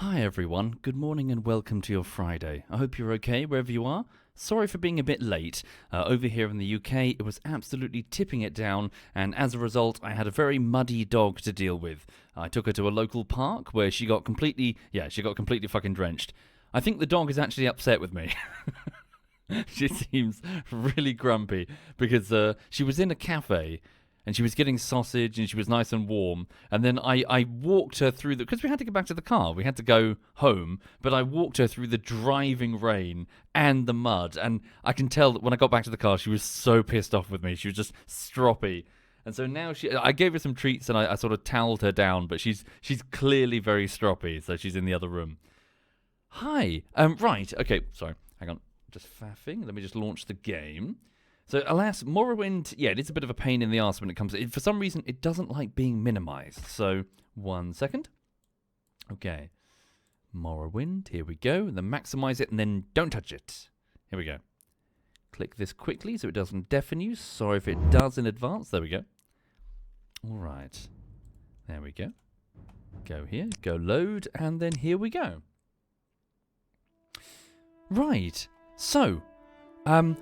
Hi everyone, good morning and welcome to your Friday. I hope you're okay wherever you are. Sorry for being a bit late. Over here in the UK, it was absolutely tipping it down, and as a result, I had a very muddy dog to deal with. I took her to a local park where she got completely fucking drenched. I think the dog is actually upset with me. She seems really grumpy because she was in a cafe and she was getting sausage and she was nice and warm. And then I walked her through because we had to get back to the car. We had to go home, but I walked her through the driving rain and the mud. And I can tell that when I got back to the car, she was so pissed off with me. She was just stroppy. And so now I gave her some treats and I sort of toweled her down, but she's clearly very stroppy, so she's in the other room. Hi. Right. Okay. Sorry. Hang on. Just faffing. Let me just launch the game. So, alas, Morrowind, it is a bit of a pain in the arse when it comes to it. For some reason, it doesn't like being minimized. So, 1 second. Okay. Morrowind, here we go. And then maximize it, and then don't touch it. Here we go. Click this quickly so it doesn't deafen you. Sorry if it does in advance. There we go. All right. There we go. Go here, go load, and then here we go. Right. So,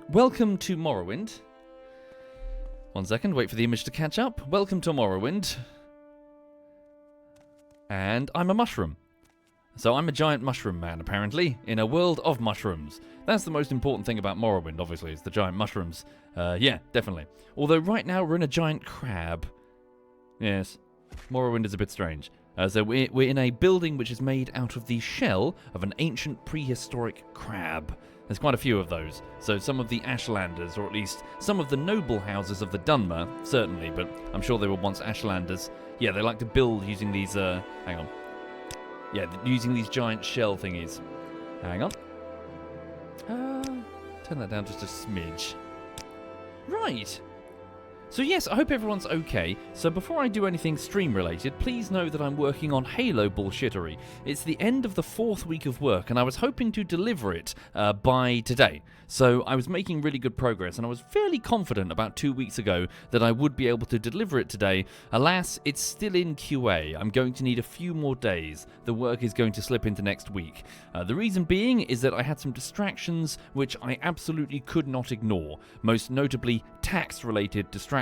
welcome to Morrowind. 1 second, wait for the image to catch up. Welcome to Morrowind. And I'm a mushroom. So I'm a giant mushroom man, apparently, in a world of mushrooms. That's the most important thing about Morrowind, obviously, is the giant mushrooms. Yeah, definitely. Although right now we're in a giant crab. Yes, Morrowind is a bit strange. So we're in a building which is made out of the shell of an ancient prehistoric crab. There's quite a few of those. So some of the Ashlanders, or at least some of the noble houses of the Dunmer, certainly, but I'm sure they were once Ashlanders. Yeah, they like to build using these, hang on. Yeah, using these giant shell thingies. Hang on. Turn that down just a smidge. Right. So yes, I hope everyone's okay. So before I do anything stream related, please know that I'm working on Halo bullshittery. It's the end of the 4th week of work and I was hoping to deliver it by today. So I was making really good progress and I was fairly confident about 2 weeks ago that I would be able to deliver it today. Alas, it's still in QA. I'm going to need a few more days. The work is going to slip into next week. The reason being is that I had some distractions which I absolutely could not ignore. Most notably tax-related distractions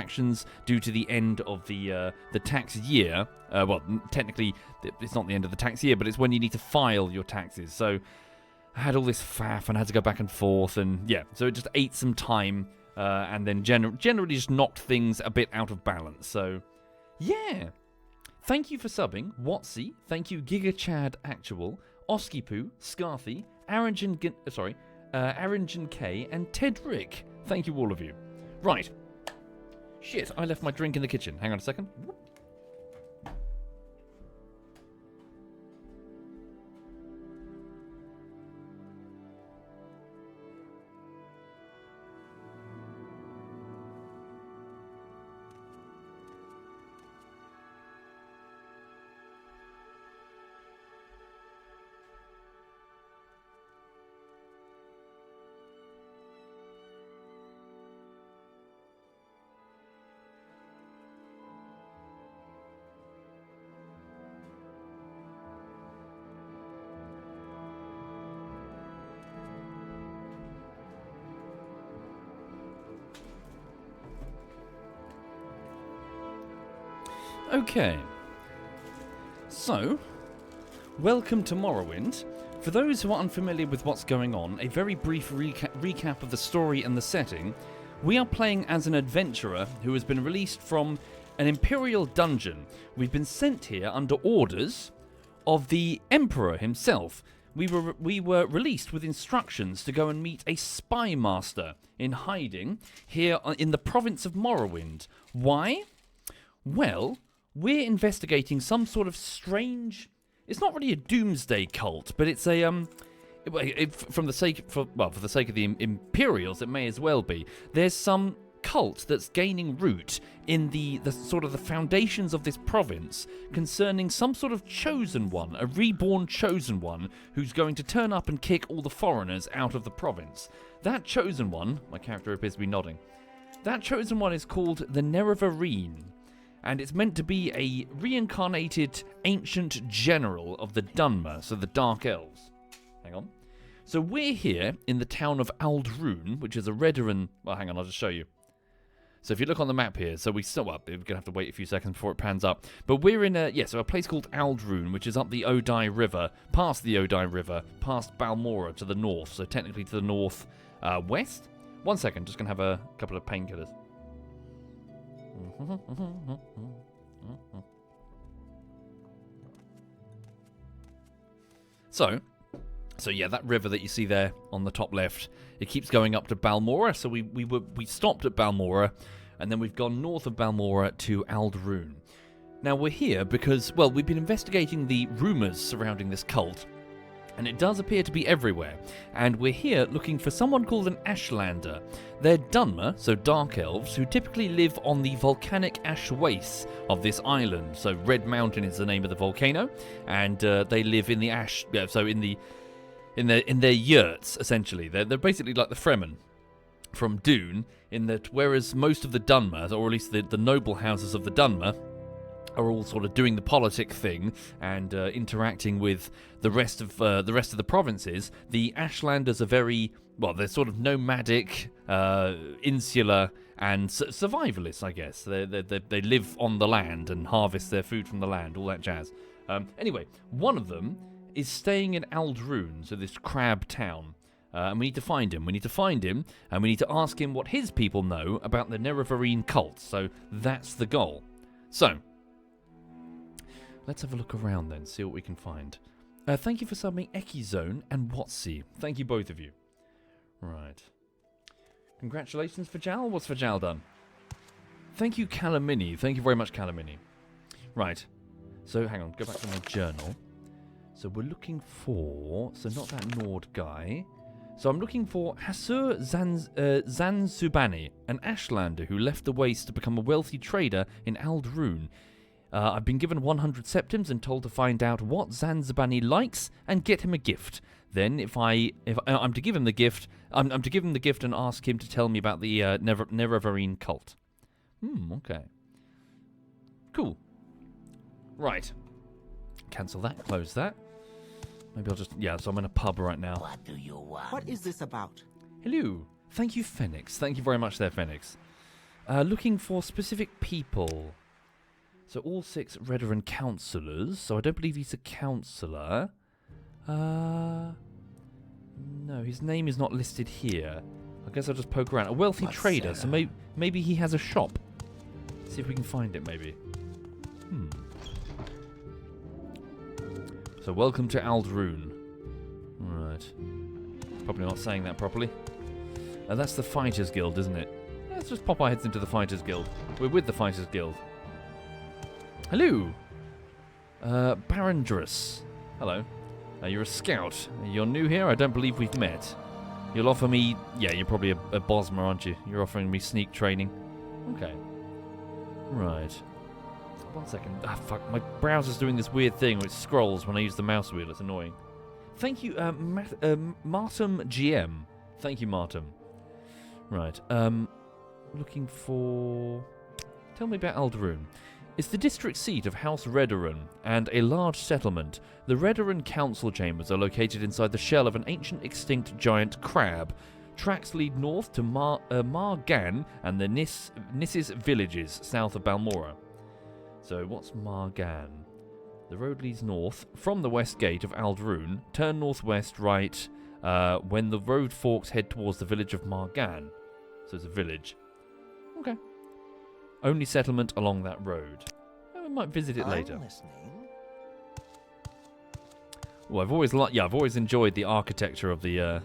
due to the end of the tax year. Well, technically, it's not the end of the tax year, but it's when you need to file your taxes. So I had all this faff and I had to go back and forth, and yeah, so it just ate some time and then generally just knocked things a bit out of balance. So, yeah. Thank you for subbing, Watsy. Thank you, GigaChad Actual, Oskipoo, Scarthy, Aranjan K, and Ted Rick. Thank you, all of you. Right. Shit, I left my drink in the kitchen. Hang on a second. Okay, so, welcome to Morrowind. For those who are unfamiliar with what's going on, a very brief recap of the story and the setting. We are playing as an adventurer who has been released from an Imperial dungeon. We've been sent here under orders of the Emperor himself. We were released with instructions to go and meet a spy master in hiding here in the province of Morrowind. Why? Well, we're investigating some sort of strange... It's not really a doomsday cult, but it's a for the sake of the Imperials, it may as well be. There's some cult that's gaining root in the sort of the foundations of this province concerning some sort of chosen one, a reborn chosen one who's going to turn up and kick all the foreigners out of the province. That chosen one, my character appears to be nodding. That chosen one is called the Nerevarine. and it's meant to be a reincarnated ancient general of the Dunmer, so the Dark Elves. Hang on. So we're here in the town of Aldrune, which is a Redoran... Well, hang on, I'll just show you. So if you look on the map here, so we're going to have to wait a few seconds before it pans up. But we're in a place called Aldrune, which is up the Odai River, past the Odai River, past Balmora to the north, so technically to the north west. 1 second, just going to have a couple of painkillers. So yeah, that river that you see there on the top left, it keeps going up to Balmora. So we stopped at Balmora, and then we've gone north of Balmora to Aldrune. Now we're here because, well, we've been investigating the rumours surrounding this cult, and it does appear to be everywhere. And we're here looking for someone called an Ashlander. They're Dunmer, so dark elves, who typically live on the volcanic ash wastes of this island. So Red Mountain is the name of the volcano, and they live in the ash. So in their yurts, essentially. They're basically like the Freman from Dune, in that whereas most of the Dunmer, or at least the noble houses of the Dunmer, are all sort of doing the politic thing and interacting with the rest of the provinces, the Ashlanders are very, well, they're sort of nomadic, insular, and survivalists, I guess. They live on the land and harvest their food from the land, all that jazz. Anyway, one of them is staying in Aldrune, so this crab town. And we need to find him. We need to find him, and we need to ask him what his people know about the Nerevarine cult. So that's the goal. So, let's have a look around then, see what we can find. Thank you for subbing Ekizone and Watsy. Thank you, both of you. Right. Congratulations, Fajal. What's Fajal done? Thank you, Calamini. Thank you very much, Calamini. Right. So, hang on. Go back to my journal. So we're looking for... So not that Nord guy. So I'm looking for Hasur Zansubani, an Ashlander who left the waste to become a wealthy trader in Aldrune. I've been given 100 septims and told to find out what Zanzibani likes and get him a gift. Then, if I'm to give him the gift, I'm to give him the gift and ask him to tell me about the Nerevarine cult. Okay. Cool. Right. Cancel that. Close that. Maybe I'll just... Yeah, so I'm in a pub right now. What do you want? What is this about? Hello. Thank you, Phoenix. Thank you very much there, Phoenix. Looking for specific people. So all 6 Redoran councillors. So I don't believe he's a councillor. No, his name is not listed here. I guess I'll just poke around. A wealthy trader. So maybe he has a shop. See if we can find it, maybe. So welcome to Aldrune. Right. Probably not saying that properly. That's the Fighters Guild, isn't it? Let's just pop our heads into the Fighters Guild. We're with the Fighters Guild. Hello. Barandrus. Hello. You're a scout. You're new here? I don't believe we've met. You'll offer me... Yeah, you're probably a Bosmer, aren't you? You're offering me sneak training. Okay. Right. 1 second. Ah, fuck. My browser's doing this weird thing where it scrolls when I use the mouse wheel. It's annoying. Thank you, Martum GM. Thank you, Martum. Right. Looking for... Tell me about Aldrune. It's the district seat of House Redoran and a large settlement. The Redoran council chambers are located inside the shell of an ancient extinct giant crab. Tracks lead north to Margan and the Nissis villages south of Balmora. So what's Margan? The road leads north from the west gate of Aldrune. Turn northwest right when the road forks, head towards the village of Margan. So it's a village. Okay. Only settlement along that road. We might visit it later. Well, I've always enjoyed the architecture of the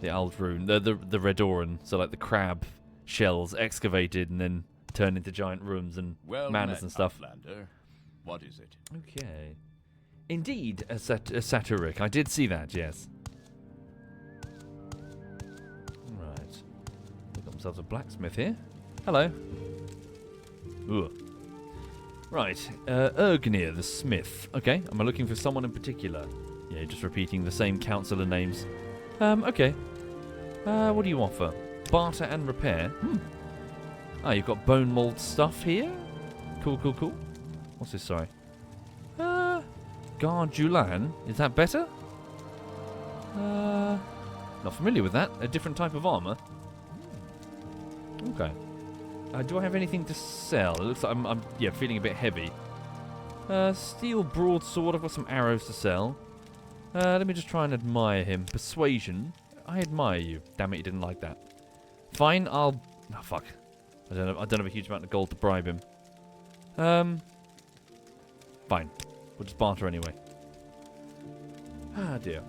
Aldrune, the Redoran. So like the crab shells excavated and then turned into giant rooms and manors and stuff. Outlander. What is it? Okay. Indeed, a satiric. I did see that, yes. Right. They've got themselves a blacksmith here. Hello. Ugh. Right. Ergnir, the smith. Okay. Am I looking for someone in particular? Yeah, just repeating the same councillor names. Okay. What do you offer? Barter and repair. Ah, you've got bone mold stuff here? Cool. What's this, sorry? Gardulan? Is that better? Not familiar with that. A different type of armor. Okay. Do I have anything to sell? It looks like I'm feeling a bit heavy. Steel broadsword. I've got some arrows to sell. Let me just try and admire him. Persuasion. I admire you. Damn it, you didn't like that. Fine, I'll... Oh, fuck. I don't have a huge amount of gold to bribe him. Fine. We'll just barter anyway. Ah, dear.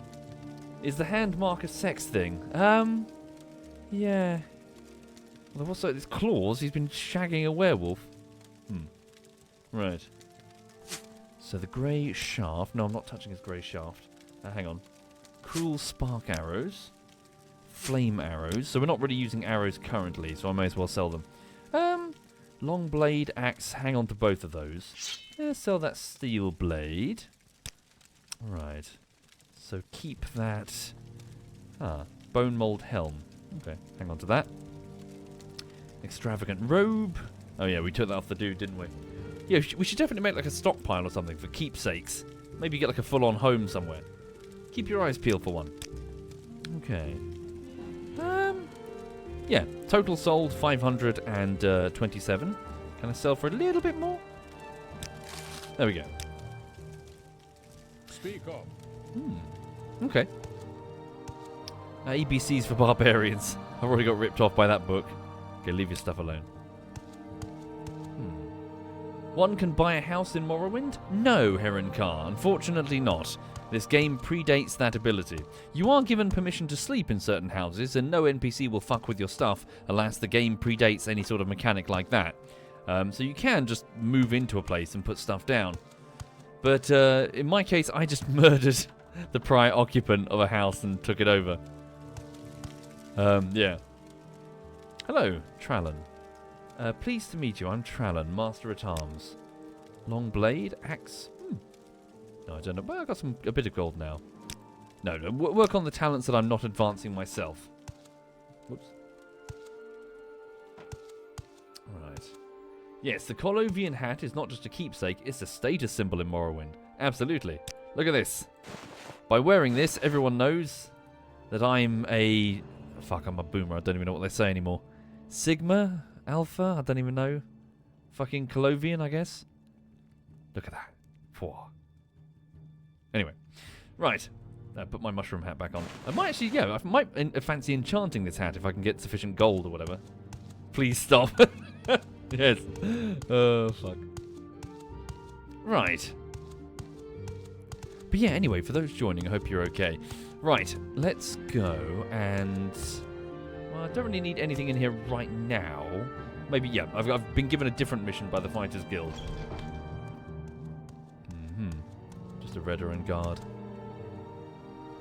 Is the hand mark a sex thing? Yeah. Well, there was his claws. He's been shagging a werewolf. Right. So the grey shaft. No, I'm not touching his grey shaft. Hang on. Cruel spark arrows. Flame arrows. So we're not really using arrows currently, so I may as well sell them. Long blade, axe. Hang on to both of those. Sell that steel blade. Right. So keep that. Bone mold helm. Okay, hang on to that. Extravagant robe. Oh yeah, we took that off the dude, didn't we? Yeah, we should definitely make like a stockpile or something for keepsakes. Maybe get like a full-on home somewhere. Keep your eyes peeled for one. Okay. Yeah, total sold 527. Can I sell for a little bit more? There we go. Speak up. Okay. EBCs for barbarians. I've already got ripped off by that book. Okay, leave your stuff alone. One can buy a house in Morrowind? No, Heron Carr, unfortunately not. This game predates that ability. You are given permission to sleep in certain houses, and no NPC will fuck with your stuff. Alas, the game predates any sort of mechanic like that. So you can just move into a place and put stuff down. But in my case, I just murdered the prior occupant of a house and took it over. Yeah. Hello, Trallon. Pleased to meet you. I'm Trallon, Master at Arms. Long blade, axe. No, I don't know. Well, I got a bit of gold now. No, work on the talents that I'm not advancing myself. Whoops. Right. Yes, the Colovian hat is not just a keepsake, it's a status symbol in Morrowind. Absolutely. Look at this. By wearing this, everyone knows that I'm a... Fuck, I'm a boomer. I don't even know what they say anymore. Sigma? Alpha? I don't even know. Fucking Colovian, I guess. Look at that. Anyway. Right. Put my mushroom hat back on. I might actually, yeah, I might fancy enchanting this hat if I can get sufficient gold or whatever. Please stop. Yes. Oh, fuck. Right. But yeah, anyway, for those joining, I hope you're okay. Right, let's go and... Well, I don't really need anything in here right now. Maybe, yeah, I've been given a different mission by the Fighters Guild. Just a Veteran Guard.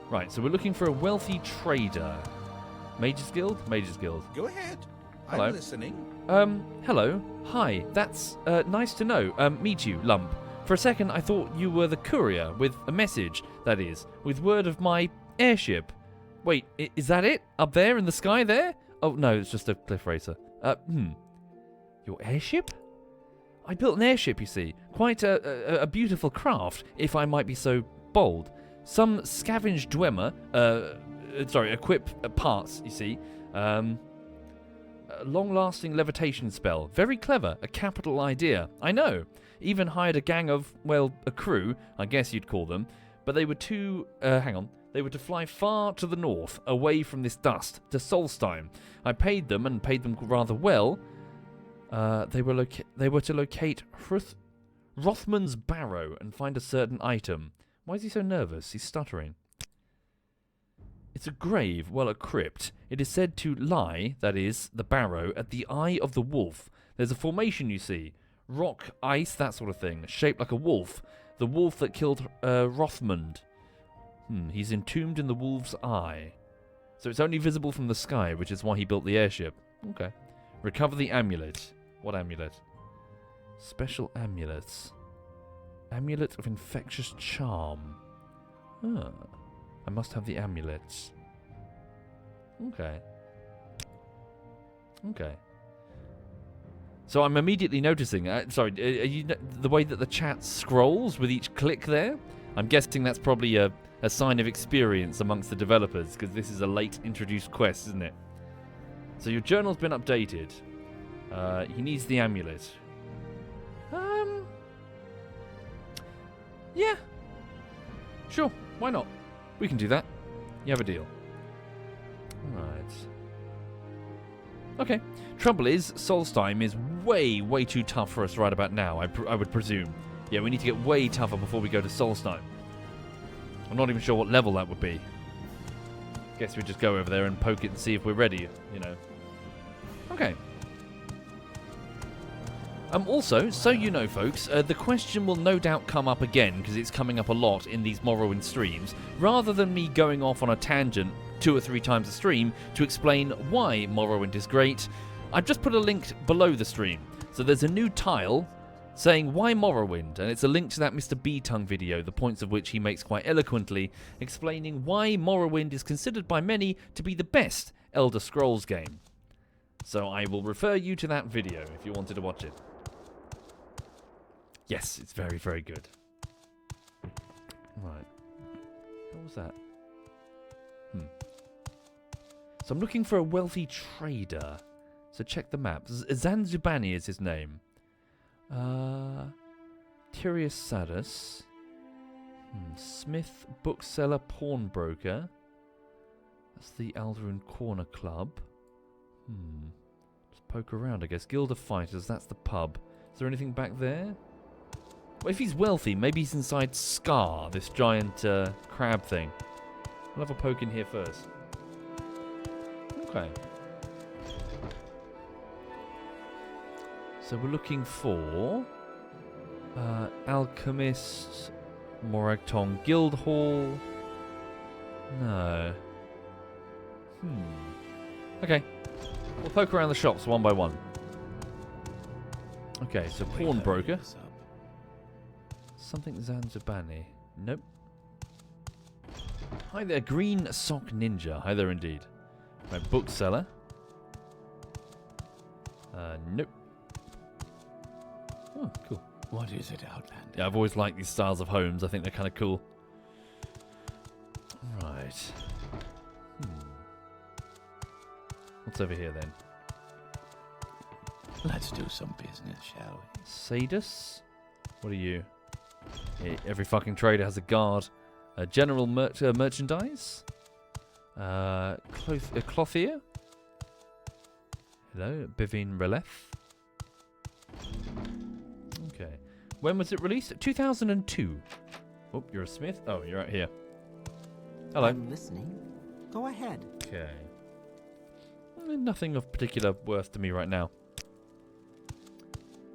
Right, so we're looking for a wealthy trader. Mages Guild? Mages Guild. Go ahead. Hello. I'm listening. Hello. Hi, that's, nice to know. Meet you, Lump. For a second, I thought you were the courier with a message, that is, with word of my airship. Wait, is that it? Up there in the sky there? Oh, no, it's just a cliff racer. Your airship? I built an airship, you see. Quite a beautiful craft, if I might be so bold. Some scavenged Dwemer, equip parts, you see. A long-lasting levitation spell. Very clever. A capital idea. I know. Even hired a gang of, well, a crew, I guess you'd call them. But they were too... They were to fly far to the north, away from this dust, to Solstheim. I paid them, and paid them rather well. They were to locate Rothman's barrow and find a certain item. Why is he so nervous? He's stuttering. It's a grave, well, a crypt. It is said to lie, that is, the barrow, at the eye of the wolf. There's a formation, you see. Rock, ice, that sort of thing, shaped like a wolf. The wolf that killed Rothmund. He's entombed in the wolf's eye. So it's only visible from the sky, which is why he built the airship. Okay. Recover the amulet. What amulet? Special amulets. Amulet of infectious charm. I must have the amulets. Okay. So I'm immediately noticing, the way that the chat scrolls with each click there. I'm guessing that's probably a sign of experience amongst the developers, because this is a late introduced quest, isn't it? So your journal's been updated. He needs the amulet. Yeah. Sure, why not? We can do that. You have a deal. Right. Okay. Trouble is, Solstheim is way, way too tough for us right about now, I would presume. Yeah, we need to get way tougher before we go to Solstheim. I'm not even sure what level that would be. Guess we just go over there and poke it and see if we're ready, you know. Okay. Also, so you know, folks, the question will no doubt come up again, because it's coming up a lot in these Morrowind streams. Rather than me going off on a tangent 2 or 3 times a stream to explain why Morrowind is great, I've just put a link below the stream. So there's a new tile saying why Morrowind, and it's a link to that MrBtongue video, the points of which he makes quite eloquently, explaining why Morrowind is considered by many to be the best Elder Scrolls game. So I will refer you to that video if you wanted to watch it. Yes, it's very, very good. Right. What was that? So I'm looking for a wealthy trader. So check the map. Zanzubani is his name. Tyrius Sadus. Smith, bookseller, pawnbroker. That's the Alderaan Corner Club. Just poke around, I guess. Guild of Fighters, that's the pub. Is there anything back there? Well, if he's wealthy, maybe he's inside Scar, this giant crab thing. We'll have a poke in here first. Okay. So we're looking for Alchemist, MrBtongue Guild Hall. No. Okay. We'll poke around the shops one by one. Okay, so pawnbroker. Something Zanzubani. Nope. Hi there, Green Sock Ninja. Hi there indeed. My bookseller. Nope. Oh, cool. What is it, Outlander? Yeah, I've always liked these styles of homes. I think they're kind of cool. Right. What's over here then? Let's do some business, shall we? Sadus? What are you? Yeah, every fucking trader has a guard. General merchandise? Clothier? Hello, Bivin Relief. Okay. When was it released? 2002. Oh, you're a smith? Oh, you're right here. Hello. I'm listening. Go ahead. Okay. Nothing of particular worth to me right now.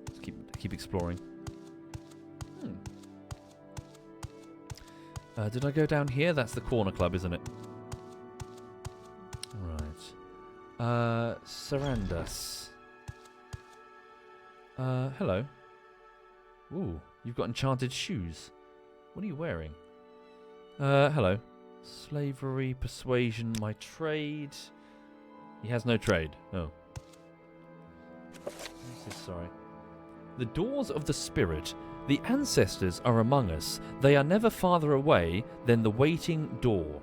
Let's keep exploring. Did I go down here? That's the corner club, isn't it? Right. Sarandas. Hello. Ooh, you've got enchanted shoes. What are you wearing? Hello. Slavery, persuasion, my trade. He has no trade. Oh. What's this? Sorry. The doors of the spirit. The ancestors are among us. They are never farther away than the waiting door.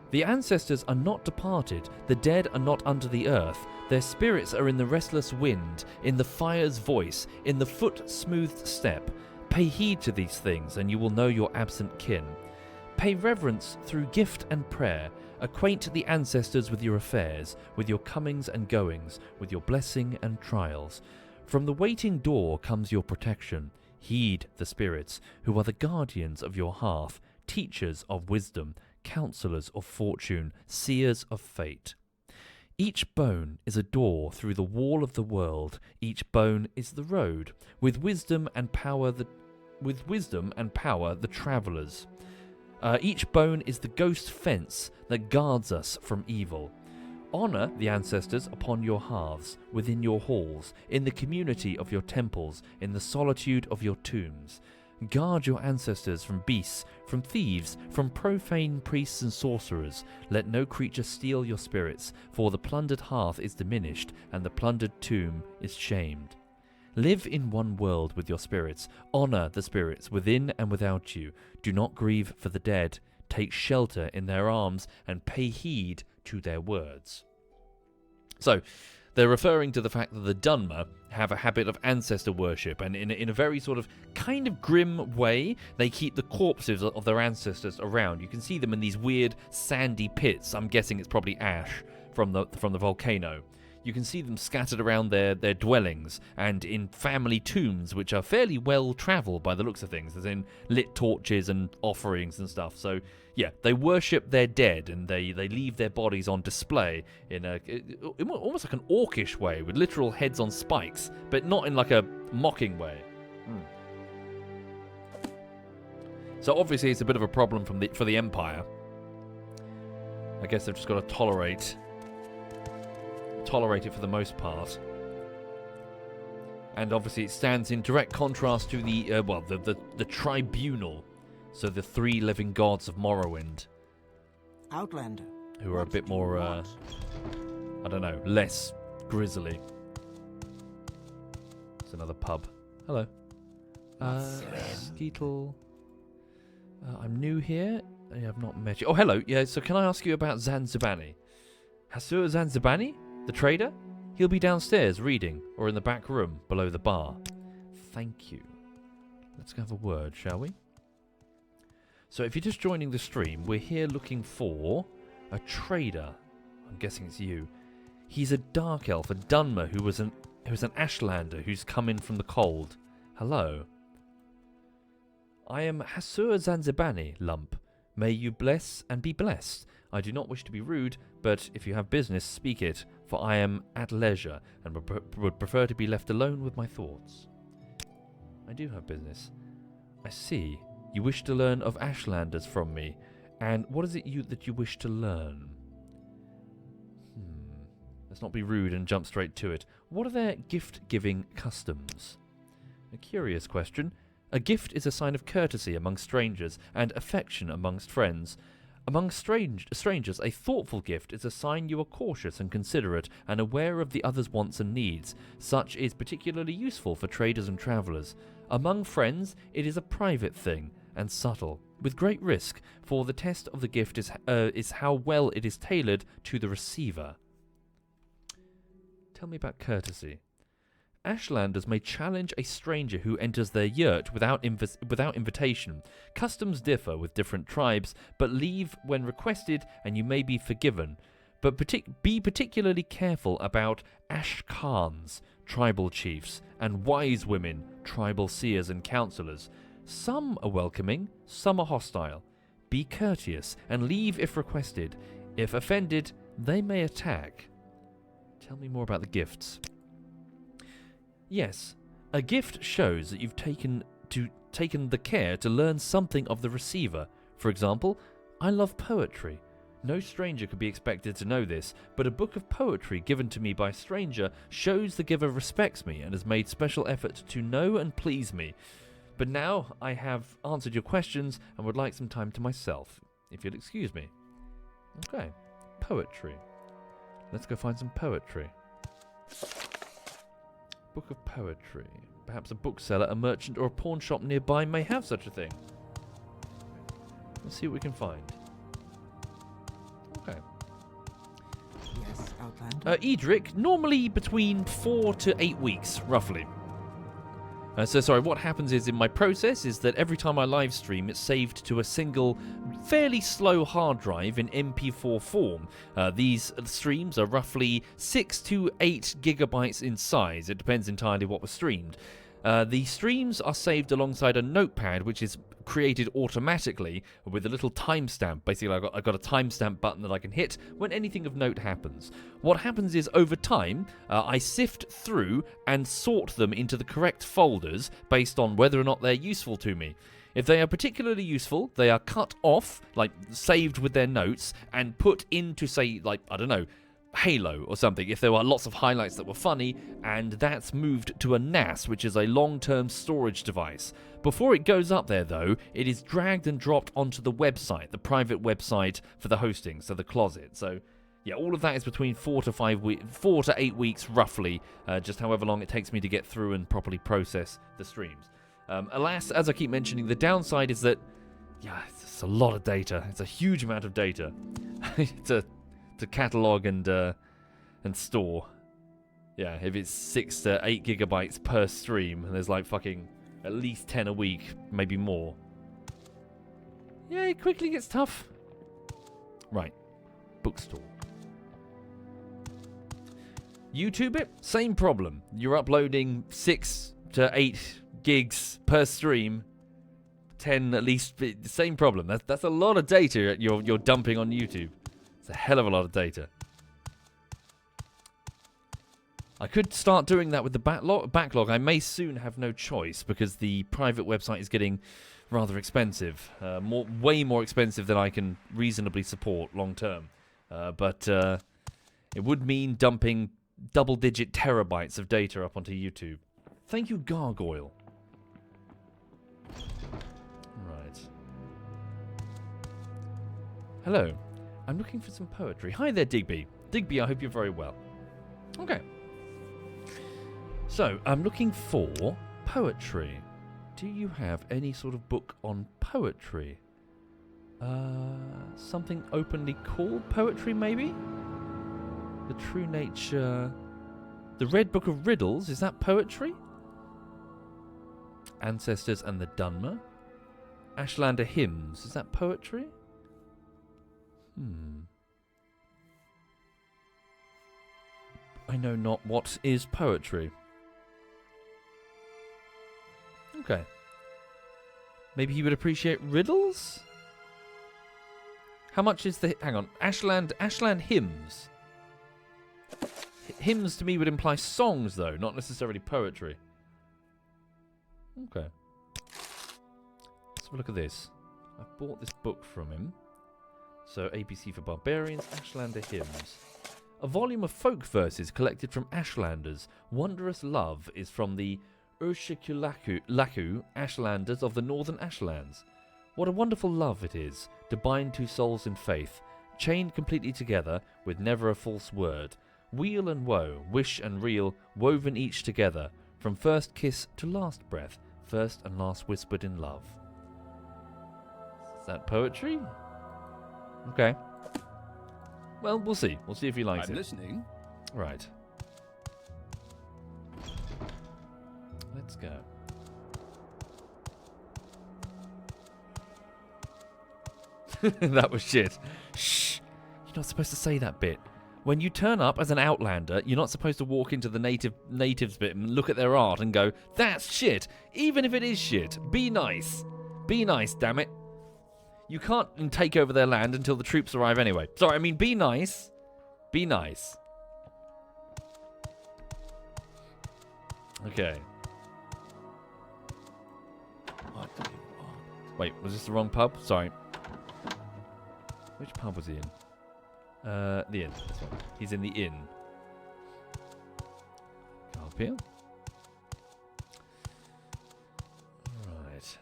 The ancestors are not departed. The dead are not under the earth. Their spirits are in the restless wind, in the fire's voice, in the foot-smoothed step. Pay heed to these things, and you will know your absent kin. Pay reverence through gift and prayer. Acquaint the ancestors with your affairs, with your comings and goings, with your blessing and trials. From the waiting door comes your protection. Heed the spirits, who are the guardians of your hearth, teachers of wisdom, counselors of fortune, seers of fate. Each bone is a door through the wall of the world. Each bone is the road. With wisdom and power, the travellers. Each bone is the ghost fence that guards us from evil. Honour the ancestors upon your hearths, within your halls, in the community of your temples, in the solitude of your tombs. Guard your ancestors from beasts, from thieves, from profane priests and sorcerers. Let no creature steal your spirits, for the plundered hearth is diminished, and the plundered tomb is shamed. Live in one world with your spirits. Honor the spirits within and without you. Do not grieve for the dead. Take shelter in their arms and pay heed to their words. So, they're referring to the fact that the Dunmer have a habit of ancestor worship, and in a very sort of kind of grim way, they keep the corpses of their ancestors around. You can see them in these weird sandy pits. I'm guessing it's probably ash from the volcano. You can see them scattered around their dwellings and in family tombs, which are fairly well travelled by the looks of things, as in lit torches and offerings and stuff. So, yeah, they worship their dead, and they leave their bodies on display in almost like an orcish way, with literal heads on spikes, but not in like a mocking way. So obviously it's a bit of a problem for the Empire. I guess they've just got to tolerate it for the most part. And obviously it stands in direct contrast to the tribunal, so the three living gods of Morrowind, Outlander. who are a bit more I don't know, less grisly. It's another pub. Hello. Skeetle. I'm new here. I have not met you. Oh, hello. Yeah, so can I ask you about Zanzibani? Hasur Zanzibani? The trader? He'll be downstairs reading, or in the back room below the bar. Thank you. Let's go have a word, shall we? So if you're just joining the stream, we're here looking for a trader. I'm guessing it's you. He's a dark elf, a Dunmer, who's an Ashlander who's come in from the cold. Hello. I am Hasur Zanzibani, Lump. May you bless and be blessed. I do not wish to be rude, but if you have business, speak it, for I am at leisure, and would prefer to be left alone with my thoughts. I do have business. I see. You wish to learn of Ashlanders from me, and what is it that you wish to learn? Let's not be rude and jump straight to it. What are their gift-giving customs? A curious question. A gift is a sign of courtesy among strangers, and affection amongst friends. Among strangers, a thoughtful gift is a sign you are cautious and considerate and aware of the other's wants and needs. Such is particularly useful for traders and travellers. Among friends, it is a private thing and subtle, with great risk, for the test of the gift is how well it is tailored to the receiver. Tell me about courtesy. Ashlanders may challenge a stranger who enters their yurt without invitation. Customs differ with different tribes, but leave when requested and you may be forgiven. But be particularly careful about Ashkhans, tribal chiefs, and wise women, tribal seers and counsellors. Some are welcoming, some are hostile. Be courteous and leave if requested. If offended, they may attack. Tell me more about the gifts. Yes, a gift shows that you've taken the care to learn something of the receiver. For example, I love poetry. No stranger could be expected to know this, but a book of poetry given to me by a stranger shows the giver respects me and has made special effort to know and please me. But now I have answered your questions and would like some time to myself, if you'll excuse me. Okay, poetry. Let's go find some poetry. Book of poetry. Perhaps a bookseller, a merchant, or a pawn shop nearby may have such a thing. Let's see what we can find. Okay. Yes, Outlander. Edric, normally between 4 to 8 weeks, roughly. What happens is in my process is that every time I live stream, it's saved to a single, fairly slow hard drive in MP4 form. These streams are roughly 6 to 8 gigabytes in size. It depends entirely what was streamed. The streams are saved alongside a notepad, which is created automatically with a little timestamp. Basically, I've got a timestamp button that I can hit when anything of note happens. What happens is, over time, I sift through and sort them into the correct folders based on whether or not they're useful to me. If they are particularly useful, they are cut off, like saved with their notes, and put into, say, like, I don't know, Halo or something, if there were lots of highlights that were funny, and that's moved to a NAS, which is a long-term storage device. Before it goes up there, though, it is dragged and dropped onto the website, the private website for the hosting, so the closet. So, Yeah, all of that is between 4 to 8 weeks, roughly, just however long it takes me to get through and properly process the streams. Alas, as I keep mentioning, the downside is that, yeah, it's a lot of data. It's a huge amount of data to catalog and store. Yeah, if it's 6 to 8 gigabytes per stream, and there's like fucking at least 10 a week, maybe more. Yeah, it quickly gets tough. Right, bookstore. YouTube it, same problem. You're uploading 6 to 8 gigs per stream. 10 at least, same problem. That's a lot of data you're dumping on YouTube. It's a hell of a lot of data. I could start doing that with the backlog. I may soon have no choice because the private website is getting rather expensive. Way more expensive than I can reasonably support long term. But it would mean dumping double-digit terabytes of data up onto YouTube. Thank you, Gargoyle. Right. Hello. I'm looking for some poetry. Hi there, Digby. Digby, I hope you're very well. Okay. So, I'm looking for poetry. Do you have any sort of book on poetry? Something openly called poetry, maybe? The True Nature... The Red Book of Riddles, is that poetry? Ancestors and the Dunmer? Ashlander Hymns, is that poetry? I know not what is poetry. Okay. Maybe he would appreciate riddles? How much is the... Hang on. Ashland Hymns. Hymns to me would imply songs, though, not necessarily poetry. Okay. Let's have a look at this. I've bought this book from him. So, ABC for Barbarians, Ashlander Hymns. A volume of folk verses collected from Ashlanders. Wondrous Love is from the Urshikulaku Ashlanders of the Northern Ashlands. What a wonderful love it is, to bind two souls in faith, chained completely together, with never a false word. Weal and woe, wish and reel, woven each together, from first kiss to last breath, first and last whispered in love. Is that poetry? Okay. Well, we'll see. We'll see if he likes it. I'm listening. Right. Let's go. That was shit. Shh. You're not supposed to say that bit. When you turn up as an Outlander, you're not supposed to walk into the natives bit and look at their art and go, that's shit, even if it is shit. Be nice. Be nice, damn it. You can't take over their land until the troops arrive anyway. Sorry, I mean, be nice. Be nice. Okay. What do you want? Wait, was this the wrong pub? Sorry. Which pub was he in? The inn. That's right. He's in the inn. Go up here. Right.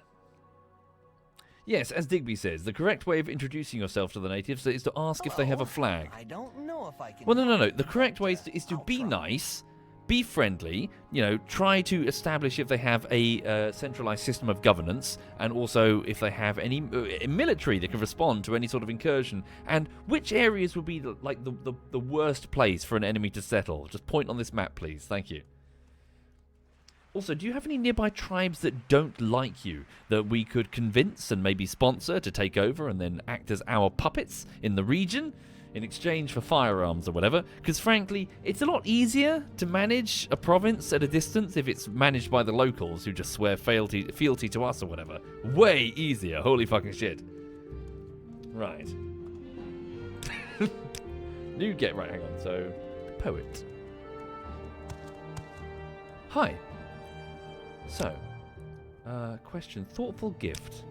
Yes, as Digby says, the correct way of introducing yourself to the natives is to ask if they have a flag. I don't know if I can. Well, no. The correct way is to be nice, be friendly, you know, try to establish if they have a centralized system of governance, and also if they have any military that can respond to any sort of incursion, and which areas would be the worst place for an enemy to settle. Just point on this map, please. Thank you. Also, do you have any nearby tribes that don't like you that we could convince and maybe sponsor to take over and then act as our puppets in the region in exchange for firearms or whatever? Because frankly, it's a lot easier to manage a province at a distance if it's managed by the locals who just swear fealty to us or whatever. Way easier. Holy fucking shit. Right. Right, hang on. So, poet. Hi. So, question. Thoughtful gift.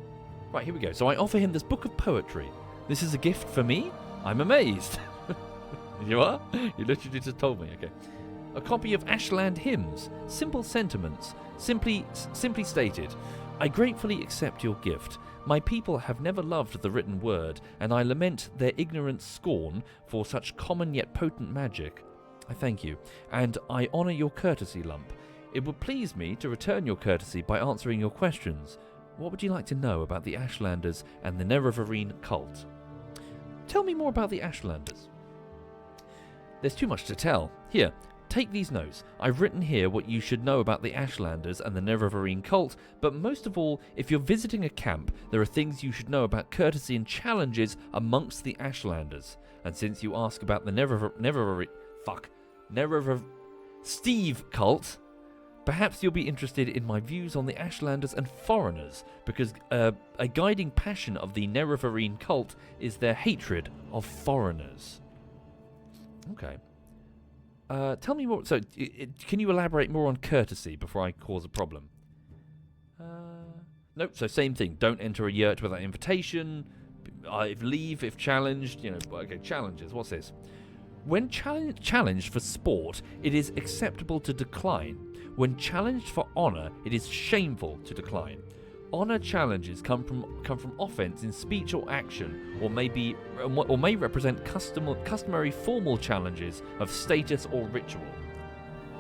Right, here we go. So I offer him this book of poetry. This is a gift for me? I'm amazed. You are? You literally just told me. Okay. A copy of Ashland Hymns. Simple sentiments. Simply stated. I gratefully accept your gift. My people have never loved the written word, and I lament their ignorant scorn for such common yet potent magic. I thank you, and I honour your courtesy, Lump. It would please me to return your courtesy by answering your questions. What would you like to know about the Ashlanders and the Nerevarine cult? Tell me more about the Ashlanders. There's too much to tell. Here, take these notes. I've written here what you should know about the Ashlanders and the Nerevarine cult, but most of all, if you're visiting a camp, there are things you should know about courtesy and challenges amongst the Ashlanders. And since you ask about the Steve cult, perhaps you'll be interested in my views on the Ashlanders and foreigners, because a guiding passion of the Nerevarine cult is their hatred of foreigners. Okay. Tell me more. So, can you elaborate more on courtesy before I cause a problem? Nope. So, same thing. Don't enter a yurt without invitation. Leave if challenged. Okay, challenges. What's this? When challenged for sport, it is acceptable to decline. When challenged for honor, it is shameful to decline. Honor challenges come from offense in speech or action, or may represent customary formal challenges of status or ritual.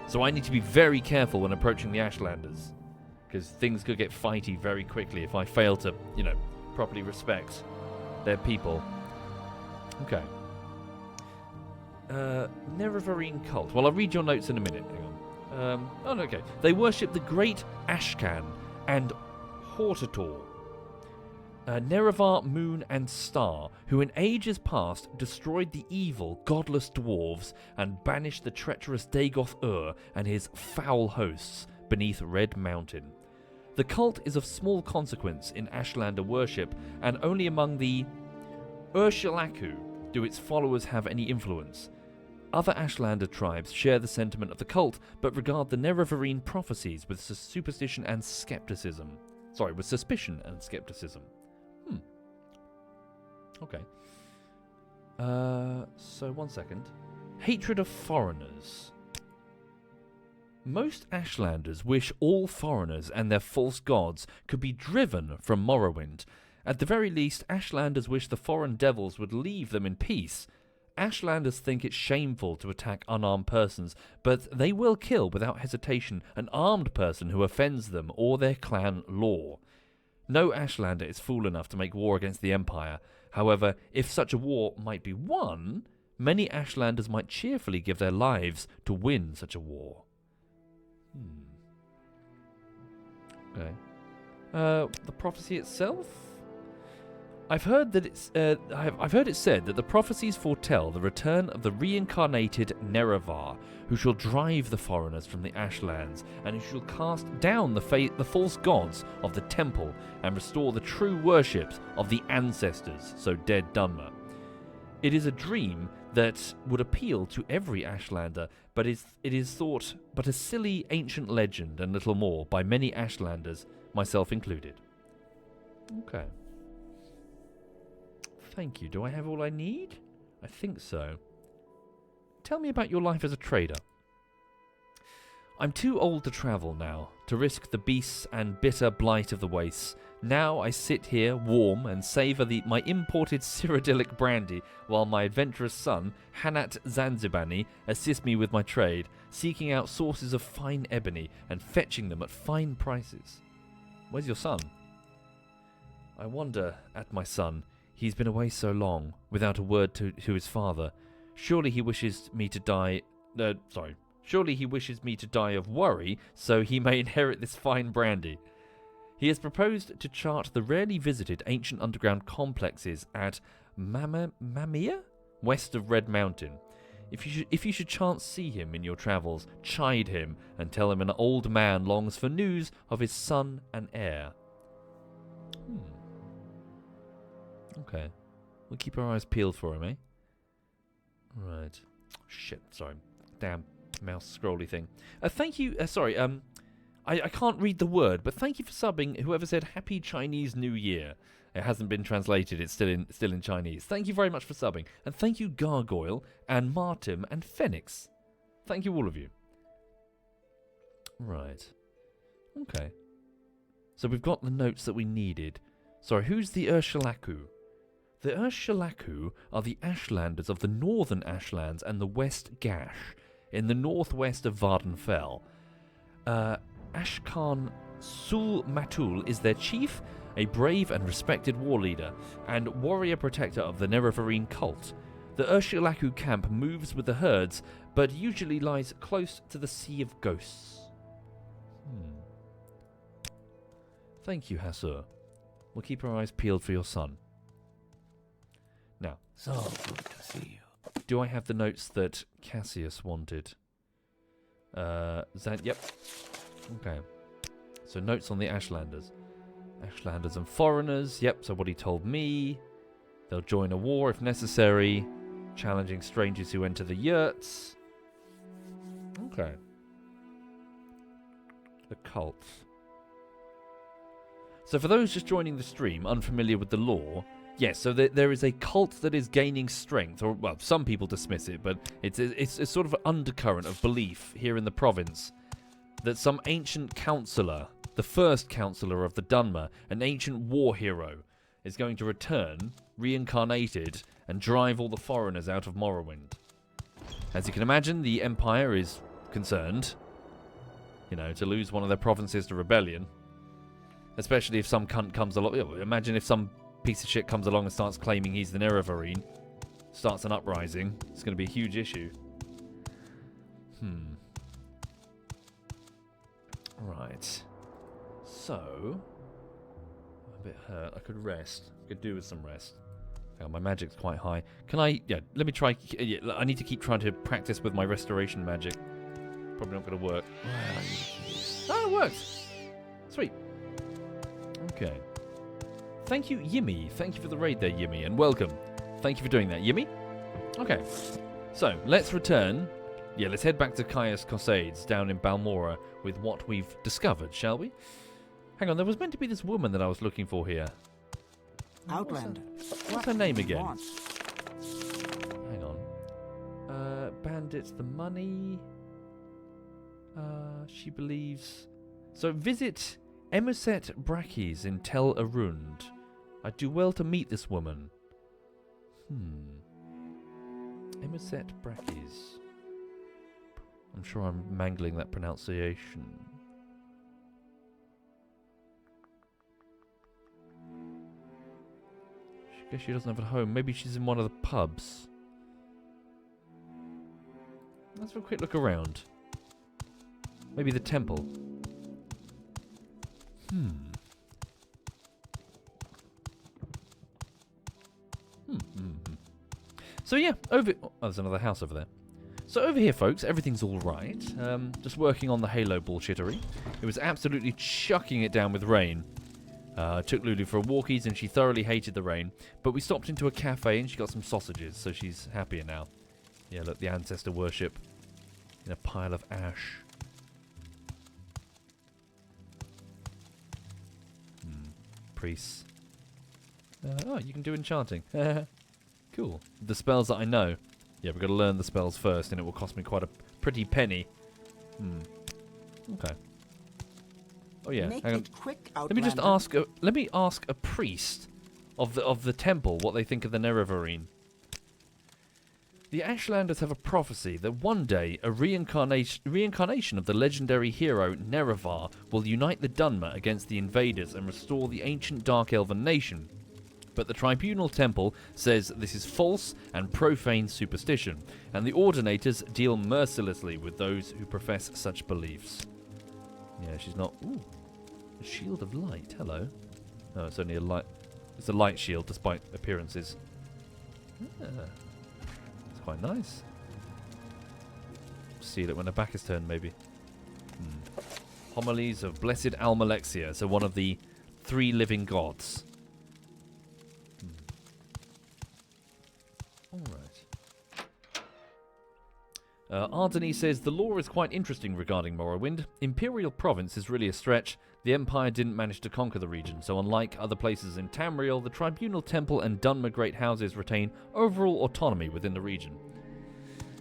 So I need to be very careful when approaching the Ashlanders, because things could get fighty very quickly if I fail to, properly respect their people. Okay. Nerevarine cult. Well, I'll read your notes in a minute. Hang on. Okay. They worship the great Ashcan and Hortator, Nerevar, Moon, and Star, who in ages past destroyed the evil, godless dwarves and banished the treacherous Dagoth and his foul hosts beneath Red Mountain. The cult is of small consequence in Ashlander worship, and only among the Urshilaku do its followers have any influence. Other Ashlander tribes share the sentiment of the cult, but regard the Nerevarine prophecies with suspicion and skepticism. Okay. So one second. Hatred of foreigners. Most Ashlanders wish all foreigners and their false gods could be driven from Morrowind. At the very least, Ashlanders wish the foreign devils would leave them in peace. Ashlanders think it's shameful to attack unarmed persons, but they will kill without hesitation an armed person who offends them or their clan lore. No Ashlander is fool enough to make war against the Empire. However, if such a war might be won, many Ashlanders might cheerfully give their lives to win such a war. Okay. The prophecy itself? I've heard that I've heard it said that the prophecies foretell the return of the reincarnated Nerevar, who shall drive the foreigners from the Ashlands, and who shall cast down the false gods of the temple and restore the true worships of the ancestors, so dead Dunmer. It is a dream that would appeal to every Ashlander, but it is thought but a silly ancient legend and little more by many Ashlanders, myself included. Okay. Thank you. Do I have all I need? I think so. Tell me about your life as a trader. I'm too old to travel now, to risk the beasts and bitter blight of the wastes. Now I sit here, warm, and savour my imported Cyrodiilic brandy, while my adventurous son, Hanat Zanzibani, assists me with my trade, seeking out sources of fine ebony and fetching them at fine prices. Where's your son? I wonder at my son. He's been away so long, without a word to his father. Surely he wishes me to die... Surely he wishes me to die of worry, so he may inherit this fine brandy. He has proposed to chart the rarely visited ancient underground complexes at Mamia, west of Red Mountain. If you should chance see him in your travels, chide him and tell him an old man longs for news of his son and heir. Okay. We'll keep our eyes peeled for him, eh? Right. Shit, sorry. Damn mouse scrolly thing. Thank you, I can't read the word, but thank you for subbing whoever said Happy Chinese New Year. It hasn't been translated, it's still in Chinese. Thank you very much for subbing. And thank you Gargoyle, and Martim, and Phoenix. Thank you all of you. Right. Okay. So we've got the notes that we needed. Sorry, who's the Urshalaku? The Urshalaku are the Ashlanders of the northern Ashlands and the West Gash, in the northwest of Vardenfell. Ashkan Sul Matul is their chief, a brave and respected war leader, and warrior protector of the Nerevarine cult. The Urshalaku camp moves with the herds, but usually lies close to the Sea of Ghosts. Thank you, Hasur. We'll keep our eyes peeled for your son. Now, So good to see you. do I have the notes that Cassius wanted? Yep. Okay. So notes on the Ashlanders. Ashlanders and foreigners. Yep, so what he told me. They'll join a war if necessary. Challenging strangers who enter the yurts. Okay. The cults. So for those just joining the stream, unfamiliar with the lore, yes, so there is a cult that is gaining strength, or, well, some people dismiss it, but it's sort of an undercurrent of belief here in the province that some ancient councillor, the first councillor of the Dunmer, an ancient war hero, is going to return, reincarnated, and drive all the foreigners out of Morrowind. As you can imagine, the Empire is concerned, to lose one of their provinces to rebellion. Especially if some cunt comes along. Imagine if some piece of shit comes along and starts claiming he's the Nerevarine, starts an uprising. It's going to be a huge issue. Right. So, I'm a bit hurt. I could rest. Could do with some rest. My magic's quite high. Can I... Yeah, let me try... Yeah, I need to keep trying to practice with my restoration magic. Probably not going to work. Oh, it works! Sweet. Okay. Thank you, Yimmy. Thank you for the raid there, Yimmy, and welcome. Thank you for doing that, Yimmy. Okay. So, let's return. Yeah, let's head back to Caius Cossades down in Balmora with what we've discovered, shall we? Hang on, there was meant to be this woman that I was looking for here. Outlander. What's her name again? Want? Hang on. Bandits, the money. She believes... So, visit Emerset Brachys in Tel Arund. I do well to meet this woman. Emerset Brachys. I'm sure I'm mangling that pronunciation. I guess she doesn't have a home. Maybe she's in one of the pubs. Let's have a quick look around. Maybe the temple. So yeah, over... Oh, there's another house over there. So over here, folks, everything's all right. Just working on the Halo bullshittery. It was absolutely chucking it down with rain. Took Lulu for a walkies and she thoroughly hated the rain. But we stopped into a cafe and she got some sausages, so she's happier now. Yeah, look, the ancestor worship in a pile of ash. Priests. Oh, you can do enchanting. Cool. The spells that I know. Yeah, we've got to learn the spells first, and it will cost me quite a pretty penny. Okay. Oh yeah. Make Hang on. it quick, Let me just ask. Let me ask a priest of the temple what they think of the Nerevarine. The Ashlanders have a prophecy that one day a reincarnation of the legendary hero Nerevar will unite the Dunmer against the invaders and restore the ancient Dark Elven nation. But the Tribunal Temple says this is false and profane superstition, and the Ordinators deal mercilessly with those who profess such beliefs. Yeah, she's not... Ooh, a shield of light, hello. No, it's only a light... It's a light shield, despite appearances. It's quite nice. Seal it when her back is turned, maybe. Homilies of Blessed Almalexia, so one of the 3 living gods. Alright. Ardeny says, the lore is quite interesting regarding Morrowind. Imperial Province is really a stretch. The Empire didn't manage to conquer the region, so unlike other places in Tamriel, the Tribunal Temple and Dunmer Great Houses retain overall autonomy within the region.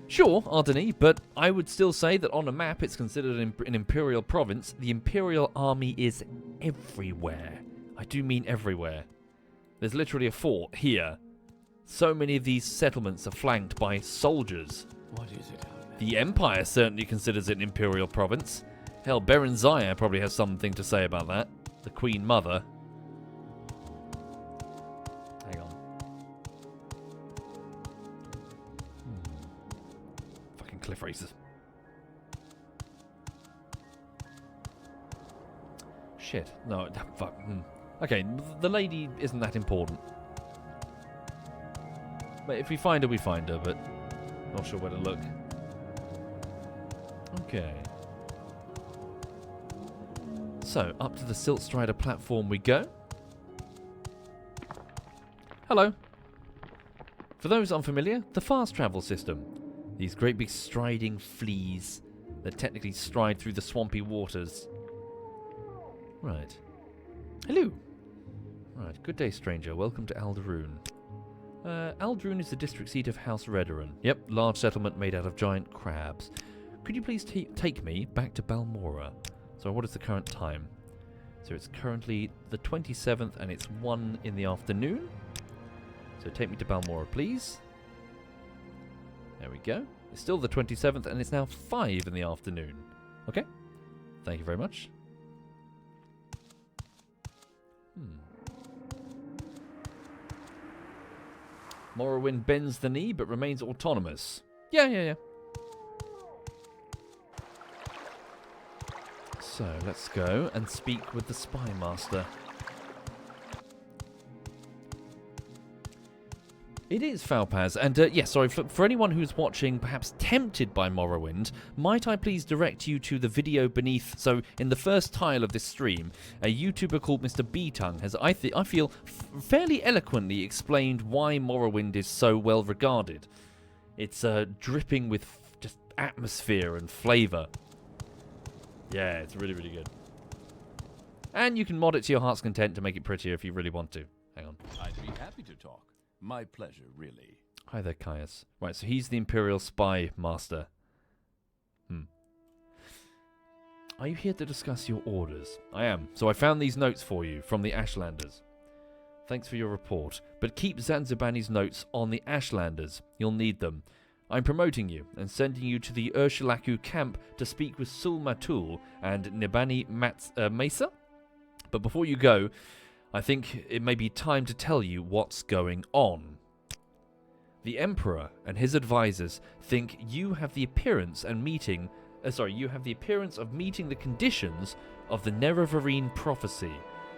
Sure, Ardeny, but I would still say that on a map it's considered an Imperial Province. The Imperial Army is everywhere. I do mean everywhere. There's literally a fort here. So many of these settlements are flanked by soldiers. What is it out there? The Empire certainly considers it an imperial province. Hell, Berenzire probably has something to say about that. The Queen Mother. Hang on. Fucking cliff races. Shit. No, fuck. Okay, the lady isn't that important. But if we find her, we find her, but not sure where to look. Okay. So, up to the Siltstrider platform we go. Hello. For those unfamiliar, the fast travel system. These great big striding fleas that technically stride through the swampy waters. Right. Hello. Right, good day, stranger. Welcome to Alderun. Alderun is the district seat of House Redoran. Yep, large settlement made out of giant crabs. Could you please take me back to Balmora? So what is the current time? So it's currently the 27th and it's 1 in the afternoon. So take me to Balmora, please. There we go. It's still the 27th and it's now 5 in the afternoon. Okay. Thank you very much. Morrowind bends the knee but remains autonomous. Yeah. So, let's go and speak with the Spy Master. It is Falpaz, and yes, sorry, for anyone who's watching, perhaps tempted by Morrowind, might I please direct you to the video beneath. So, in the first tile of this stream, a YouTuber called MrBtongue has, I feel, fairly eloquently explained why Morrowind is so well regarded. It's dripping with just atmosphere and flavour. Yeah, it's really, really good. And you can mod it to your heart's content to make it prettier if you really want to. Hang on. I'd be happy to talk. My pleasure, really. Hi there, Caius. Right, so he's the Imperial Spy Master. Are you here to discuss your orders? I am. So I found these notes for you from the Ashlanders. Thanks for your report, but keep Zanzibani's notes on the Ashlanders. You'll need them. I'm promoting you and sending you to the Ursulaku camp to speak with Sul Matul and Nibani Mesa. But before you go, I think it may be time to tell you what's going on. The Emperor and his advisors think you have the appearance of meeting the conditions of the Nerevarine prophecy.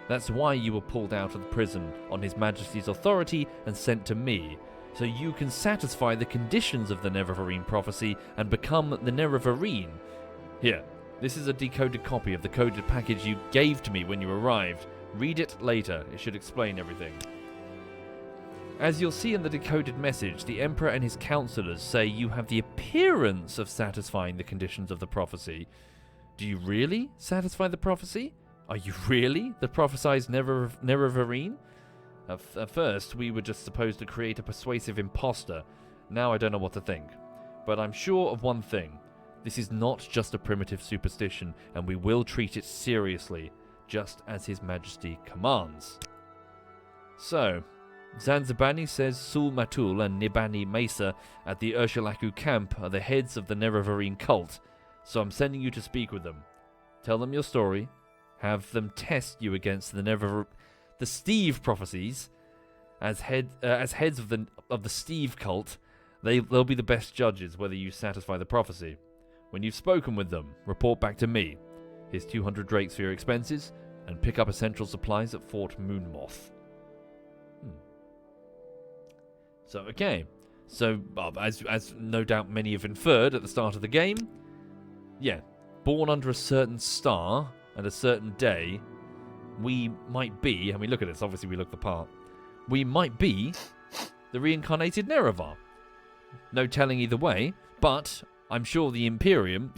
That's why you were pulled out of the prison on His Majesty's authority and sent to me, so you can satisfy the conditions of the Nerevarine prophecy and become the Nerevarine. Here, this is a decoded copy of the coded package you gave to me when you arrived. Read it later, it should explain everything. As you'll see in the decoded message, the Emperor and his counselors say you have the appearance of satisfying the conditions of the prophecy. Do you really satisfy the prophecy? Are you really the prophesied Nerevarine? At first, we were just supposed to create a persuasive imposter. Now I don't know what to think. But I'm sure of one thing. This is not just a primitive superstition, and we will treat it seriously, just as His Majesty commands. So, Zanzibani says Sul Matul and Nibani Mesa at the Ursulaku camp are the heads of the Nerevarine cult, so I'm sending you to speak with them. Tell them your story, have them test you against the Steve prophecies. As heads of the Steve cult, they'll be the best judges whether you satisfy the prophecy. When you've spoken with them, report back to me. Here's 200 drakes for your expenses, and pick up essential supplies at Fort Moonmoth. So, okay. So, as no doubt many have inferred at the start of the game, yeah, born under a certain star and a certain day, we might be, I mean, look at this, obviously we look the part, we might be the reincarnated Nerevar. No telling either way, but I'm sure the Imperials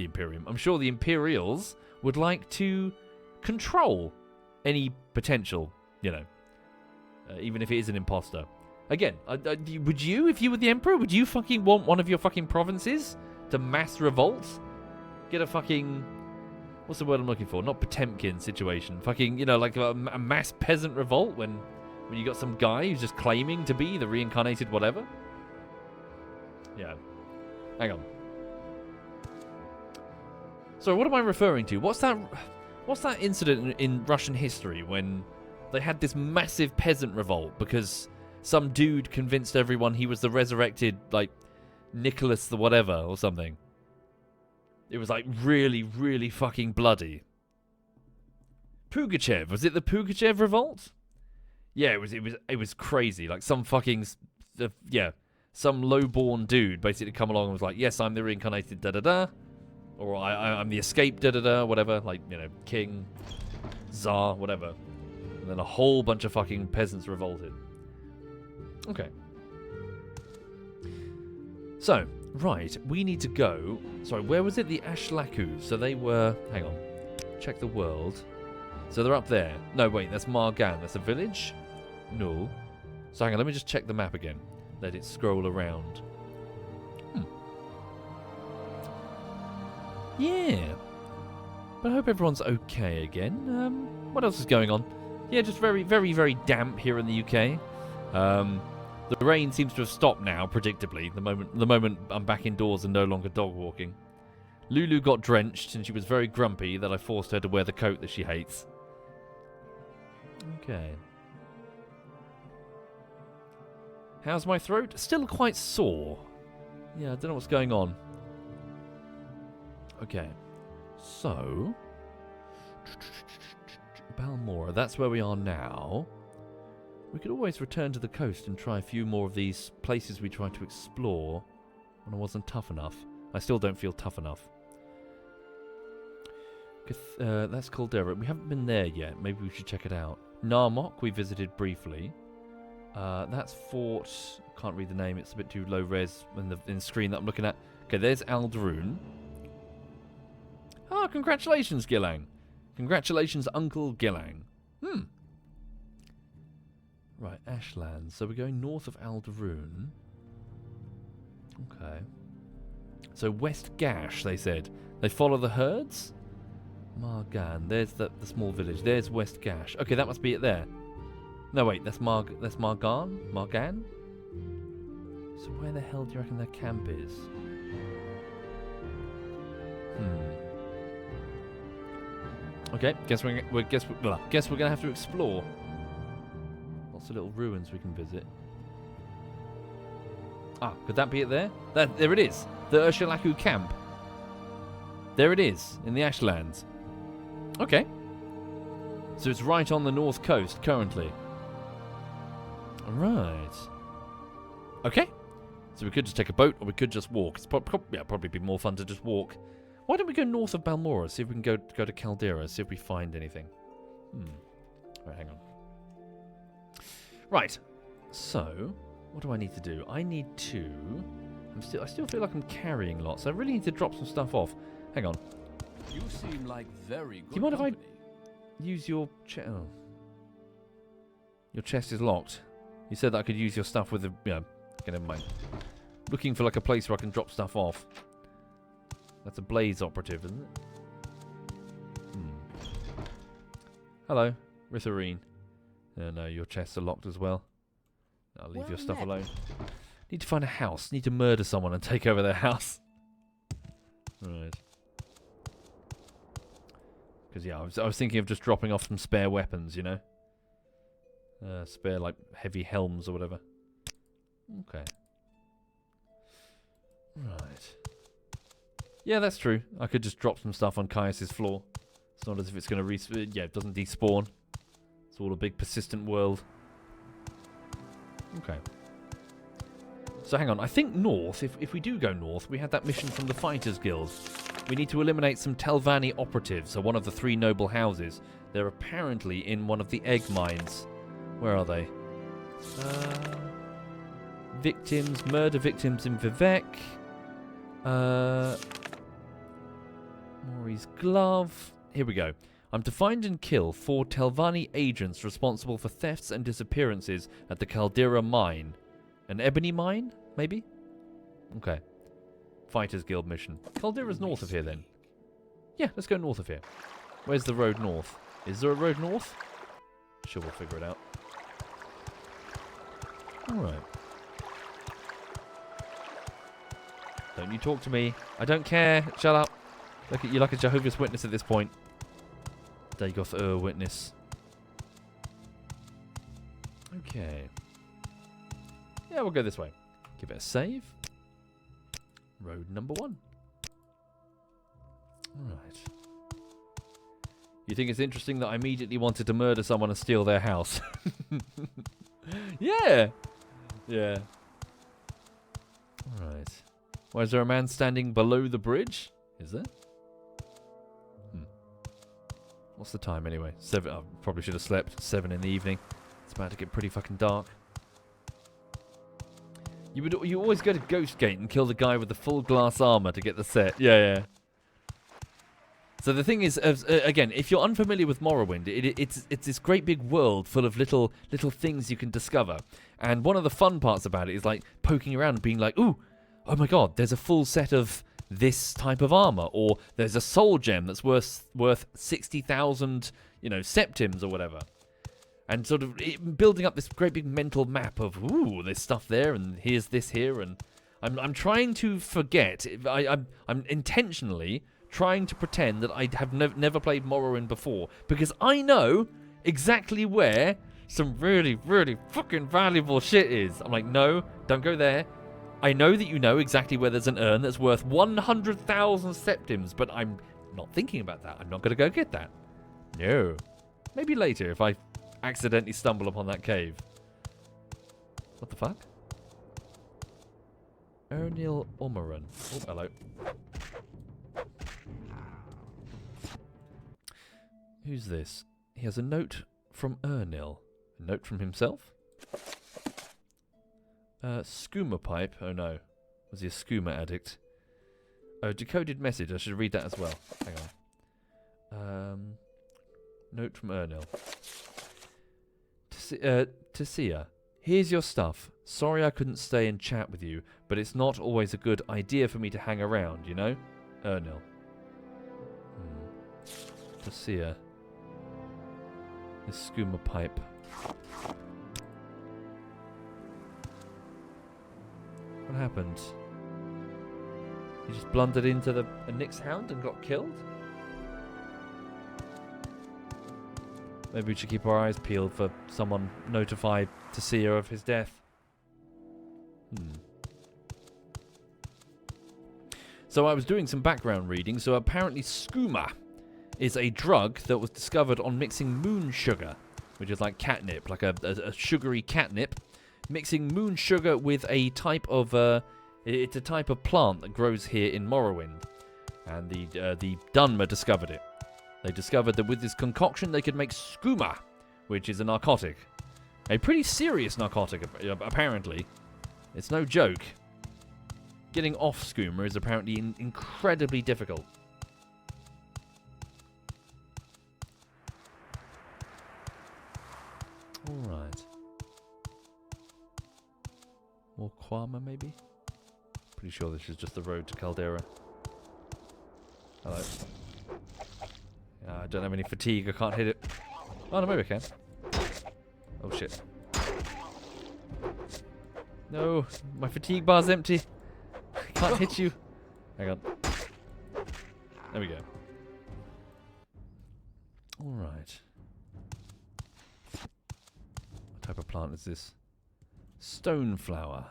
would like to control any potential, even if it is an imposter. Again, would you, if you were the Emperor, would you fucking want one of your fucking provinces to mass revolt? Get a fucking... what's the word I'm looking for? Not Potemkin situation. Fucking, you know, like a mass peasant revolt when you got some guy who's just claiming to be the reincarnated whatever. Yeah. Hang on. So what am I referring to? What's that incident in Russian history when they had this massive peasant revolt because some dude convinced everyone he was the resurrected, like, Nicholas the whatever or something? It was like really, really fucking bloody. Pugachev, was it the Pugachev revolt? Yeah, it was crazy. Like some fucking some low-born dude basically come along and was like, "Yes, I'm the reincarnated da da da," or I'm the escaped da da da, whatever. Like, you know, king, czar, whatever. And then a whole bunch of fucking peasants revolted. Okay. So, right, we need to go. Sorry, where was it? The Ashlaku. So they were. Hang on. Check the world. So they're up there. No, wait, that's Margan. That's a village? No. So hang on, let me just check the map again. Let it scroll around. Yeah. But I hope everyone's okay again. What else is going on? Yeah, just very, very, very damp here in the UK. The rain seems to have stopped now, predictably. The moment I'm back indoors and no longer dog walking. Lulu got drenched and she was very grumpy that I forced her to wear the coat that she hates. Okay. How's my throat? Still quite sore. Yeah, I don't know what's going on. Okay. So, Balmora, that's where we are now. We could always return to the coast and try a few more of these places we tried to explore when I wasn't tough enough. I still don't feel tough enough. That's Caldera. We haven't been there yet. Maybe we should check it out. Narmok we visited briefly. That's Fort... Can't read the name. It's a bit too low res in the screen that I'm looking at. Okay, there's Aldroon. Ah, congratulations, Gillang. Congratulations, Uncle Gillang. Right, Ashlands. So we're going north of Aldroon. Okay. So West Gash, they said. They follow the herds? Margan. There's the small village. There's West Gash. Okay, that must be it there. No, wait. That's Margan? Margan? So where the hell do you reckon their camp is? Okay, guess we're gonna have to explore. Lots of little ruins we can visit. Ah, could that be it there? There it is. The Ursulaku camp. There it is, in the Ashlands. Okay. So it's right on the north coast currently. Right. Okay. So we could just take a boat or we could just walk. It's probably be more fun to just walk. Why don't we go north of Balmora, see if we can go to Caldera, see if we find anything. Right, hang on. Right. So, what do I need to do? I need to... I still feel like I'm carrying lots. I really need to drop some stuff off. Hang on. You seem like very good. Do you mind if I use your chest? Oh. Your chest is locked. You said that I could use your stuff with the... Okay, never mind. Looking for like a place where I can drop stuff off. That's a Blaze operative, isn't it? Hello, Ritharine. No, your chests are locked as well. I'll leave your stuff alone. Need to find a house. Need to murder someone and take over their house. Right. Because, yeah, I was thinking of just dropping off some spare weapons, you know? Spare, like, heavy helms or whatever. Okay. Right. Yeah, that's true. I could just drop some stuff on Caius's floor. It's not as if it's going to it doesn't despawn. It's all a big persistent world. Okay. So hang on. I think north, if we do go north, we had that mission from the Fighters Guild. We need to eliminate some Telvanni operatives, so one of the 3 noble houses. They're apparently in one of the egg mines. Where are they? Victims, murder victims in Vivek. Maury's glove. Here we go. I'm to find and kill 4 Telvanni agents responsible for thefts and disappearances at the Caldera mine. An ebony mine, maybe? Okay. Fighters Guild mission. Caldera's north of here then. Yeah, let's go north of here. Where's the road north? Is there a road north? Sure, we'll figure it out. Alright. Don't you talk to me. I don't care. Shut up. Look at you like a Jehovah's Witness at this point. Dagoth Witness. Okay. Yeah, we'll go this way. Give it a save. Road number 1. Alright. You think it's interesting that I immediately wanted to murder someone and steal their house? Yeah. Yeah. Alright. Why is there a man standing below the bridge? Is there? What's the time anyway? 7. I probably should have slept. 7 in the evening. It's about to get pretty fucking dark. You always go to Ghost Gate and kill the guy with the full glass armor to get the set. Yeah. So the thing is, again, if you're unfamiliar with Morrowind, it's this great big world full of little things you can discover. And one of the fun parts about it is like poking around and being like, ooh, oh my god, there's a full set of this type of armor, or there's a soul gem that's worth 60,000, septims or whatever. And sort of building up this great big mental map of, ooh, there's stuff there, and here's this here, and I'm trying to forget. I'm intentionally trying to pretend that I have never played Morrowind before, because I know exactly where some really, really fucking valuable shit is. I'm like, no, don't go there. I know that you know exactly where there's an urn that's worth 100,000 septims, but I'm not thinking about that. I'm not going to go get that. No. Maybe later if I accidentally stumble upon that cave. What the fuck? Ernil Omaran. Oh, hello. Who's this? He has a note from Ernil. A note from himself? Skooma pipe. Oh no. Was he a skooma addict? Oh, decoded message. I should read that as well. Hang on. Note from Ernil. Tessia, here's your stuff. Sorry I couldn't stay and chat with you, but it's not always a good idea for me to hang around, you know? Ernil. Tessia. This skooma pipe. What happened? He just blundered into a Nyx hound and got killed? Maybe we should keep our eyes peeled for someone notified Tessia of his death. So I was doing some background reading, so apparently skooma is a drug that was discovered on mixing moon sugar, which is like catnip, like a sugary catnip. Mixing moon sugar with a type of it's a type of plant that grows here in Morrowind, and the Dunmer discovered it. They discovered that with this concoction they could make skooma, which is a narcotic, a pretty serious narcotic apparently. It's no joke. Getting off skooma is apparently incredibly difficult. All right. More Kwama, maybe? Pretty sure this is just the road to Caldera. Hello. I don't have any fatigue, I can't hit it. Oh, no, maybe I can. Oh, shit. No, my fatigue bar's empty. I can't hit you. Hang on. There we go. Alright. What type of plant is this? Stone flower.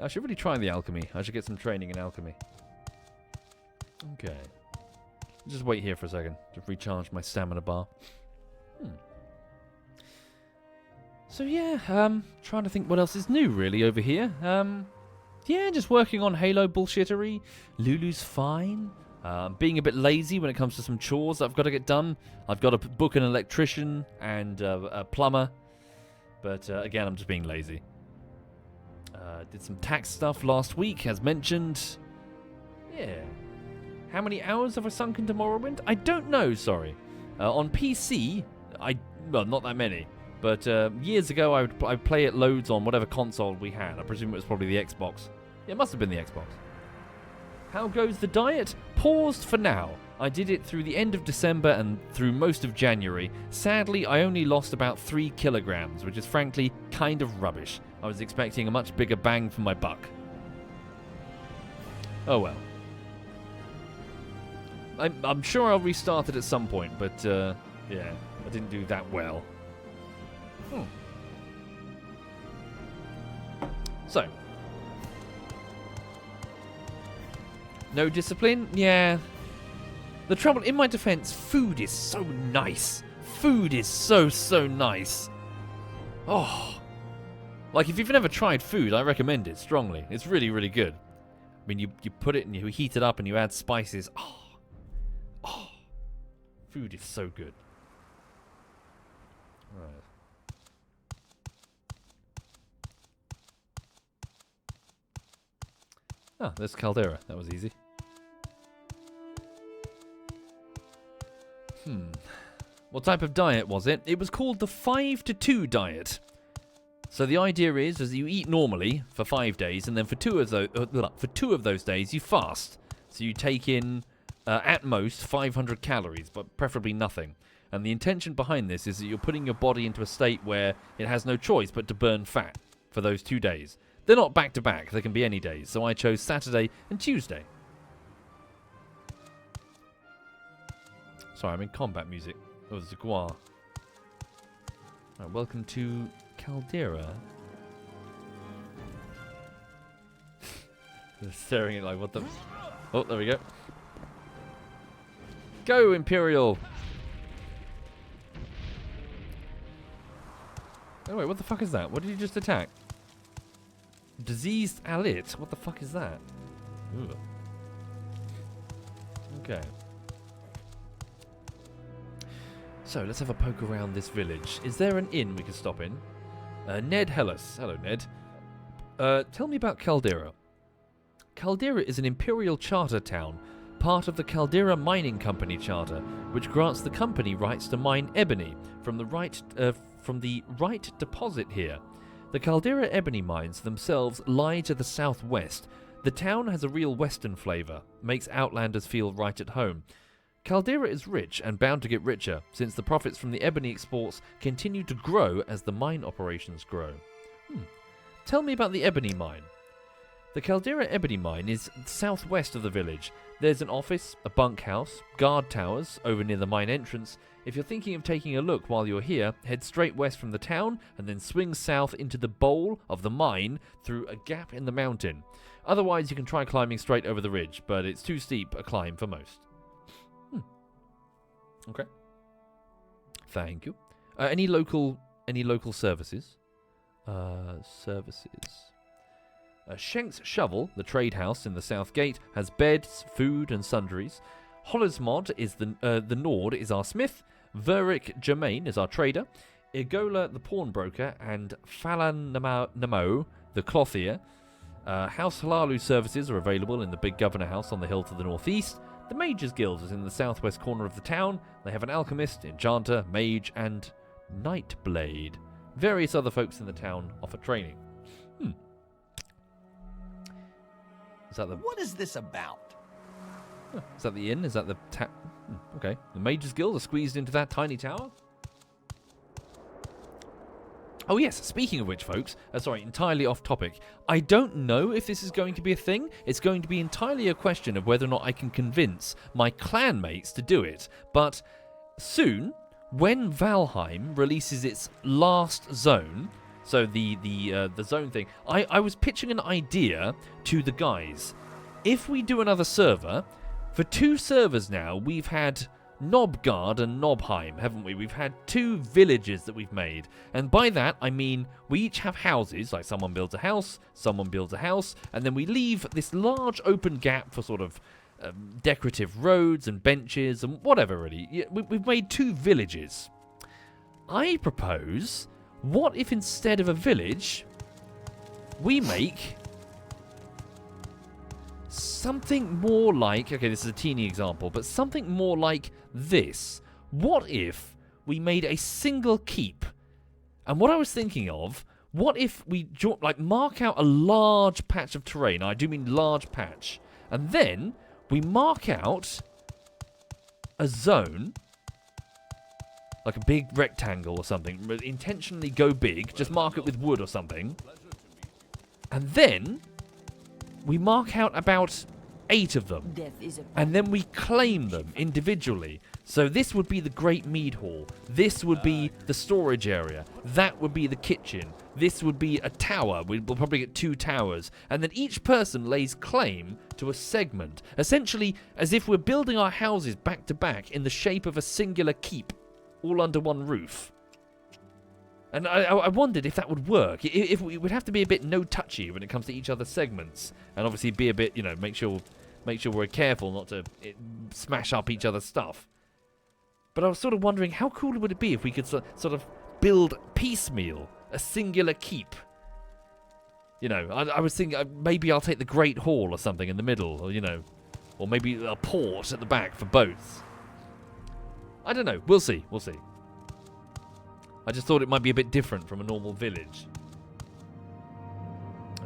I should really try the alchemy. I should get some training in alchemy. Okay. Just wait here for a second to recharge my stamina bar. So yeah, trying to think what else is new really over here. Yeah, just working on Halo bullshittery. Lulu's fine. Being a bit lazy when it comes to some chores that I've got to get done. I've got to book an electrician and a plumber. But again, I'm just being lazy. Did some tax stuff last week, as mentioned. Yeah. How many hours have I sunk into Morrowind? I don't know, sorry. On PC, well, not that many. But years ago, I'd play it loads on whatever console we had. I presume it was probably the Xbox. Yeah, it must have been the Xbox. How goes the diet? Paused for now. I did it through the end of December and through most of January. Sadly, I only lost about 3 kilograms, which is frankly kind of rubbish. I was expecting a much bigger bang for my buck. Oh well. I'm sure I'll restart it at some point, but yeah, I didn't do that well. So. No discipline? Yeah. The trouble, in my defense, food is so nice. Food is so nice. Oh. Like, if you've never tried food, I recommend it strongly. It's really, really good. I mean, you put it and you heat it up and you add spices. Oh. Food is so good. Right. Ah, there's Caldera. That was easy. What type of diet was it? It was called the 5-to-2 diet. So the idea is you eat normally for 5 days, and then for two of those days you fast. So you take in at most 500 calories, but preferably nothing. And the intention behind this is that you're putting your body into a state where it has no choice but to burn fat for those 2 days. They're not back to back; they can be any days. So I chose Saturday and Tuesday. Sorry, I'm in combat music. Oh, Zagua. Right, welcome to Caldera. They're staring at like, what the... Oh, there we go. Go, Imperial! Oh, wait, what the fuck is that? What did you just attack? Diseased Alit? What the fuck is that? Ooh. Okay. So, let's have a poke around this village. Is there an inn we can stop in? Ned Hellas. Hello, Ned. Tell me about Caldera. Caldera is an imperial charter town, part of the Caldera Mining Company Charter, which grants the company rights to mine ebony from the right deposit here. The Caldera ebony mines themselves lie to the southwest. The town has a real western flavour, makes Outlanders feel right at home. Caldera is rich and bound to get richer, since the profits from the ebony exports continue to grow as the mine operations grow. Tell me about the ebony mine. The Caldera ebony mine is southwest of the village. There's an office, a bunkhouse, guard towers over near the mine entrance. If you're thinking of taking a look while you're here, head straight west from the town and then swing south into the bowl of the mine through a gap in the mountain. Otherwise, you can try climbing straight over the ridge, but it's too steep a climb for most. Okay. Thank you. Any local services? Schenk's Shovel, the trade house in the south gate, has beds, food, and sundries. Hollersmod is the Nord is our smith. Veric Germain is our trader. Igola the pawnbroker, and Falan Namo the clothier. House Halalu services are available in the big governor house on the hill to the northeast. The Mages Guild is in the southwest corner of the town. They have an alchemist, enchanter, mage, and nightblade. Various other folks in the town offer training. Is that the... What is this about? Is that the inn? Is that the okay. The Mages Guild are squeezed into that tiny tower? Oh yes, speaking of which, folks, sorry, entirely off topic. I don't know if this is going to be a thing. It's going to be entirely a question of whether or not I can convince my clanmates to do it. But soon, when Valheim releases its last zone, so the zone thing, I was pitching an idea to the guys. If we do another server, for 2 servers now, we've had Nobgard and Nobheim, haven't we? We've had 2 villages that we've made. And by that, I mean we each have houses, like someone builds a house, and then we leave this large open gap for sort of decorative roads and benches and whatever, really. We've made 2 villages. I propose, what if instead of a village, we make something more like, okay, this is a teeny example, but something more like this. What if we made a single keep? And what I was thinking of, what if we mark out a large patch of terrain? I do mean large patch. And then we mark out a zone, like a big rectangle or something. Intentionally go big, just mark it with wood or something. And then we mark out about 8 of them. And then we claim them individually. So this would be the Great Mead Hall. This would be the storage area. That would be the kitchen. This would be a tower. We'll probably get 2 towers. And then each person lays claim to a segment. Essentially, as if we're building our houses back to back in the shape of a singular keep. All under one roof. And I wondered if that would work. If we would have to be a bit no-touchy when it comes to each other's segments. And obviously be a bit, you know, make sure we're careful not to smash up each other's stuff. But I was sort of wondering, how cool would it be if we could sort of build piecemeal a singular keep? You know, I was thinking maybe I'll take the Great Hall or something in the middle, or, you know, or maybe a port at the back for boats. I don't know. We'll see. We'll see. I just thought it might be a bit different from a normal village.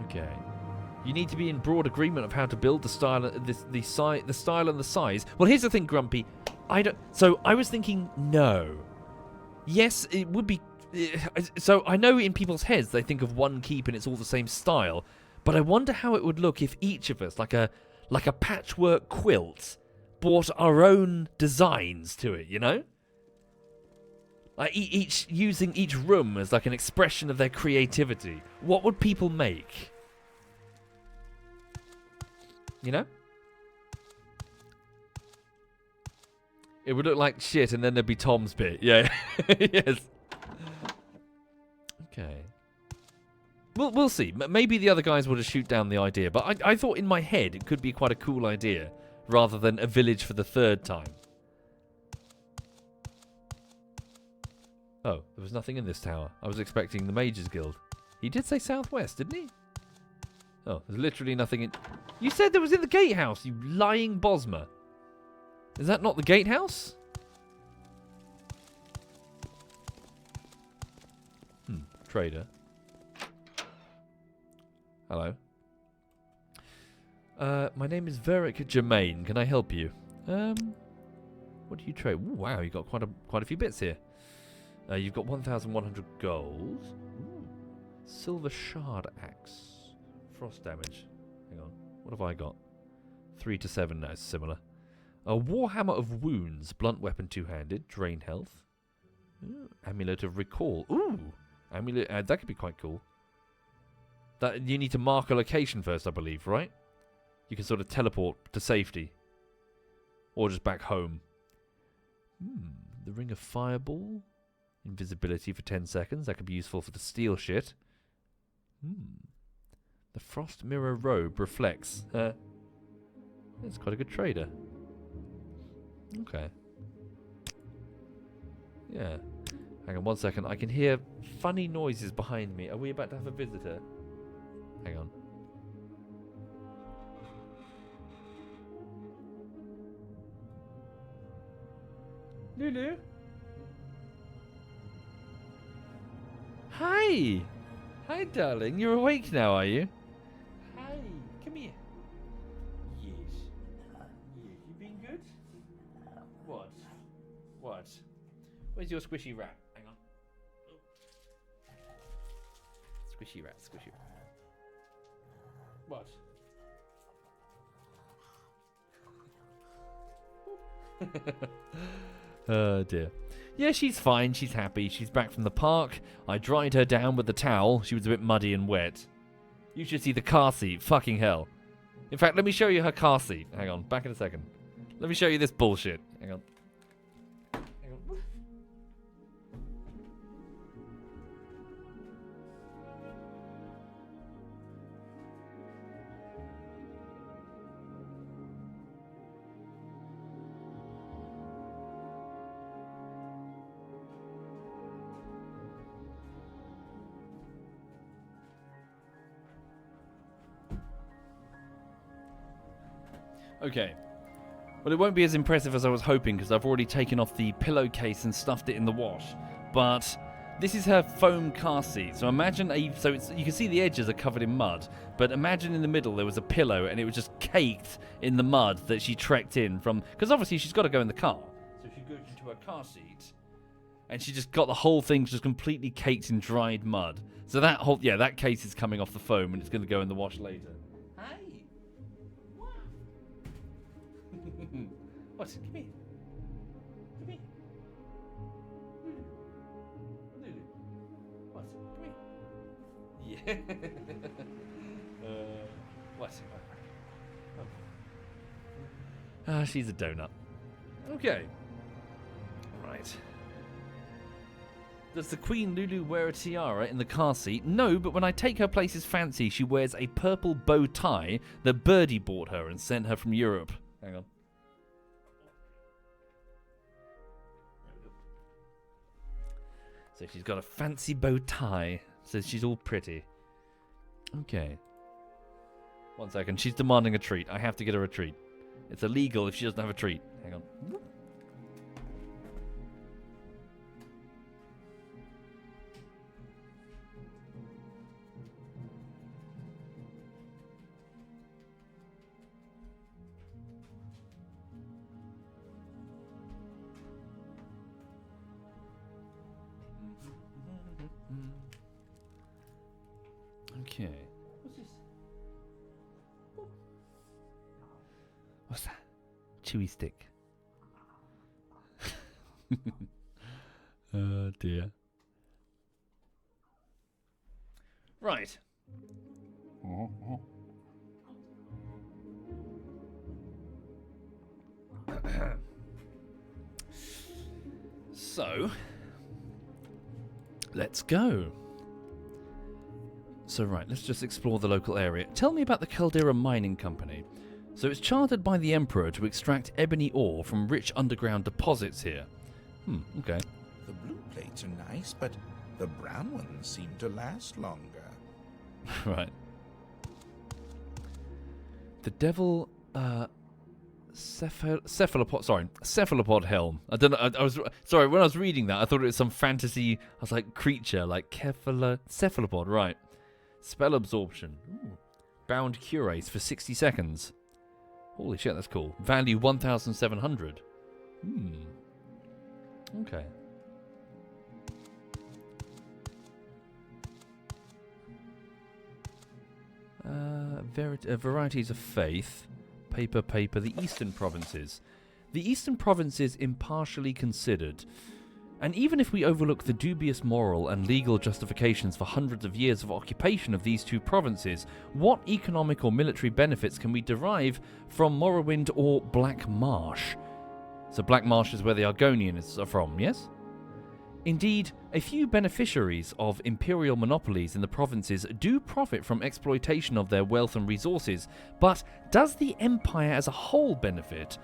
Okay. You need to be in broad agreement of how to build the style, the style and the size. Well, here's the thing, Grumpy. So I was thinking no. Yes, it would be. So I know in people's heads they think of one keep and it's all the same style, but I wonder how it would look if each of us, like a patchwork quilt, brought our own designs to it. You know. Like each using each room as like an expression of their creativity. What would people make? You know? It would look like shit, and then there'd be Tom's bit. Yeah. Yes. Okay. We'll see. Maybe the other guys will just shoot down the idea. But I thought in my head it could be quite a cool idea, rather than a village for the 3rd time. Oh, there was nothing in this tower. I was expecting the Mages Guild. He did say southwest, didn't he? Oh, there's literally nothing in... You said there was in the gatehouse, you lying Bosma. Is that not the gatehouse? Trader. Hello. My name is Veric Germain. Can I help you? What do you trade? Ooh, wow, you got quite a few bits here. You've got 1,100 gold. Ooh. Silver shard axe. Frost damage. Hang on. What have I got? 3 to 7. That's similar. A warhammer of wounds. Blunt weapon, 2-handed. Drain health. Ooh. Amulet of recall. Ooh. Amulet. That could be quite cool. That you need to mark a location first, I believe, right? You can sort of teleport to safety. Or just back home. The ring of fireball. Invisibility for 10 seconds. That could be useful for the steel shit. The frost mirror robe reflects. That's quite a good trader. Okay. Yeah. Hang on 1 second. I can hear funny noises behind me. Are we about to have a visitor? Hang on. Lulu? Hi! Hi, darling. You're awake now, are you? Hi. Come here. Yes. Yes. You been good? What? What? Where's your squishy rat? Hang on. Squishy rat, squishy rat. What? Oh dear. Yeah, she's fine. She's happy. She's back from the park. I dried her down with the towel. She was a bit muddy and wet. You should see the car seat. Fucking hell. In fact, let me show you her car seat. Hang on. Back in a second. Let me show you this bullshit. Hang on. Hang on. Okay. Well, it won't be as impressive as I was hoping because I've already taken off the pillowcase and stuffed it in the wash. But This is her foam car seat. So imagine you can see the edges are covered in mud, but imagine in the middle there was a pillow and it was just caked in the mud that she trekked in from, because obviously she's got to go in the car. So she goes into her car seat and she just got the whole thing just completely caked in dried mud. So that case is coming off the foam and it's going to go in the wash later. Hey! What? What? Come here. Come here. What? Come here. Yeah. What? She's a donut. Okay. Right. Does the Queen Lulu wear a tiara in the car seat? No, but when I take her places fancy, she wears a purple bow tie that Birdie bought her and sent her from Europe. Hang on. So she's got a fancy bow tie, so she's all pretty. Okay. 1 second, she's demanding a treat. I have to get her a treat. It's illegal if she doesn't have a treat. Hang on. Okay. What's this? What's that? Chewy stick. Oh dear. Right. So, let's go. So right, let's just explore the local area. Tell me about the Caldera Mining Company. So it's chartered by the Emperor to extract ebony ore from rich underground deposits here. Okay. The blue plates are nice, but the brown ones seem to last longer. Right. The Devil, cephalopod helm. I don't know. I was sorry when I was reading that. I thought it was some fantasy. I was like creature, like cephalopod. Right. Spell absorption. Ooh. Bound curates for 60 seconds. Holy shit, that's cool. Value 1,700. Okay. Varieties of faith. Paper. The Eastern Provinces. The Eastern Provinces impartially considered. And even if we overlook the dubious moral and legal justifications for hundreds of years of occupation of these two provinces, what economic or military benefits can we derive from Morrowind or Black Marsh? So Black Marsh is where the Argonians are from, yes? Indeed, a few beneficiaries of imperial monopolies in the provinces do profit from exploitation of their wealth and resources, but does the empire as a whole benefit?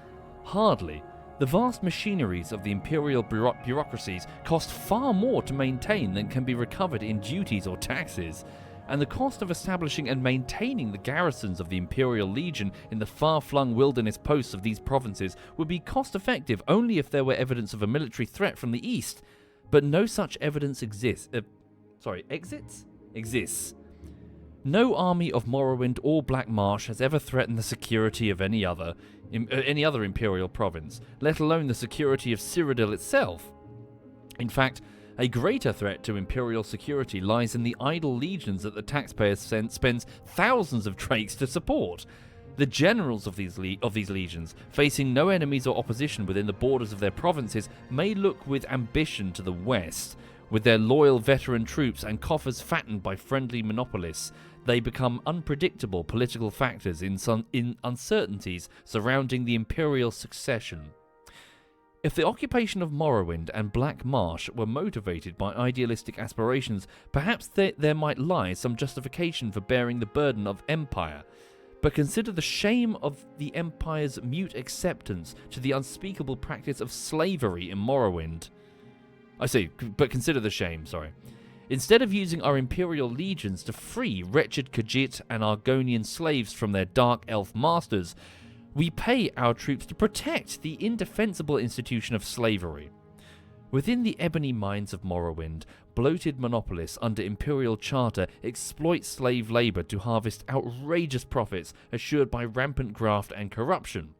Hardly. The vast machineries of the imperial bureaucracies cost far more to maintain than can be recovered in duties or taxes, and the cost of establishing and maintaining the garrisons of the Imperial Legion in the far-flung wilderness posts of these provinces would be cost-effective only if there were evidence of a military threat from the east, but no such evidence exists. No army of Morrowind or Black Marsh has ever threatened the security of any other imperial province, let alone the security of Cyrodiil itself. In fact, a greater threat to imperial security lies in the idle legions that the taxpayer spends thousands of drakes to support. The generals of these legions, facing no enemies or opposition within the borders of their provinces, may look with ambition to the west. With their loyal veteran troops and coffers fattened by friendly monopolists, they become unpredictable political factors in uncertainties surrounding the imperial succession. If the occupation of Morrowind and Black Marsh were motivated by idealistic aspirations, perhaps there might lie some justification for bearing the burden of empire. But consider the shame of the empire's mute acceptance to the unspeakable practice of slavery in Morrowind. Consider the shame, sorry. Instead of using our imperial legions to free wretched Khajiit and Argonian slaves from their dark elf masters, we pay our troops to protect the indefensible institution of slavery. Within the ebony mines of Morrowind, bloated monopolists under Imperial Charter exploit slave labour to harvest outrageous profits assured by rampant graft and corruption.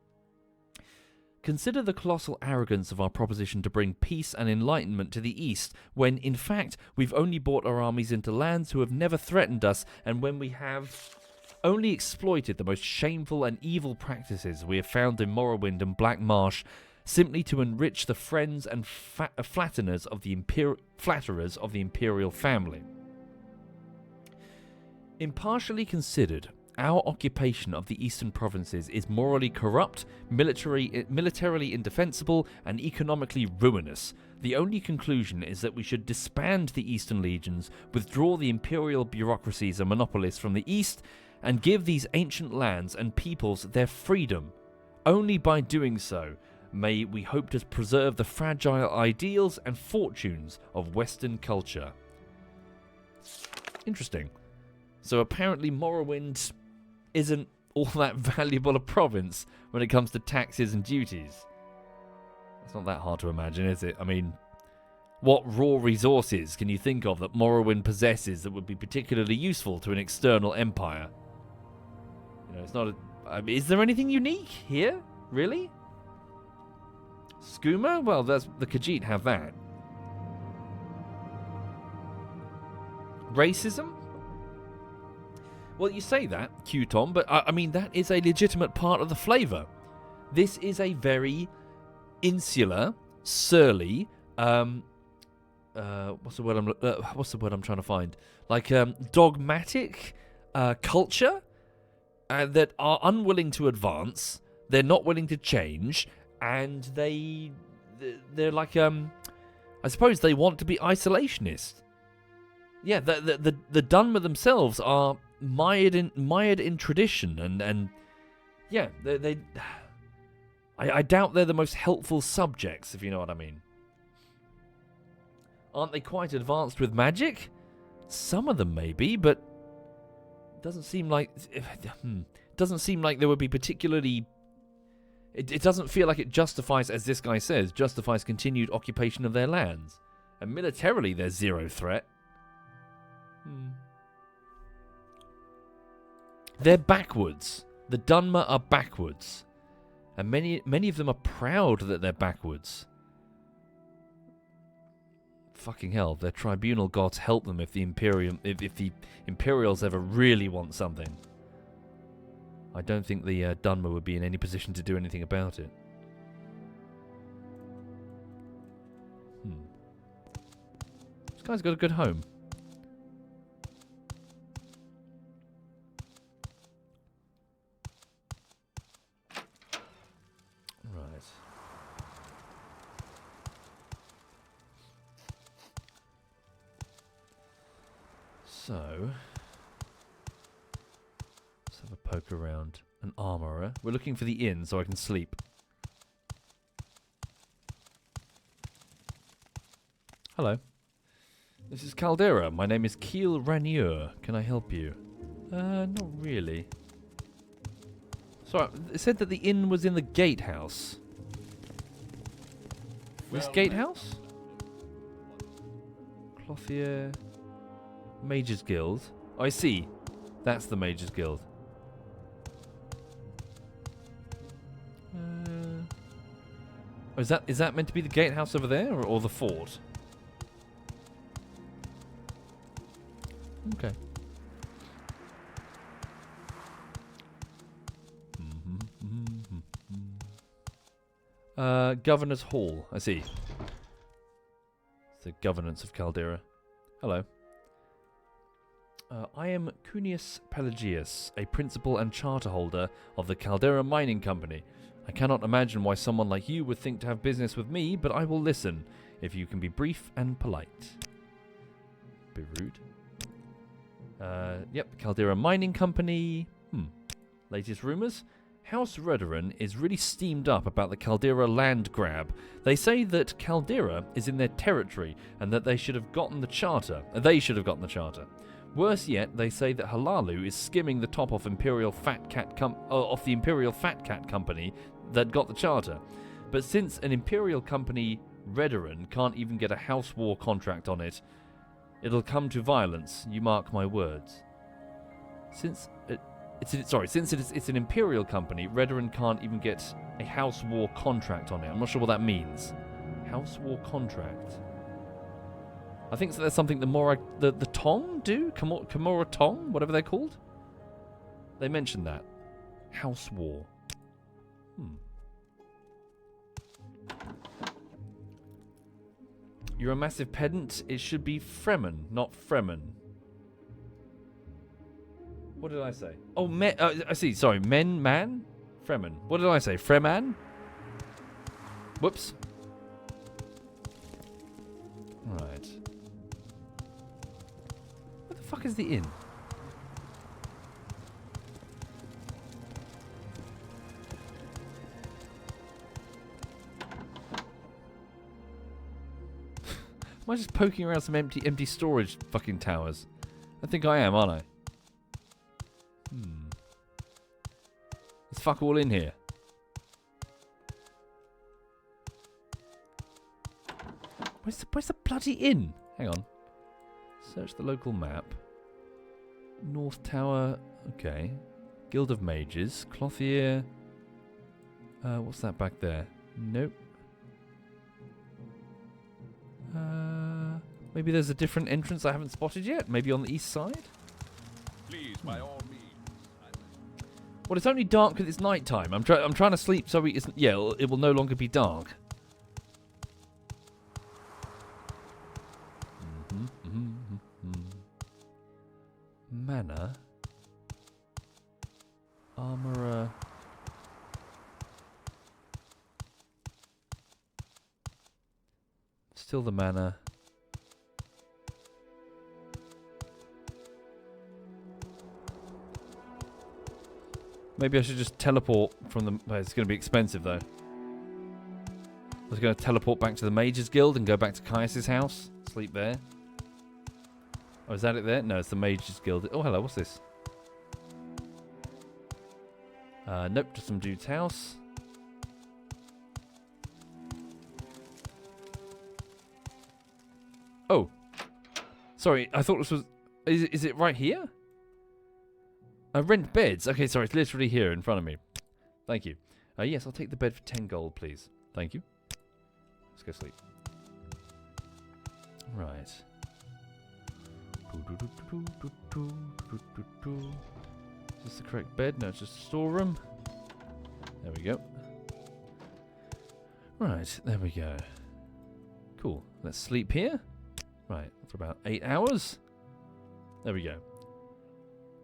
Consider the colossal arrogance of our proposition to bring peace and enlightenment to the East, when, in fact, we've only brought our armies into lands who have never threatened us, and when we have only exploited the most shameful and evil practices we have found in Morrowind and Black Marsh, simply to enrich the friends and flatterers of the imperial family. Impartially considered, our occupation of the eastern provinces is morally corrupt, militarily indefensible, and economically ruinous. The only conclusion is that we should disband the eastern legions, withdraw the imperial bureaucracies and monopolists from the east, and give these ancient lands and peoples their freedom. Only by doing so may we hope to preserve the fragile ideals and fortunes of Western culture. Interesting. So apparently Morrowind isn't all that valuable a province when it comes to taxes and duties. It's not that hard to imagine, is it? I mean, what raw resources can you think of that Morrowind possesses that would be particularly useful to an external empire? You know, it's not is there anything unique here? Really? Skooma? Well, the Khajiit have that. Racism? Well, you say that, Q-Tom, but I mean, that is a legitimate part of the flavour. This is a very insular, surly, what's the word I'm trying to find? Like, dogmatic culture that are unwilling to advance, they're not willing to change, and they're like, I suppose they want to be isolationist. Yeah, the Dunmer themselves are mired in tradition, and yeah, I doubt they're the most helpful subjects, if you know what I mean. Aren't they quite advanced with magic? Some of them maybe, but doesn't seem like there would be particularly. It doesn't feel like it justifies, as this guy says, justifies continued occupation of their lands. And militarily, they're zero threat. They're backwards. The Dunmer are backwards. And many of them are proud that they're backwards. Fucking hell, their tribunal gods help them if the Imperials ever really want something. I don't think the Dunmer would be in any position to do anything about it. This guy's got a good home. Right. So, let's have a poke around. An armourer. We're looking for the inn so I can sleep. Hello. This is Caldera. My name is Keel Ranier. Can I help you? Not really. Sorry, it said that the inn was in the gatehouse. This gatehouse? Clothier. Mage's Guild. Oh, I see. That's the Mage's Guild. Is that meant to be the gatehouse over there, or the fort? Okay. Governor's Hall. I see. It's the governance of Caldera. Hello. I am Cunius Pelagius, a principal and charter holder of the Caldera Mining Company. I cannot imagine why someone like you would think to have business with me, but I will listen, if you can be brief and polite. Be rude. Yep, Caldera Mining Company. Latest rumours? House Redoran is really steamed up about the Caldera land grab. They say that Caldera is in their territory and that they should have gotten the charter. Worse yet, they say that Halalu is skimming the top off the Imperial Fat Cat Company that got the charter. But since an Imperial company Redoran can't even get a house war contract on it. It'll come to violence, you mark my words. Since it's an imperial company, Redoran can't even get a house war contract on it. I'm not sure what that means. House war contract. I think that's something the Tong do? Kimura Tong? Whatever they're called? They mentioned that. House war. You're a massive pedant. It should be Freman, not Freman. What did I say? Oh, I see. Sorry. Man? Freman. What did I say? Freman? Whoops. Right. Where the fuck is the inn? Am I just poking around some empty storage fucking towers? I think I am, aren't I? There's fuck all in here. Where's the bloody inn? Hang on. Search the local map. North Tower. Okay. Guild of Mages. Clothier. What's that back there? Nope. Maybe there's a different entrance I haven't spotted yet. Maybe on the east side? Please, by all means. Well, it's only dark because it's night time. I'm trying to sleep so it will no longer be dark. Mana. Armorer. Still the mana. Maybe I should just teleport from the... Well, it's going to be expensive, though. I was going to teleport back to the Mages Guild and go back to Caius's house. Sleep there. Oh, is that it there? No, it's the Mages Guild. Oh, hello. What's this? Nope, just some dude's house. Oh. Sorry, I thought this was... Is it right here? Rent beds. Okay, sorry, it's literally here in front of me. Thank you. Yes, I'll take the bed for 10 gold, please. Thank you. Let's go sleep. Right. Is this the correct bed? No, it's just a storeroom. There we go. Right, there we go. Cool. Let's sleep here. Right, for about 8 hours. There we go.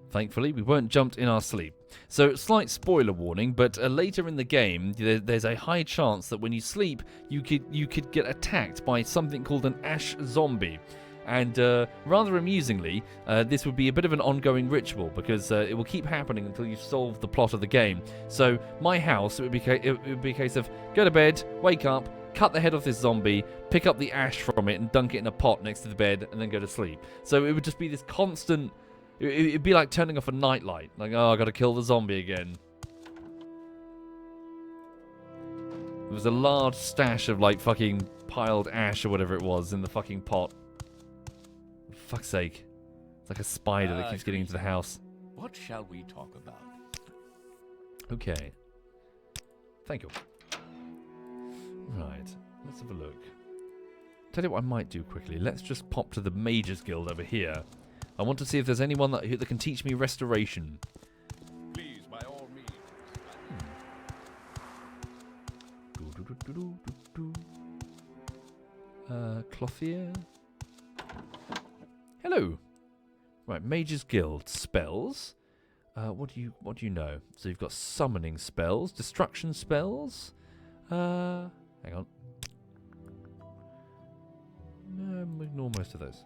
Thankfully, we weren't jumped in our sleep. So, slight spoiler warning, but later in the game, there's a high chance that when you sleep, you could get attacked by something called an ash zombie. And rather amusingly, this would be a bit of an ongoing ritual because it will keep happening until you solve the plot of the game. So, my house, it would be a case of go to bed, wake up, cut the head off this zombie, pick up the ash from it and dunk it in a pot next to the bed, and then go to sleep. So, it would just be this constant... It'd be like turning off a nightlight. Like, oh, I gotta kill the zombie again. There was a large stash of, like, fucking piled ash or whatever it was in the fucking pot. For fuck's sake. It's like a spider that keeps getting into the house. What shall we talk about? Okay. Thank you. Right. Let's have a look. Tell you what I might do quickly. Let's just pop to the Mages Guild over here. I want to see if there's anyone that can teach me restoration. Please, by all means. Clothier. Hello. Right, Mages Guild spells. What do you know? So you've got summoning spells, destruction spells. Hang on. Ignore most of those.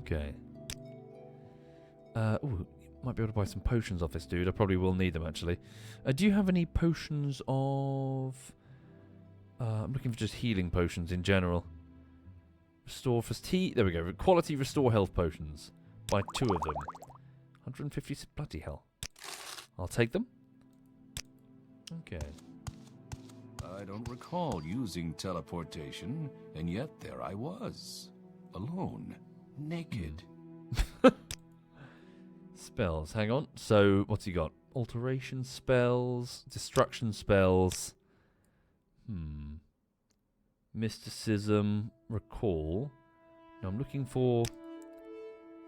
Okay. Ooh, might be able to buy some potions off this dude. I probably will need them, actually. Do you have any potions of... I'm looking for just healing potions in general. Restore fatigue. There we go. Quality restore health potions. Buy 2 of them. 150... Bloody hell. I'll take them. Okay. I don't recall using teleportation, and yet there I was. Alone. Naked. Spells, hang on. So, what's he got? Alteration spells, destruction spells. Mysticism, recall. No, I'm looking for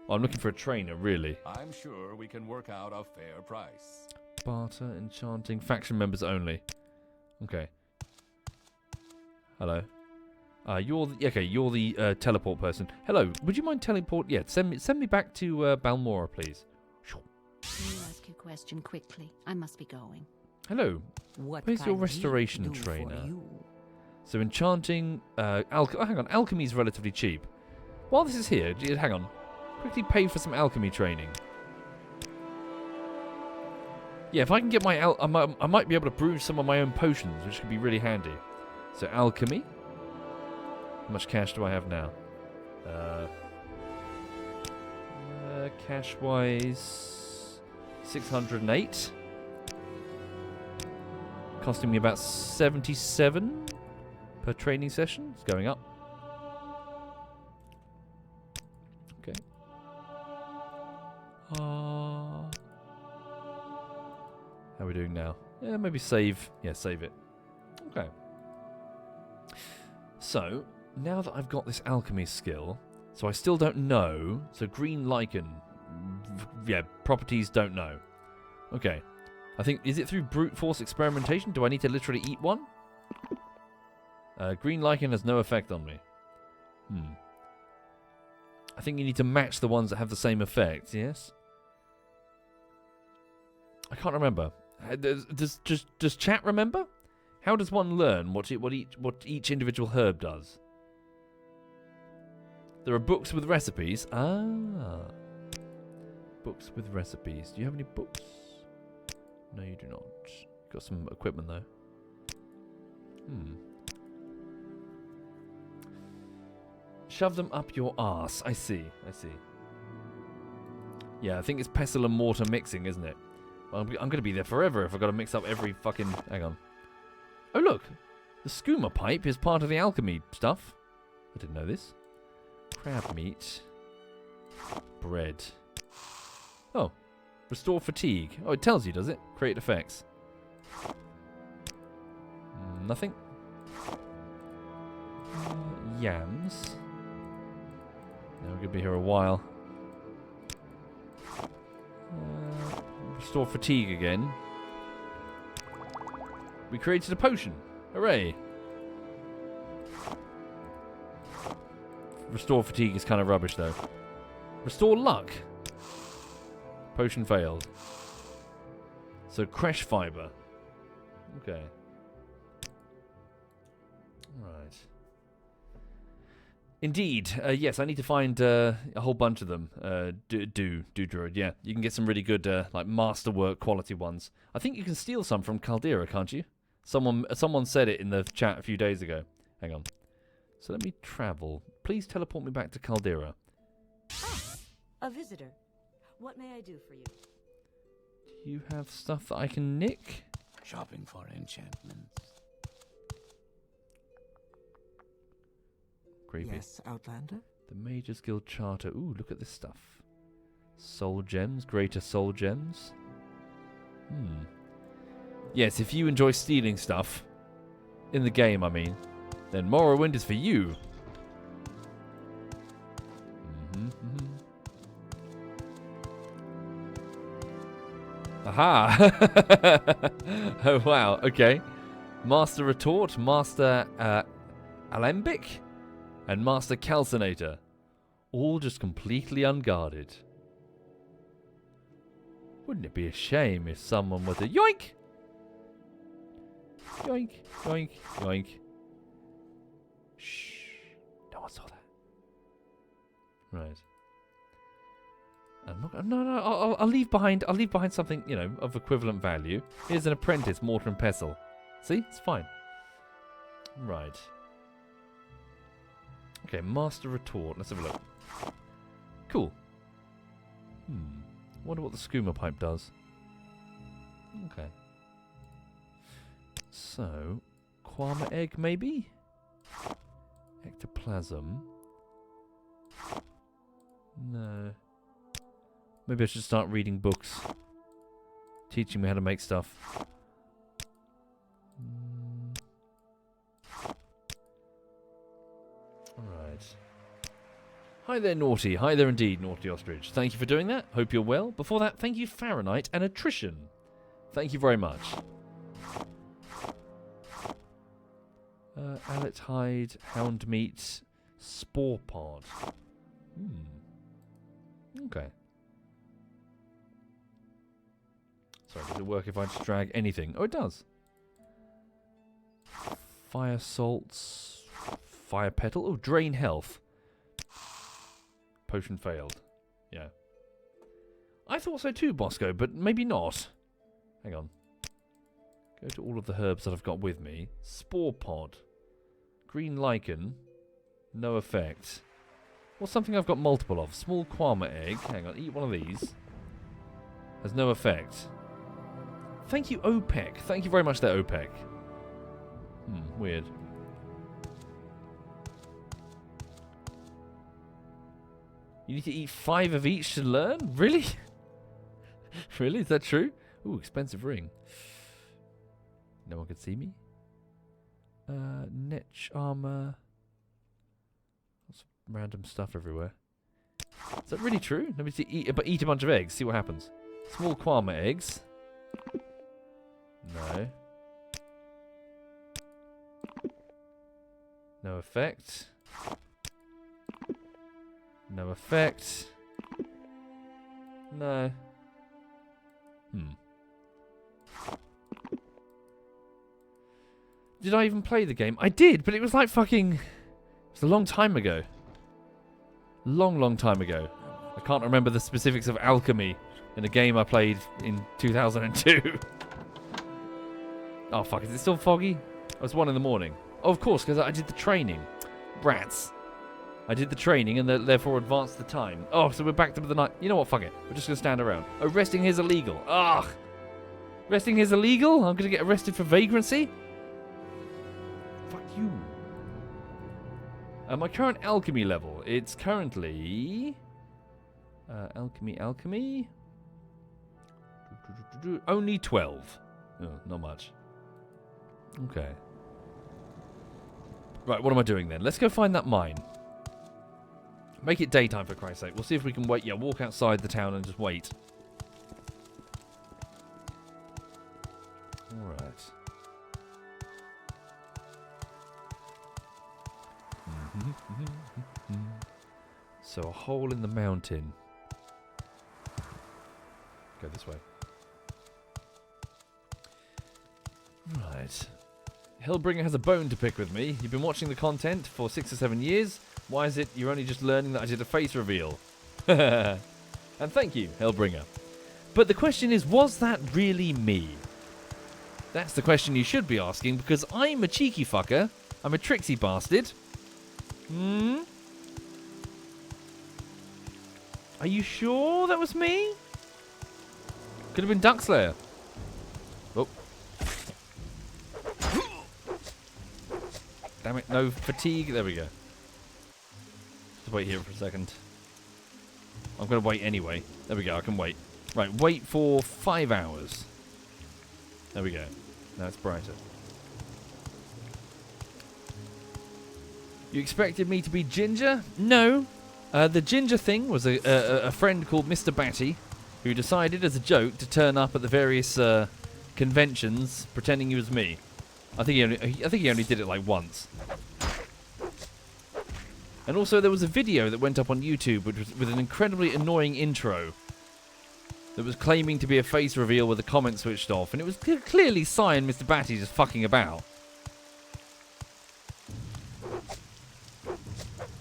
a trainer, really. I'm sure we can work out a fair price. Barter, enchanting, faction members only. Okay. Hello. You're the teleport person. Hello. Would you mind teleport? Yeah, send me back to Balmora, please. Can you ask your question quickly? I must be going. Hello. What Where's your can restoration he do for trainer? you? So enchanting, hang on, alchemy's relatively cheap. While this is here, hang on. Quickly pay for some alchemy training. Yeah, if I can get my I might be able to brew some of my own potions, which could be really handy. So alchemy. How much cash do I have now? Cash-wise, 608. Costing me about 77 per training session. It's going up. Okay. How are we doing now? Yeah, maybe save. Yeah, save it. Okay. So, now that I've got this alchemy skill, so I still don't know. So, green lichen. Yeah, properties don't know. Okay. I think, is it through brute force experimentation? Do I need to literally eat one? Green lichen has no effect on me. I think you need to match the ones that have the same effect, yes? I can't remember. Does chat remember? How does one learn what each individual herb does? There are books with recipes. Books with recipes. Do you have any books? No, you do not. Got some equipment though. Shove them up your arse. I see. Yeah, I think it's pestle and mortar mixing, isn't it? Well, I'm going to be there forever if I've got to mix up every fucking... Hang on. Oh, look. The skooma pipe is part of the alchemy stuff. I didn't know this. Crab meat. Bread. Oh. Restore fatigue. Oh, it tells you, does it? Create effects. Nothing. Yams. Now we're going to be here a while. Restore fatigue again. We created a potion. Hooray. Restore fatigue is kind of rubbish though. Restore luck. Potion failed. So crash fiber. Okay. Right. Indeed. Yes, I need to find a whole bunch of them. Do druid. Yeah, you can get some really good like masterwork quality ones. I think you can steal some from Caldera, can't you? Someone said it in the chat a few days ago. Hang on. So let me travel. Please teleport me back to Caldera. A visitor. What may I do for you? Do you have stuff that I can nick? Shopping for enchantments. Creepy. Yes, Outlander? The Mage's Guild Charter. Ooh, look at this stuff. Soul gems, greater soul gems. Yes, if you enjoy stealing stuff, in the game, I mean, then Morrowind is for you. Aha! Oh, wow, okay. Master Retort, Master Alembic, and Master Calcinator. All just completely unguarded. Wouldn't it be a shame if someone were to yoink? Yoink, yoink, yoink. Shh. No one saw that. Right. I'm not, no, I'll leave behind something, you know, of equivalent value. Here's an apprentice, mortar and pestle. See? It's fine. Right. Okay, Master Retort. Let's have a look. Cool. Wonder what the skooma pipe does. Okay. So, Quama egg, maybe? Ectoplasm. No. Maybe I should start reading books. Teaching me how to make stuff. Alright. Hi there, Naughty. Hi there indeed, Naughty Ostrich. Thank you for doing that. Hope you're well. Before that, thank you, Fahrenheit and Attrition. Thank you very much. Owlet hide, hound meat, spore pod. Okay. Sorry, does it work if I just drag anything? Oh, it does. Fire salts, fire petal. Oh, drain health. Potion failed. Yeah. I thought so too, Bosco, but maybe not. Hang on. Go to all of the herbs that I've got with me. Spore pod. Green lichen. No effect. What's something I've got multiple of? Small quama egg. Hang on, eat one of these. Has no effect. Thank you, OPEC. Thank you very much there, OPEC. Weird. You need to eat 5 of each to learn? Really? Really? Is that true? Ooh, expensive ring. No one could see me. Niche armor. Lots of random stuff everywhere. Is that really true? Let me see. Eat a bunch of eggs. See what happens. Small quama eggs. No. No effect. No effect. No. Did I even play the game? I did, but it was like fucking... It was a long time ago. Long time ago. I can't remember the specifics of alchemy in a game I played in 2002. Oh, fuck. Is it still foggy? Oh, it's 1 in the morning. Oh, of course, because I did the training. Rats. I did the training and therefore advanced the time. Oh, so we're back to the night. You know what? Fuck it. We're just going to stand around. Oh, resting here's illegal. Ugh. Resting here's illegal? I'm going to get arrested for vagrancy? Fuck you. My current alchemy level. It's currently... alchemy. Only 12. Oh, not much. Okay. Right, what am I doing then? Let's go find that mine. Make it daytime, for Christ's sake. We'll see if we can wait. Yeah, walk outside the town and just wait. Alright. So, a hole in the mountain. Go this way. Right. Hillbringer has a bone to pick with me. You've been watching the content for 6 or 7 years. Why is it you're only just learning that I did a face reveal? And thank you, Hellbringer. But the question is, was that really me? That's the question you should be asking, because I'm a cheeky fucker. I'm a tricksy bastard. Are you sure that was me? Could have been Duckslayer. Oh. Damn it, no fatigue. There we go. Just wait here for a second. I'm going to wait anyway. There we go, I can wait. Right, wait for 5 hours. There we go. Now it's brighter. You expected me to be ginger? No. The ginger thing was a friend called Mr. Batty who decided as a joke to turn up at the various conventions pretending he was me. I think he only did it like once. And also there was a video that went up on YouTube which was with an incredibly annoying intro that was claiming to be a face reveal with the comment switched off, and it was clearly Cy and Mr. Batty just fucking about.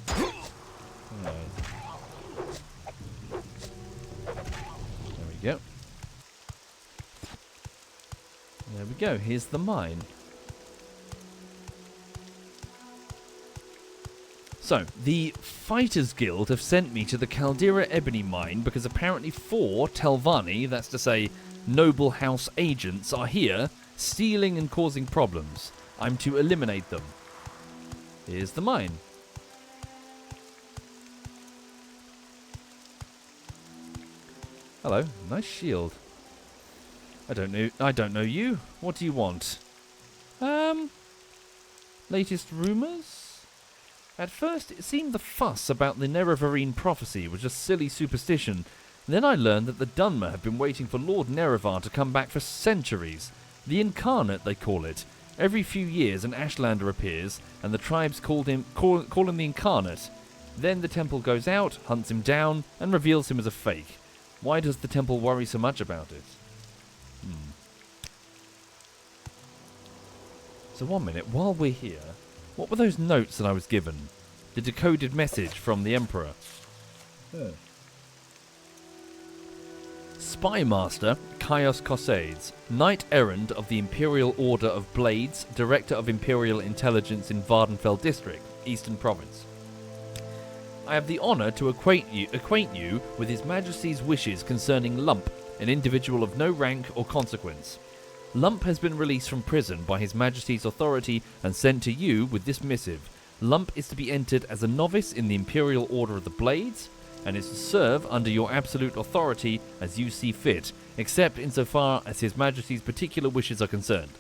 There we go. There we go. Here's the mine. So, the Fighters Guild have sent me to the Caldera Ebony Mine because apparently 4 Telvanni, that's to say, noble house agents, are here, stealing and causing problems. I'm to eliminate them. Here's the mine. Hello, nice shield. I don't know you. What do you want? Latest rumours? At first, it seemed the fuss about the Nerevarine prophecy was just silly superstition. Then I learned that the Dunmer have been waiting for Lord Nerevar to come back for centuries. The Incarnate, they call it. Every few years, an Ashlander appears, and the tribes call him the Incarnate. Then the temple goes out, hunts him down, and reveals him as a fake. Why does the temple worry so much about it? So 1 minute, while we're here, what were those notes that I was given? The decoded message from the Emperor. Spymaster Kaios Kossades, Knight Errand of the Imperial Order of Blades, Director of Imperial Intelligence in Vardenfell District, Eastern Province. I have the honour to acquaint you with His Majesty's wishes concerning Lump, an individual of no rank or consequence. Lump has been released from prison by His Majesty's authority and sent to you with this missive. Lump is to be entered as a novice in the Imperial Order of the Blades, and is to serve under your absolute authority as you see fit, except insofar as His Majesty's particular wishes are concerned.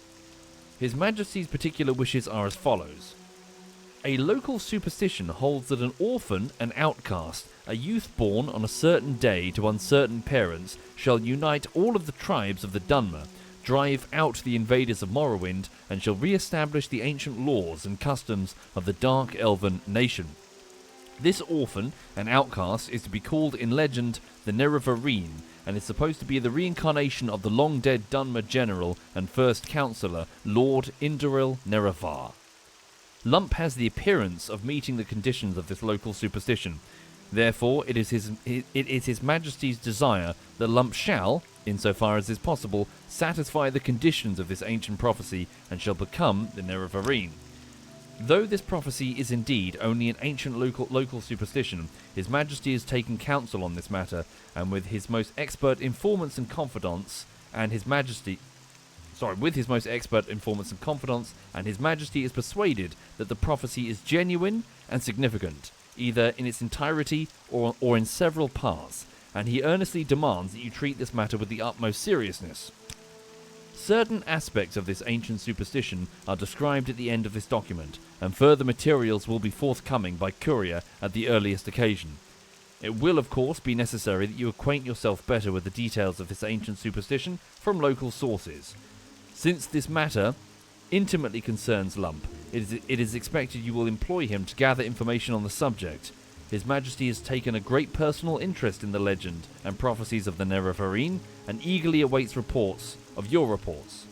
His Majesty's particular wishes are as follows. A local superstition holds that an orphan, an outcast, a youth born on a certain day to uncertain parents, shall unite all of the tribes of the Dunmer, drive out the invaders of Morrowind, and shall re-establish the ancient laws and customs of the Dark Elven nation. This orphan, an outcast, is to be called in legend the Nerevarine, and is supposed to be the reincarnation of the long-dead Dunmer general and first councillor, Lord Indoril Nerevar. Lump has the appearance of meeting the conditions of this local superstition. Therefore, it is His Majesty's desire that Lump shall, insofar as is possible, satisfy the conditions of this ancient prophecy and shall become the Nerevarine. Though this prophecy is indeed only an ancient local superstition, His Majesty has taken counsel on this matter, and with his most expert informants and confidants, with his most expert informants and confidants, and His Majesty is persuaded that the prophecy is genuine and significant, either in its entirety or in several parts, and he earnestly demands that you treat this matter with the utmost seriousness. Certain aspects of this ancient superstition are described at the end of this document, and further materials will be forthcoming by courier at the earliest occasion. It will, of course, be necessary that you acquaint yourself better with the details of this ancient superstition from local sources. Since this matter intimately concerns Lump, it is expected you will employ him to gather information on the subject. His Majesty has taken a great personal interest in the legend and prophecies of the Nerevarine, and eagerly awaits reports of your reports.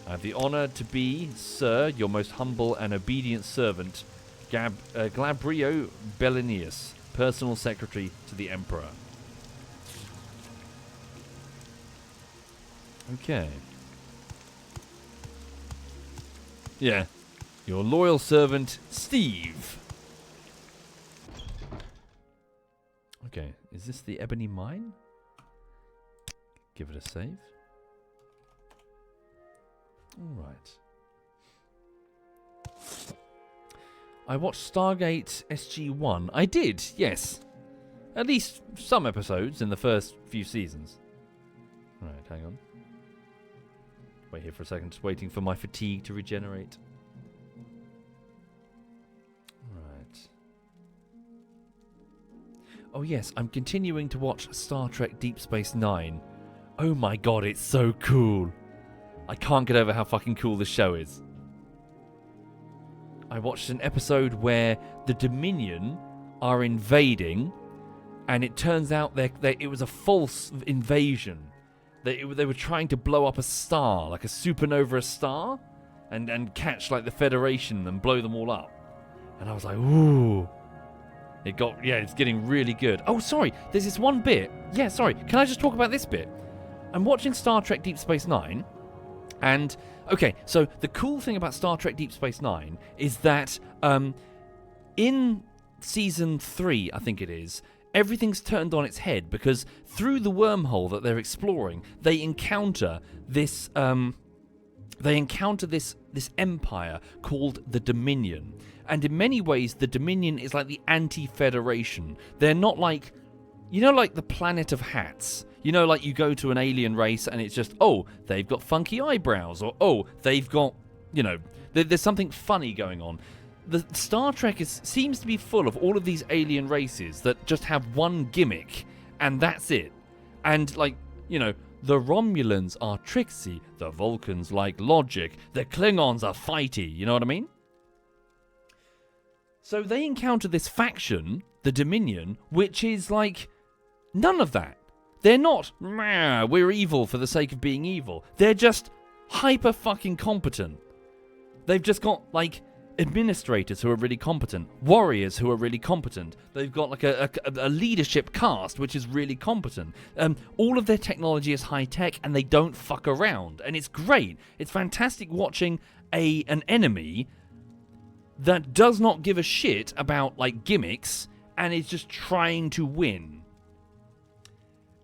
I have the honour to be, Sir, your most humble and obedient servant, Glabrio Bellinius, Personal Secretary to the Emperor. Okay. Yeah. Your loyal servant, Steve. Okay, is this the Ebony Mine? Give it a save. Alright. I watched Stargate SG-1. I did, yes. At least some episodes in the first few seasons. Alright, hang on. Wait here for a second, just waiting for my fatigue to regenerate. Right. Oh yes, I'm continuing to watch Star Trek Deep Space Nine. Oh my god, it's so cool. I can't get over how fucking cool this show is. I watched an episode where the Dominion are invading, and it turns out it was a false invasion. They were trying to blow up a star, like a supernova star, and catch like the Federation and blow them all up. And I was like, ooh. It's getting really good. Oh, sorry, there's this one bit. Yeah, sorry, can I just talk about this bit? I'm watching Star Trek Deep Space Nine, and, okay, so the cool thing about Star Trek Deep Space Nine is that in Season 3, I think it is, everything's turned on its head, because through the wormhole that they're exploring, they encounter this they encounter this empire called the Dominion. And in many ways, the Dominion is like the anti-Federation. They're not like, you know, like the Planet of Hats. You know, like you go to an alien race and it's just, oh, they've got funky eyebrows, or oh, they've got, you know, there's something funny going on. The Star Trek seems to be full of all of these alien races that just have one gimmick, and that's it. And, like, you know, the Romulans are tricksy, the Vulcans like logic, the Klingons are fighty, you know what I mean? So they encounter this faction, the Dominion, which is like none of that. They're not, we're evil for the sake of being evil. They're just hyper fucking competent. They've just got, like, administrators who are really competent, warriors who are really competent. They've got like a leadership cast which is really competent. All of their technology is high tech and they don't fuck around, and it's great. It's fantastic watching an enemy that does not give a shit about like gimmicks and is just trying to win.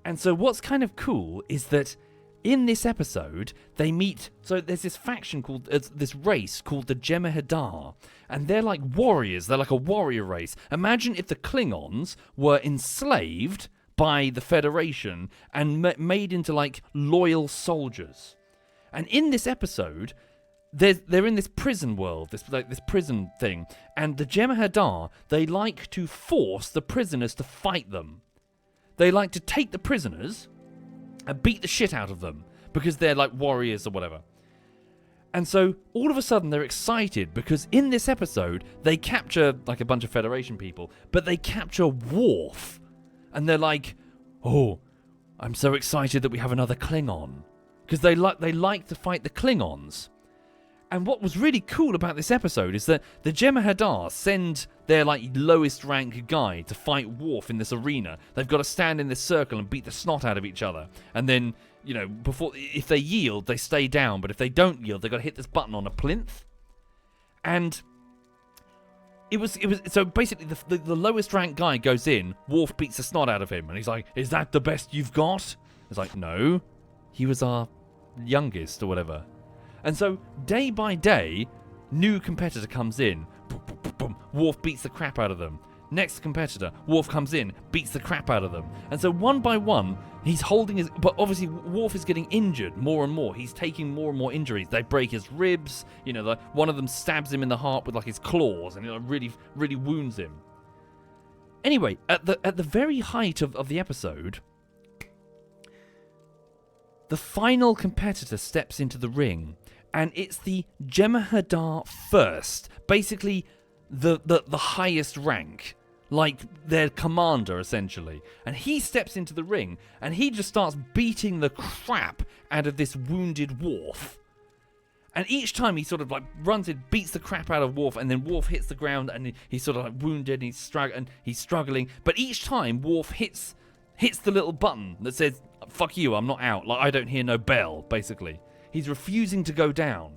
And so what's kind of cool is that in this episode, they meet... So there's this faction called... this race called the Jem'Hadar. And they're like warriors. They're like a warrior race. Imagine if the Klingons were enslaved by the Federation and made into like loyal soldiers. And in this episode, they're in this prison world. This prison thing. And the Jem'Hadar, they like to force the prisoners to fight them. They like to take the prisoners... and beat the shit out of them because they're like warriors or whatever. And so all of a sudden they're excited because in this episode they capture like a bunch of Federation people, but they capture Worf. And they're like, oh, I'm so excited that we have another Klingon. Because they like to fight the Klingons. And what was really cool about this episode is that the Jem'Hadar send their like lowest rank guy to fight Worf in this arena. They've got to stand in this circle and beat the snot out of each other. And then, you know, if they yield, they stay down. But if they don't yield, they've got to hit this button on a plinth. And it was so basically the lowest rank guy goes in, Worf beats the snot out of him, and he's like, "Is that the best you've got?" It's like, "No, he was our youngest or whatever." And so, day by day, new competitor comes in. Boom, boom, boom, boom. Worf beats the crap out of them. Next competitor, Worf comes in, beats the crap out of them. And so, one by one, he's holding his... But obviously, Worf is getting injured more and more. He's taking more and more injuries. They break his ribs. You know, one of them stabs him in the heart with, like, his claws. And it really, really wounds him. Anyway, at the very height of the episode... the final competitor steps into the ring, and it's the Jem'Hadar first, basically the highest rank, like their commander essentially. And he steps into the ring, and he just starts beating the crap out of this wounded Worf. And each time he sort of like runs in, beats the crap out of Worf, and then Worf hits the ground, and he's sort of like wounded, and he's struggling. But each time Worf hits the little button that says, "Fuck you, I'm not out. Like, I don't hear no bell," basically. He's refusing to go down.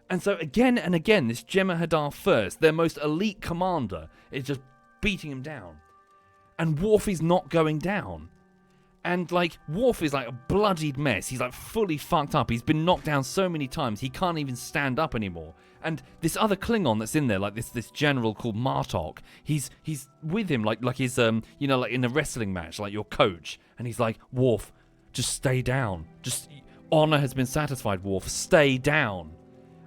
And so again and again, this Jem'Hadar first, their most elite commander, is just beating him down. And Worf is not going down. And, like, Worf is like a bloodied mess. He's, like, fully fucked up. He's been knocked down so many times, he can't even stand up anymore. And this other Klingon that's in there, like this general called Martok, he's with him, like his, you know, like in a wrestling match, like your coach. And he's like, "Worf, just stay down. Just, honor has been satisfied, Worf. Stay down."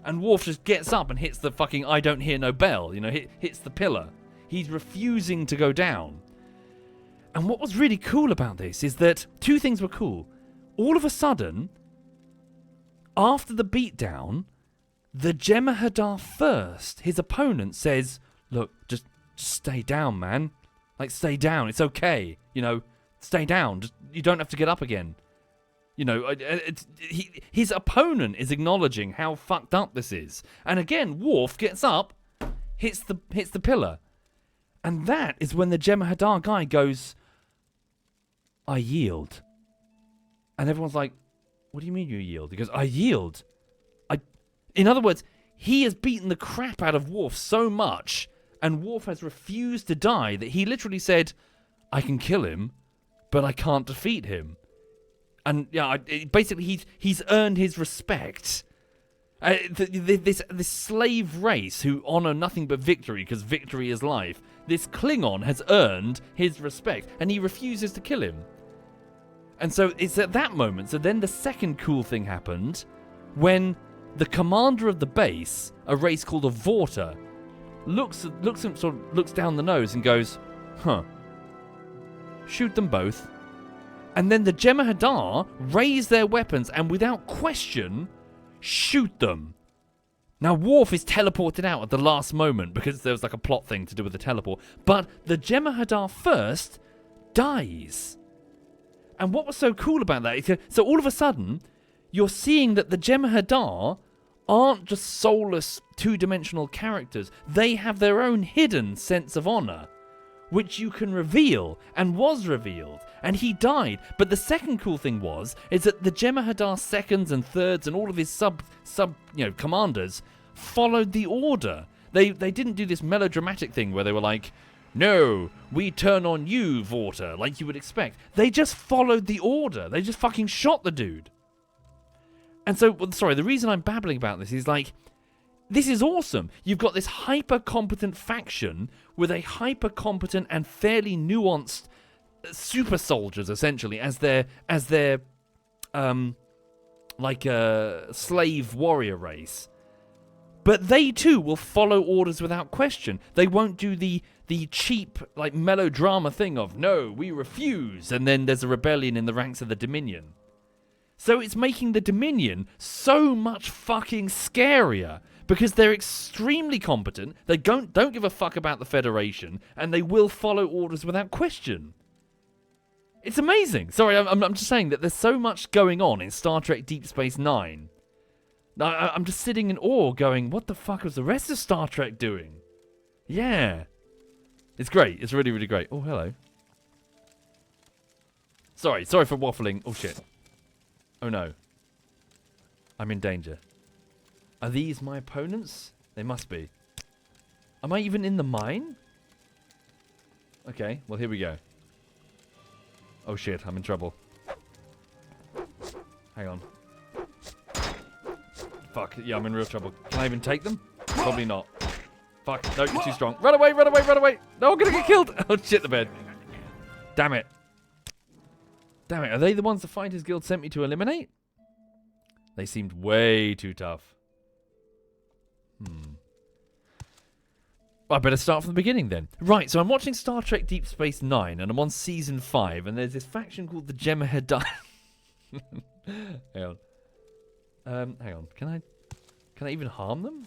And Worf just gets up and hits the fucking "I don't hear no bell," you know, hits the pillar. He's refusing to go down. And what was really cool about this is that two things were cool. All of a sudden, after the beatdown, the Jem'Hadar first, his opponent, says, "Look, just stay down, man. Like, stay down. It's okay. You know, stay down. You don't have to get up again." You know, his opponent is acknowledging how fucked up this is. And again, Worf gets up, hits the pillar. And that is when the Jem'Hadar guy goes, "I yield." And everyone's like, "What do you mean you yield?" He goes, "I yield." In other words, he has beaten the crap out of Worf so much, and Worf has refused to die, that he literally said, "I can kill him, but I can't defeat him." And yeah, basically he's earned his respect This slave race who honor nothing but victory because victory is life. This Klingon has earned his respect, and he refuses to kill him. And so it's at that moment. So then the second cool thing happened when the commander of the base, a race called a Vorta, looks down the nose and goes, "Huh. Shoot them both." And then the Jem'Hadar raise their weapons and without question shoot them. Now Worf is teleported out at the last moment because there was like a plot thing to do with the teleport. But the Jem'Hadar first dies. And what was so cool about that is, so all of a sudden, you're seeing that the Jem'Hadar aren't just soulless, two-dimensional characters. They have their own hidden sense of honor, which you can reveal, and was revealed. And he died. But the second cool thing is that the Jem'Hadar seconds and thirds and all of his sub commanders followed the order. They didn't do this melodramatic thing where they were like, "No, we turn on you, Vorta," like you would expect. They just followed the order. They just fucking shot the dude. And so, sorry, the reason I'm babbling about this is like, this is awesome. You've got this hyper-competent faction with a hyper-competent and fairly nuanced super soldiers, essentially, as their slave warrior race. But they too will follow orders without question. They won't do the cheap like melodrama thing of, "No, we refuse," and then there's a rebellion in the ranks of the Dominion. So it's making the Dominion so much fucking scarier because they're extremely competent. They don't give a fuck about the Federation, and they will follow orders without question. It's amazing. Sorry, I'm just saying that there's so much going on in Star Trek Deep Space Nine. I'm just sitting in awe going, what the fuck was the rest of Star Trek doing? Yeah. It's great. It's really, really great. Oh, hello. Sorry for waffling. Oh, shit. Oh, no. I'm in danger. Are these my opponents? They must be. Am I even in the mine? Okay, well, here we go. Oh, shit. I'm in trouble. Hang on. Fuck. Yeah, I'm in real trouble. Can I even take them? Probably not. Fuck. No, you're too strong. Run away, run away, run away. No, I'm going to get killed. Oh, shit, the bed. Damn it. Damn it. Are they the ones the Fighters Guild sent me to eliminate? They seemed way too tough. I better start from the beginning then. Right, so I'm watching Star Trek Deep Space Nine, and I'm on Season 5, and there's this faction called the Jem'Hadar. Hang on. Hang on. Can I even harm them?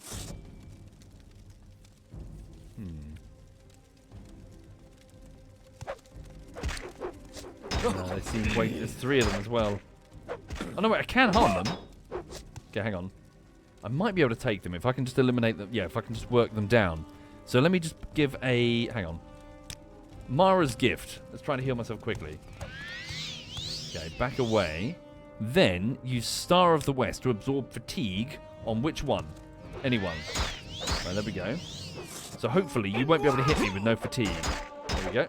They seem wait. There's 3 of them as well. Oh no, wait! I can harm them. Okay, hang on. I might be able to take them if I can just eliminate them. Yeah, if I can just work them down. So let me just give a... Hang on. Mara's gift. Let's try to heal myself quickly. Okay, back away. Then use Star of the West to absorb fatigue on which one? Anyone. Right, there we go. So hopefully you won't be able to hit me with no fatigue. There we go.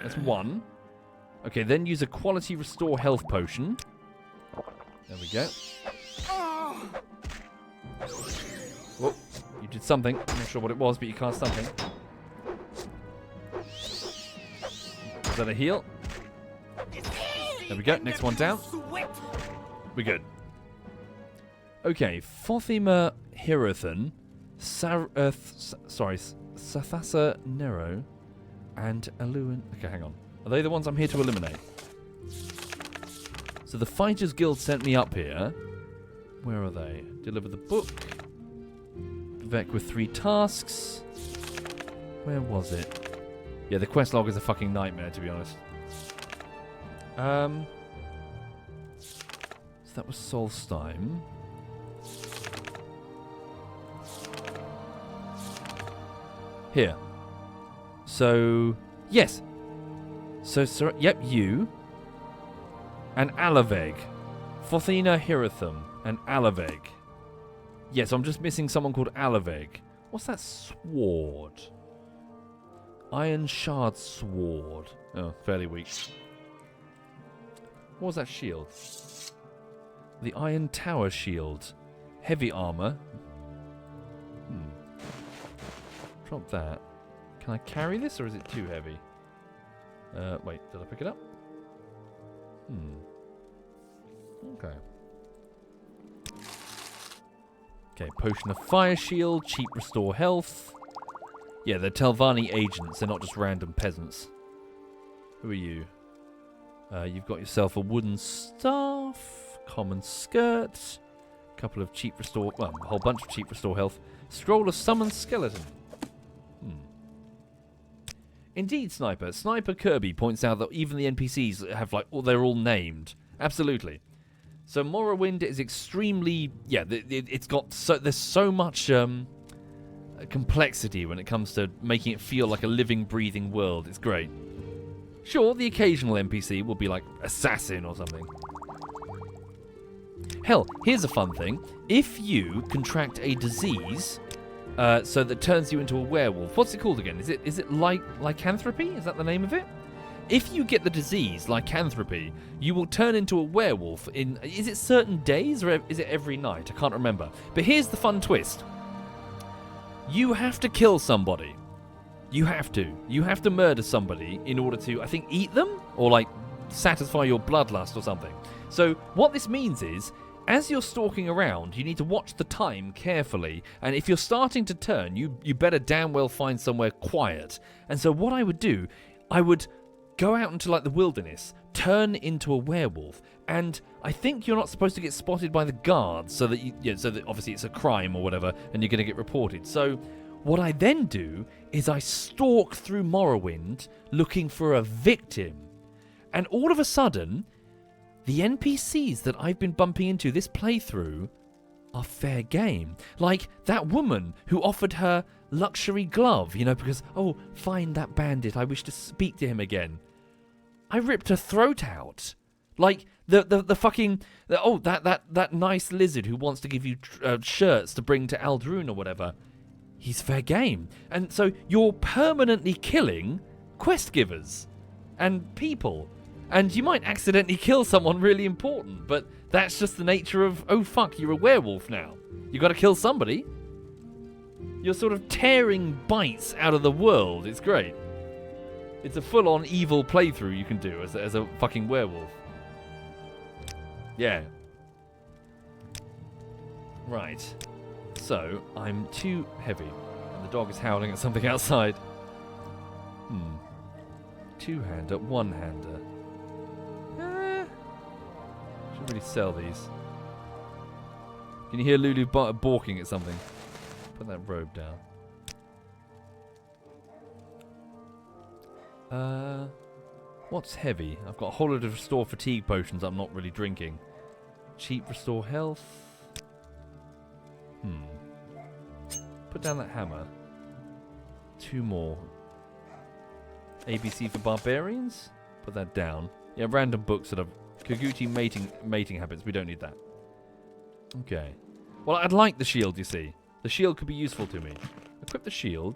That's 1. Okay, then use a quality restore health potion. There we go. Whoa, you did something. I'm not sure what it was, but you cast something. Is that a heal? There we go. Next one down. We're good. Okay, Fothima Hirathan, Sathasa Nero, and Aluan. Okay, hang on. Are they the ones I'm here to eliminate? So the Fighters Guild sent me up here. Where are they? Deliver the book. Vec with 3 tasks. Where was it? Yeah, the quest log is a fucking nightmare, to be honest. So that was Solstheim. Here. So, yes. So, yep, you. And Alaveg. Fothina Hirathum and Alaveg. Yes, I'm just missing someone called Alaveg. What's that sword? Iron Shard Sword. Oh, fairly weak. What was that shield? The Iron Tower Shield. Heavy armor. Drop that. Can I carry this, or is it too heavy? Wait, did I pick it up? Okay. Okay, potion of fire shield, cheap restore health. Yeah, they're Telvanni agents, they're not just random peasants. Who are you? You've got yourself a wooden staff, common skirt, a couple of cheap restore, well, a whole bunch of cheap restore health. Scroll of summon skeleton. Indeed, Sniper. Sniper Kirby points out that even the NPCs have, like, they're all named. Absolutely. So Morrowind is extremely, yeah, it's got there's so much complexity when it comes to making it feel like a living, breathing world. It's great. Sure, the occasional NPC will be like assassin or something. Hell, here's a fun thing. If you contract a disease, so that turns you into a werewolf, what's it called again? Is it lycanthropy? Is that the name of it? If you get the disease, lycanthropy, you will turn into a werewolf in, is it certain days or is it every night? I can't remember. But here's the fun twist. You have to kill somebody. You have to murder somebody in order to, I think, eat them? Or, like, satisfy your bloodlust or something. So, what this means is, as you're stalking around, you need to watch the time carefully. And if you're starting to turn, you better damn well find somewhere quiet. And so what I would do, I would go out into, like, the wilderness, turn into a werewolf, and I think you're not supposed to get spotted by the guards, so that obviously it's a crime or whatever, and you're going to get reported. So what I then do is I stalk through Morrowind looking for a victim, and all of a sudden, the NPCs that I've been bumping into this playthrough are fair game. Like that woman who offered her luxury glove, because, oh, find that bandit, I wish to speak to him again. I ripped her throat out. Like the fucking, that nice lizard who wants to give you shirts to bring to Aldrune or whatever. He's fair game. And so you're permanently killing quest givers and people. And you might accidentally kill someone really important, but that's just the nature of, oh fuck, you're a werewolf now. You gotta kill somebody. You're sort of tearing bites out of the world. It's great. It's a full-on evil playthrough you can do as a fucking werewolf. Yeah. Right. So, I'm too heavy, and the dog is howling at something outside. Two-hander, one-hander. Should really sell these. Can you hear Lulu balking at something? Put that robe down. What's heavy? I've got a whole load of restore fatigue potions I'm not really drinking. Cheap restore health. Put down that hammer. 2 more. ABC for barbarians? Put that down. Yeah, random books that have Kaguchi mating habits. We don't need that. Okay. Well, I'd like the shield, you see. The shield could be useful to me. Equip the shield,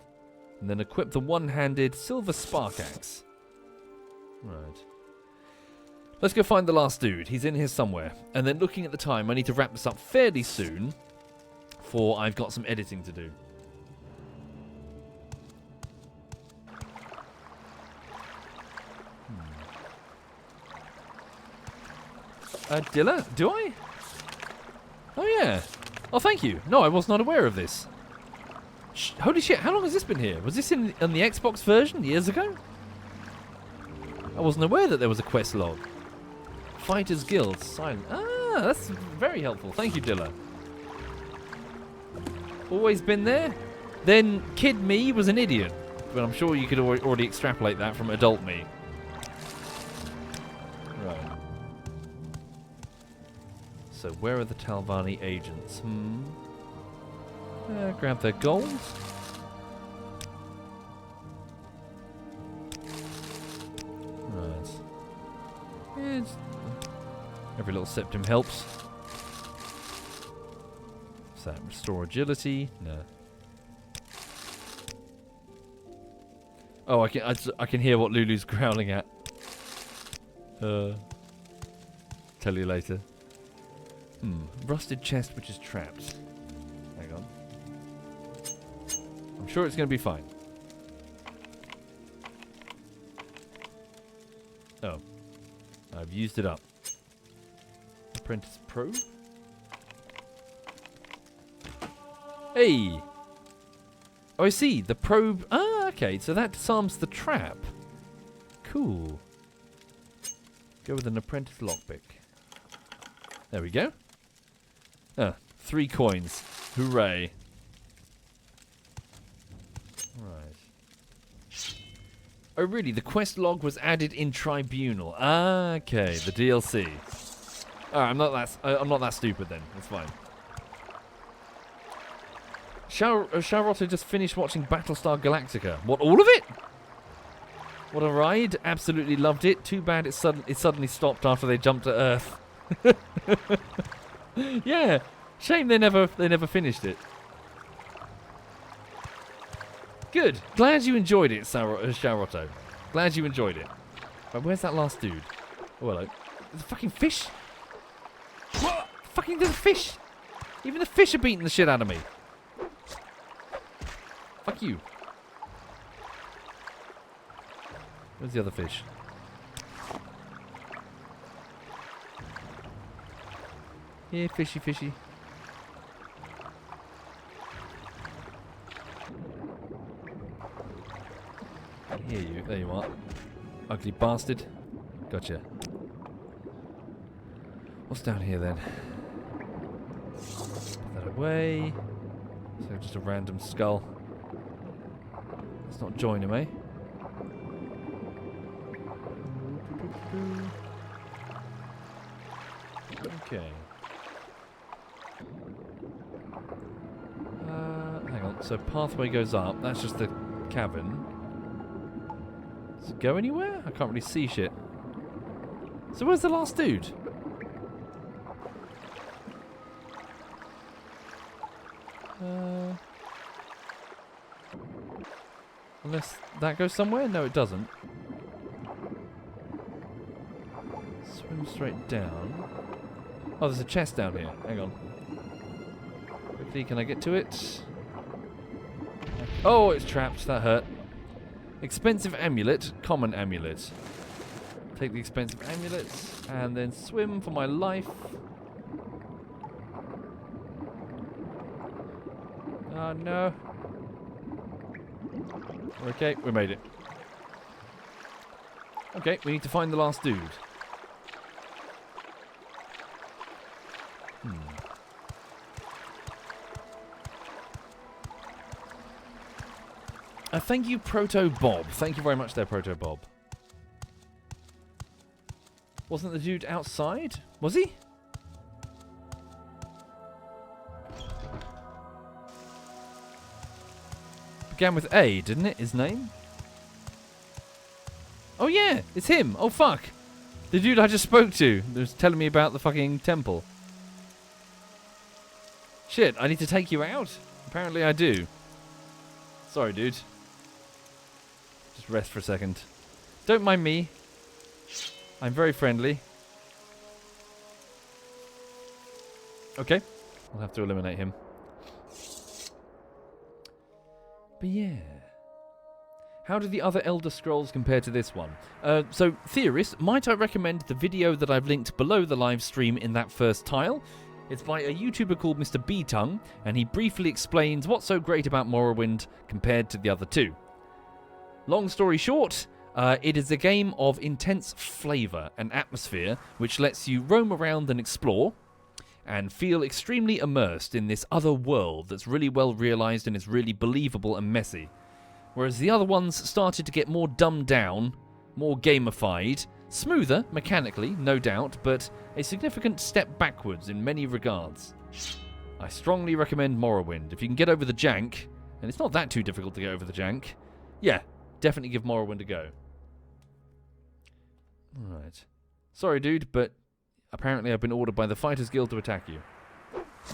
and then equip the one-handed silver spark axe. Right. Let's go find the last dude. He's in here somewhere. And then looking at the time, I need to wrap this up fairly soon, for I've got some editing to do. Dilla? Do I? Oh, yeah. Oh, thank you. No, I was not aware of this. Holy shit, how long has this been here? Was this in the Xbox version years ago? I wasn't aware that there was a quest log. Fighters Guild, silent. Ah, that's very helpful. Thank you, Dilla. Always been there? Then kid me was an idiot. But I'm sure you could already extrapolate that from adult me. Right. So where are the Telvanni agents? Grab their gold. Right. Every little septim helps. What's that? Restore agility? No. Oh, I can hear what Lulu's growling at. Tell you later. Rusted chest which is trapped. Hang on. I'm sure it's going to be fine. Oh. I've used it up. Apprentice probe? Hey! Oh, I see. The probe... Ah, okay. So that disarms the trap. Cool. Go with an apprentice lockpick. There we go. 3 coins. Hooray. Right. Oh, really? The quest log was added in Tribunal. Ah, okay. The DLC. Alright, I'm not that stupid then. That's fine. Shalrotta just finished watching Battlestar Galactica. What, all of it? What a ride. Absolutely loved it. Too bad it suddenly stopped after they jumped to Earth. Yeah. Shame they never finished it. Good. Glad you enjoyed it, Shalrotto. Glad you enjoyed it. Right, where's that last dude? Oh, hello. There's a fucking fish. Fucking there's a fish. Even the fish are beating the shit out of me. Fuck you. Where's the other fish? Yeah, fishy, fishy. Here you, there you are. Ugly bastard. Gotcha. What's down here then? Put that away. So just a random skull. Let's not join him, eh? Okay. Hang on. So pathway goes up. That's just the cavern. Does it go anywhere? I can't really see shit. So where's the last dude? Unless that goes somewhere? No, it doesn't. Swim straight down. Oh, there's a chest down here. Hang on. Quickly, can I get to it? Oh, it's trapped. That hurt. Expensive amulet. Common amulet. Take the expensive amulet and then swim for my life. Oh, no. Okay, we made it. Okay, we need to find the last dude. Thank you, Proto Bob. Thank you very much there, Proto Bob. Wasn't the dude outside? Was he? Began with A, didn't it? His name? Oh yeah, it's him. Oh fuck. The dude I just spoke to was telling me about the fucking temple. Shit, I need to take you out? Apparently I do. Sorry, dude. Just rest for a second. Don't mind me. I'm very friendly. Okay. I'll have to eliminate him. But yeah. How do the other Elder Scrolls compare to this one? So, theorist, might I recommend the video that I've linked below the live stream in that first tile? It's by a YouTuber called MrBtongue, and he briefly explains what's so great about Morrowind compared to the other two. Long story short, it is a game of intense flavour and atmosphere, which lets you roam around and explore, and feel extremely immersed in this other world that's really well realised and is really believable and messy. Whereas the other ones started to get more dumbed down, more gamified, smoother mechanically, no doubt, but a significant step backwards in many regards. I strongly recommend Morrowind. If you can get over the jank, and it's not that too difficult to get over the jank, yeah, definitely give Morrowind a go. Alright. Sorry, dude, but apparently I've been ordered by the Fighters Guild to attack you.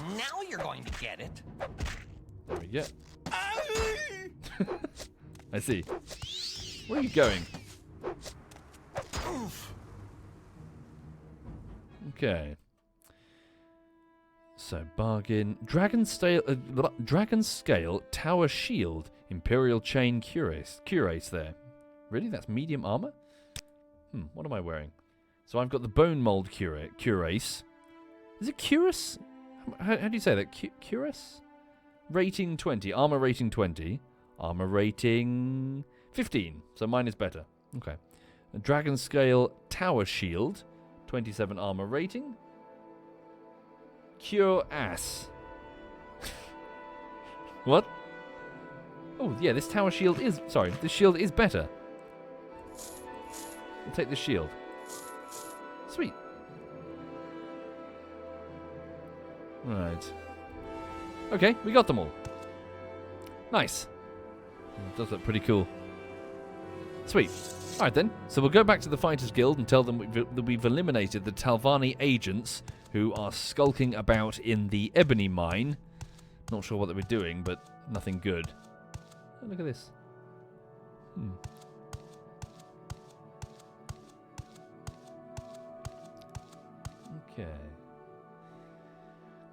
Now you're going to get it. There we go. I see. Where are you going? Okay. So, bargain. Dragon scale tower shield. Imperial chain cuirass there. Really? That's medium armor? What am I wearing? So I've got the bone mold cuirass. Is it cuirass? How do you say that? Cuirass? Rating 20. Armor rating 20. Armor rating 15. So mine is better. Okay. A dragon scale tower shield. 27 armor rating. Cure ass. What? Oh, yeah, this tower shield is... Sorry, this shield is better. We'll take the shield. Sweet. Right. Okay, we got them all. Nice. It does look pretty cool. Sweet. Alright then, so we'll go back to the Fighters Guild and tell them that we've eliminated the Talvani agents who are skulking about in the ebony mine. Not sure what they were doing, but nothing good. Oh, look at this. Okay.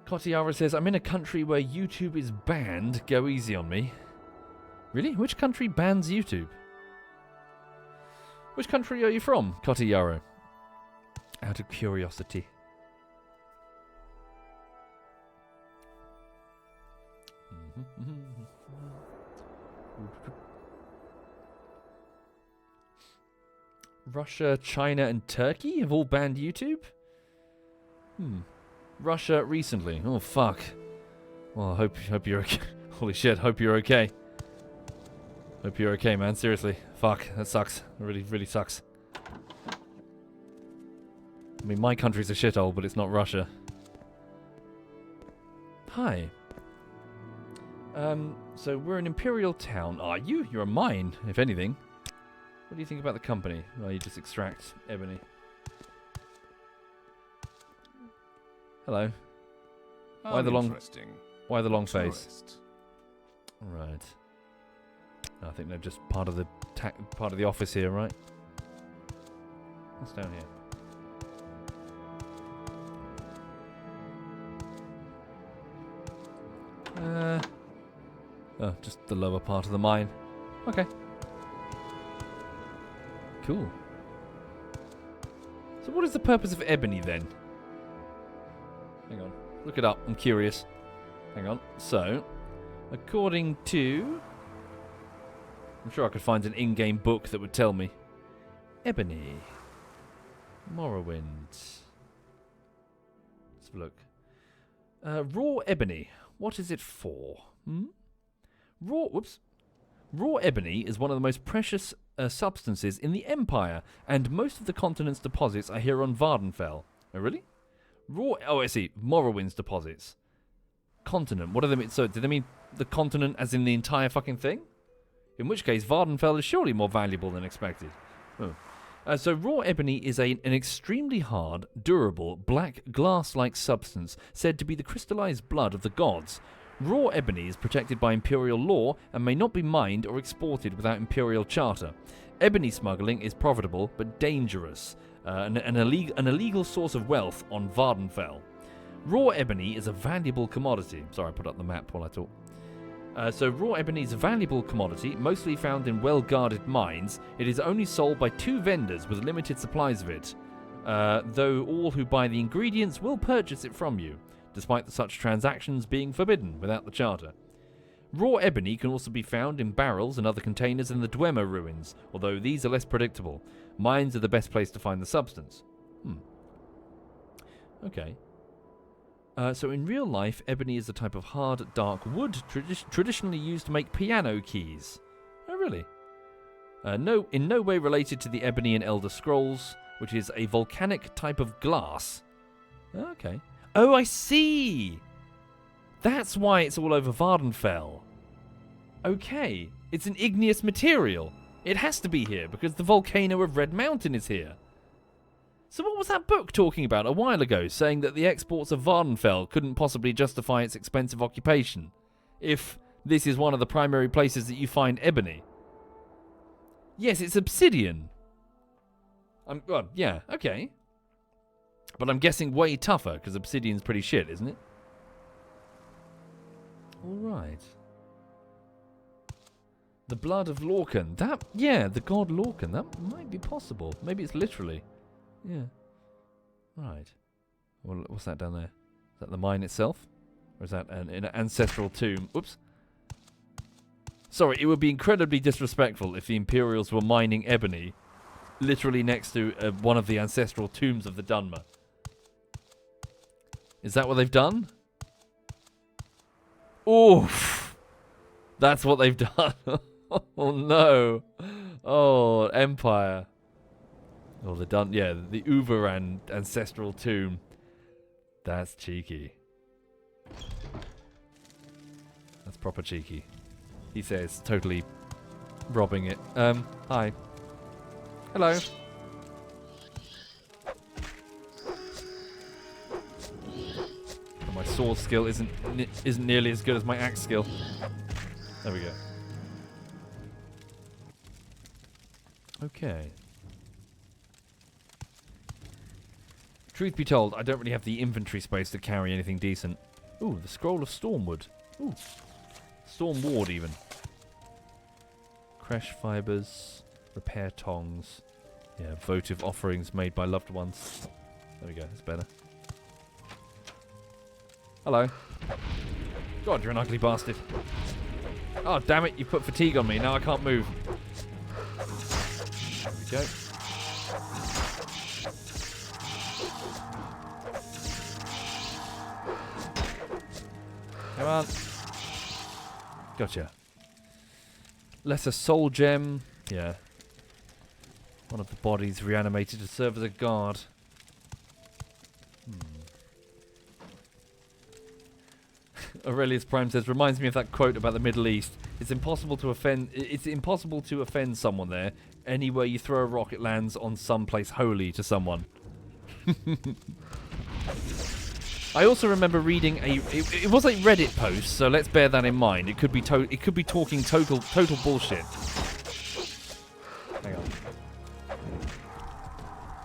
Kotiara says, I'm in a country where YouTube is banned. Go easy on me. Really? Which country bans YouTube? Which country are you from, Kotiara? Out of curiosity. Russia, China, and Turkey have all banned YouTube? Russia recently. Oh, fuck. Well, I hope you're okay. Holy shit, hope you're okay. Hope you're okay, man. Seriously. Fuck, that sucks. It really, really sucks. I mean, my country's a shithole, but it's not Russia. Hi. So we're an imperial town. Are you? You're a mine, if anything. What do you think about the company? Well, you just extract ebony. Hello. Why the long face? Right. I think they're just part of the office here, right? What's down here? Oh, just the lower part of the mine. Okay. Cool. So what is the purpose of ebony then? Hang on. Look it up. I'm curious. Hang on. So, according to... I'm sure I could find an in-game book that would tell me. Ebony. Morrowind. Let's have a look. Raw ebony. What is it for? Raw ebony is one of the most precious substances in the Empire, and most of the continent's deposits are here on Vardenfell. Oh, really? Oh, I see. Morrowind's deposits. Continent. What do they mean? So, do they mean the continent as in the entire fucking thing? In which case, Vardenfell is surely more valuable than expected. Oh. So raw ebony is an extremely hard, durable, black glass-like substance said to be the crystallized blood of the gods. Raw ebony is protected by imperial law and may not be mined or exported without imperial charter. Ebony smuggling is profitable but dangerous, an illegal source of wealth on Vardenfell. Raw ebony is a valuable commodity. Sorry, I put up the map while I talk. So raw ebony is a valuable commodity, mostly found in well-guarded mines. It is only sold by 2 vendors with limited supplies of it, though all who buy the ingredients will purchase it from you, despite such transactions being forbidden without the charter. Raw ebony can also be found in barrels and other containers in the Dwemer ruins, although these are less predictable. Mines are the best place to find the substance. Okay. So in real life, ebony is a type of hard, dark wood traditionally used to make piano keys. Oh, really? In no way related to the ebony in Elder Scrolls, which is a volcanic type of glass. Okay. Oh, I see! That's why it's all over Vardenfell. Okay. It's an igneous material. It has to be here, because the volcano of Red Mountain is here. So what was that book talking about a while ago, saying that the exports of Vardenfell couldn't possibly justify its expensive occupation, if this is one of the primary places that you find ebony? Yes, it's obsidian. Well, yeah, okay. But I'm guessing way tougher, because obsidian's pretty shit, isn't it? Alright. The blood of Lorcan. That, yeah, the god Lorcan. That might be possible. Maybe it's literally. Yeah. Right. Well, what's that down there? Is that the mine itself? Or is that an ancestral tomb? Whoops. Sorry, it would be incredibly disrespectful if the Imperials were mining ebony literally next to one of the ancestral tombs of the Dunmer. Is that what they've done? Oof! That's what they've done. Oh no. Oh, Empire. Oh, the Uveran ancestral tomb. That's cheeky. That's proper cheeky. He says, totally robbing it. Hi. Hello. My sword skill isn't nearly as good as my axe skill. There we go. Okay. Truth be told, I don't really have the inventory space to carry anything decent. Ooh, the Scroll of Stormwood. Ooh. Storm Ward, even. Crash fibers, repair tongs. Yeah, votive offerings made by loved ones. There we go, that's better. Hello. God, you're an ugly bastard. Oh, damn it, you put fatigue on me. Now I can't move. There we go. Come on. Gotcha. Lesser soul gem. Yeah. One of the bodies reanimated to serve as a guard. Aurelius Prime says, reminds me of that quote about the Middle East. It's impossible to offend someone there. Anywhere you throw a rock, it lands on some place holy to someone. I also remember reading it was a Reddit post, so let's bear that in mind. It could be talking total bullshit. Hang on.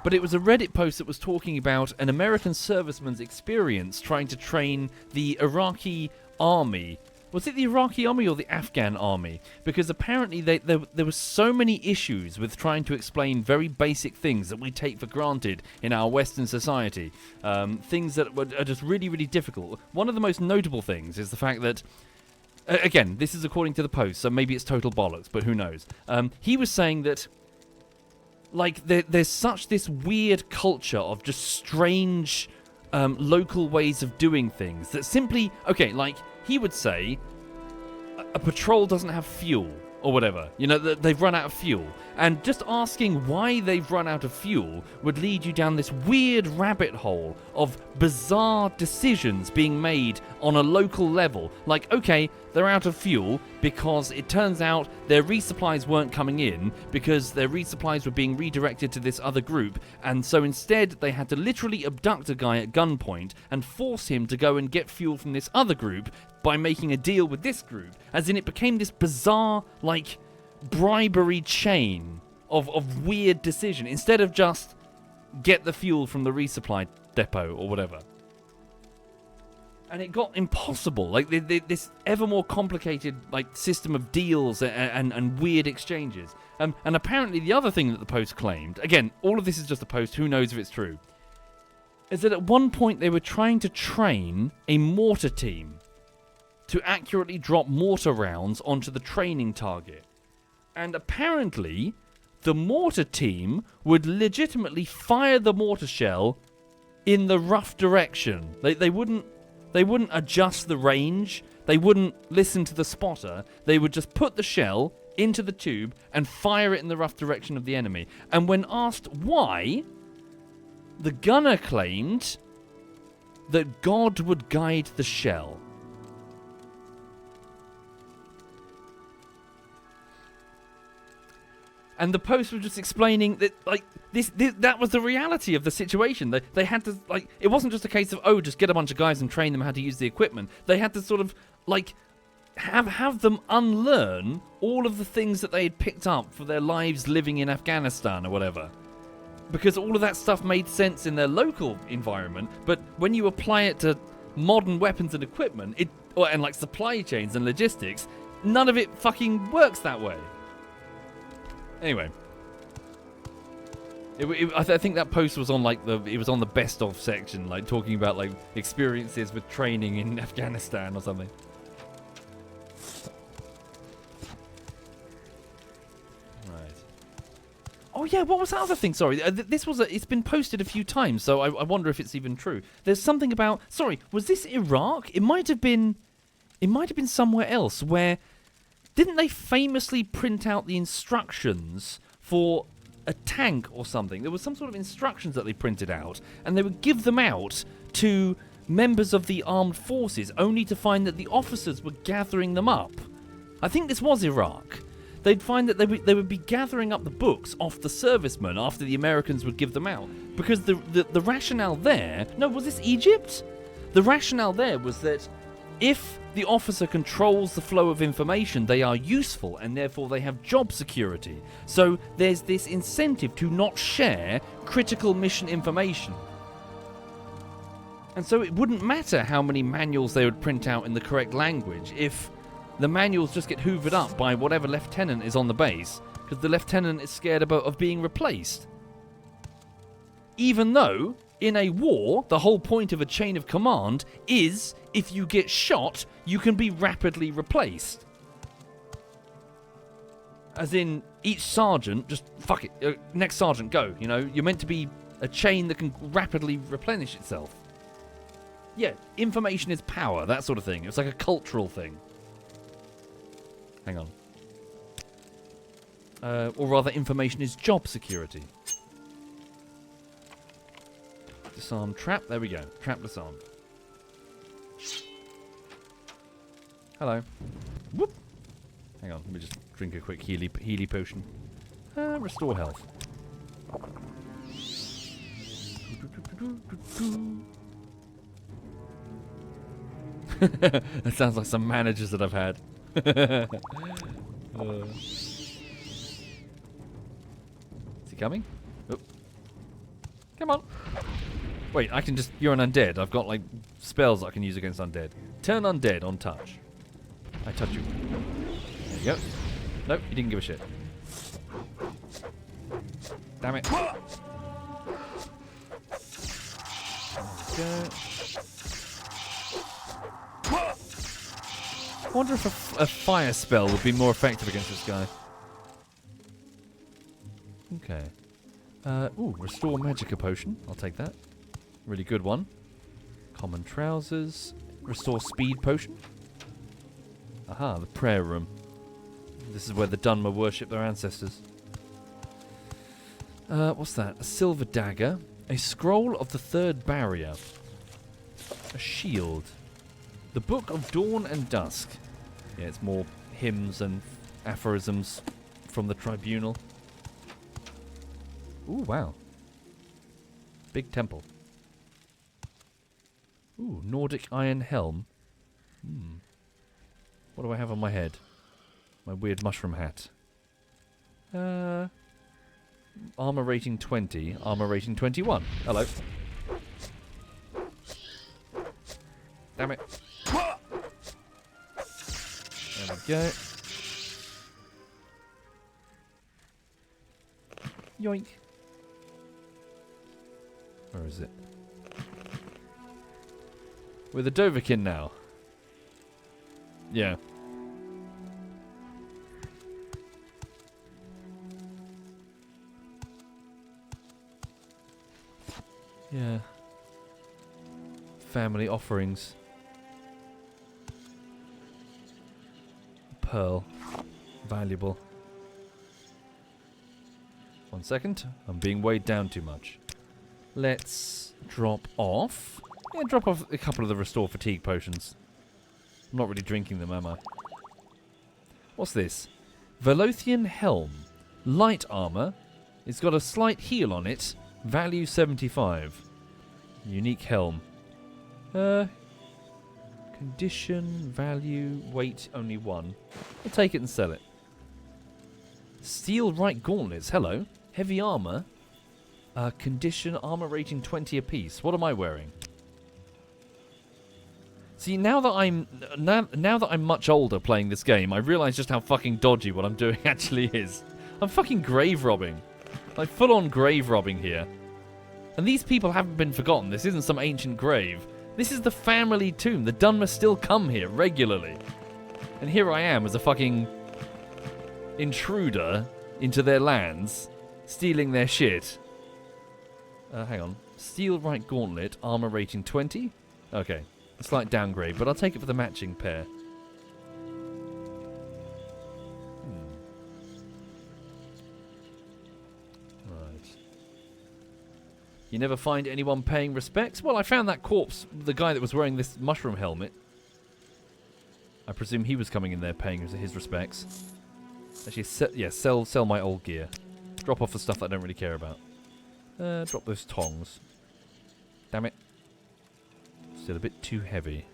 But it was a Reddit post that was talking about an American serviceman's experience trying to train the Iraqi army. Was it the Iraqi army or the Afghan army? Because apparently there were so many issues with trying to explain very basic things that we take for granted in our Western society. Things that are just really, really difficult. One of the most notable things is the fact that, again, this is according to the post, so maybe it's total bollocks, but who knows. He was saying that like there's such this weird culture of just strange local ways of doing things that simply, okay, like he would say a patrol doesn't have fuel or whatever, you know, they've run out of fuel, and just asking why they've run out of fuel would lead you down this weird rabbit hole of bizarre decisions being made on a local level. Like, okay, they're out of fuel because it turns out their resupplies weren't coming in because their resupplies were being redirected to this other group, and so instead they had to literally abduct a guy at gunpoint and force him to go and get fuel from this other group by making a deal with this group, as in it became this bizarre, like, bribery chain of weird decision, instead of just get the fuel from the resupply depot or whatever. And it got impossible, like this ever more complicated like system of deals and weird exchanges. And apparently the other thing that the post claimed, again, all of this is just a post, who knows if it's true, is that at one point they were trying to train a mortar team to accurately drop mortar rounds onto the training target. And apparently, the mortar team would legitimately fire the mortar shell in the rough direction. They wouldn't adjust the range. They wouldn't listen to the spotter. They would just put the shell into the tube and fire it in the rough direction of the enemy. And when asked why, the gunner claimed that God would guide the shell. And the post was just explaining that, like, that was the reality of the situation. They had to, like, it wasn't just a case of, oh, just get a bunch of guys and train them how to use the equipment. They had to sort of, like, have them unlearn all of the things that they had picked up for their lives living in Afghanistan or whatever. Because all of that stuff made sense in their local environment, but when you apply it to modern weapons and equipment, it and like supply chains and logistics, none of it fucking works that way. Anyway. I think that post was on like it was on the best of section, like talking about like experiences with training in Afghanistan or something. Right. Oh yeah, what was that other thing? Sorry, this was it's been posted a few times, so I wonder if it's even true. There's something about. Sorry, was this Iraq? It might have been somewhere else. Where didn't they famously print out the instructions for a tank or something? There was some sort of instructions that they printed out, and they would give them out to members of the armed forces, only to find that the officers were gathering them up. I think this was Iraq. They'd find that they would be gathering up the books off the servicemen after the Americans would give them out, because the rationale there... No, was this Egypt? The rationale there was that if the officer controls the flow of information, they are useful, and therefore they have job security. So there's this incentive to not share critical mission information. And so it wouldn't matter how many manuals they would print out in the correct language if the manuals just get hoovered up by whatever lieutenant is on the base, because the lieutenant is scared of being replaced. Even though, in a war, the whole point of a chain of command is, if you get shot, you can be rapidly replaced. As in, each sergeant, just fuck it, next sergeant, go. You know, you're meant to be a chain that can rapidly replenish itself. Yeah, information is power, that sort of thing. It's like a cultural thing. Hang on. Or rather, information is job security. Disarm trap. There we go. Trap disarmed. Hello. Whoop. Hang on. Let me just drink a quick Healy potion. Restore health. That sounds like some managers that I've had. Is he coming? Oh. Come on. Wait, I can just... You're an undead. I've got, like, spells I can use against undead. Turn undead on touch. I touch you. There you go. Nope, you didn't give a shit. Damn it. There we go. I wonder if a fire spell would be more effective against this guy. Okay. Ooh, restore magicka potion. I'll take that. Really good one. Common trousers. Restore speed potion. Aha, the prayer room. This is where the Dunmer worship their ancestors. What's that? A silver dagger. A scroll of the third barrier. A shield. The Book of Dawn and Dusk. Yeah, it's more hymns and aphorisms from the tribunal. Ooh, wow. Big temple. Ooh, Nordic iron helm. What do I have on my head? My weird mushroom hat. Armor rating 20. Armor rating 21. Hello. Damn it. There we go. Yoink. Where is it? We're the Dovahkiin now. Yeah. Yeah. Family offerings. Pearl. Valuable. 1 second. I'm being weighed down too much. Let's drop off. Yeah, drop off a couple of the restore fatigue potions. I'm not really drinking them, am I? What's this? Velothian helm. Light armor. It's got a slight heal on it. Value 75. Unique helm. Condition, value, weight, only 1. We'll take it and sell it. Steel right gauntlets. Hello. Heavy armor. Condition, armor rating 20 apiece. What am I wearing? See, now that I'm much older playing this game, I realise just how fucking dodgy what I'm doing actually is. I'm fucking grave robbing. Like, full-on grave robbing here. And these people haven't been forgotten. This isn't some ancient grave. This is the family tomb. The Dunmer still come here regularly. And here I am as a fucking intruder into their lands, stealing their shit. Hang on. Steel right gauntlet, armor rating 20. Okay. A slight downgrade, but I'll take it for the matching pair. Right. You never find anyone paying respects? Well, I found that corpse, the guy that was wearing this mushroom helmet. I presume he was coming in there paying his respects. Actually, sell my old gear. Drop off the stuff that I don't really care about. Drop those tongs. Damn it. Still a bit too heavy.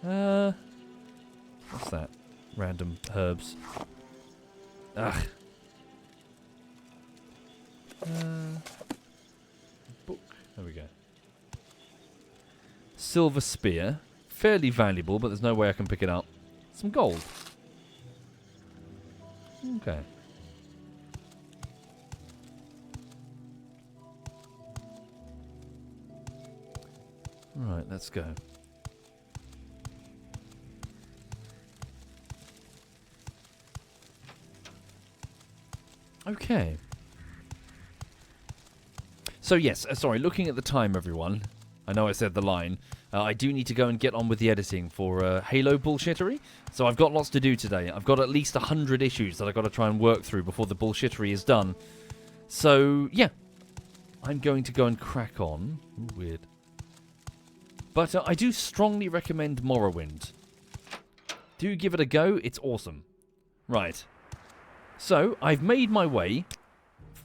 What's that? Random herbs. Ugh. Book. There we go. Silver spear. Fairly valuable, but there's no way I can pick it up. Some gold. Okay. Right, let's go. Okay. So yes, sorry, looking at the time, everyone. I know I said the line. I do need to go and get on with the editing for Halo bullshittery. So I've got lots to do today. I've got at least 100 issues that I've got to try and work through before the bullshittery is done. So, yeah. I'm going to go and crack on. Ooh, weird. But I do strongly recommend Morrowind. Do give it a go. It's awesome. Right. So, I've made my way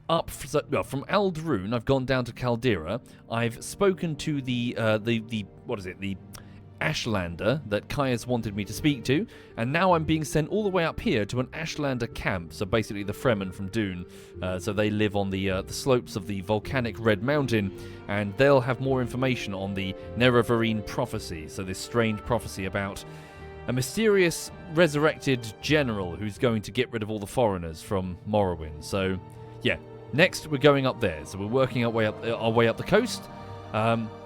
up from Aldrune. I've gone down to Caldera. I've spoken to the Ashlander that Kaya's wanted me to speak to, and now I'm being sent all the way up here to an Ashlander camp. So basically the Fremen from Dune. So they live on the slopes of the volcanic Red Mountain, and they'll have more information on the Nerevarine prophecy. So this strange prophecy about a mysterious resurrected general who's going to get rid of all the foreigners from Morrowind. So yeah, next we're going up there. So we're working our way up the coast.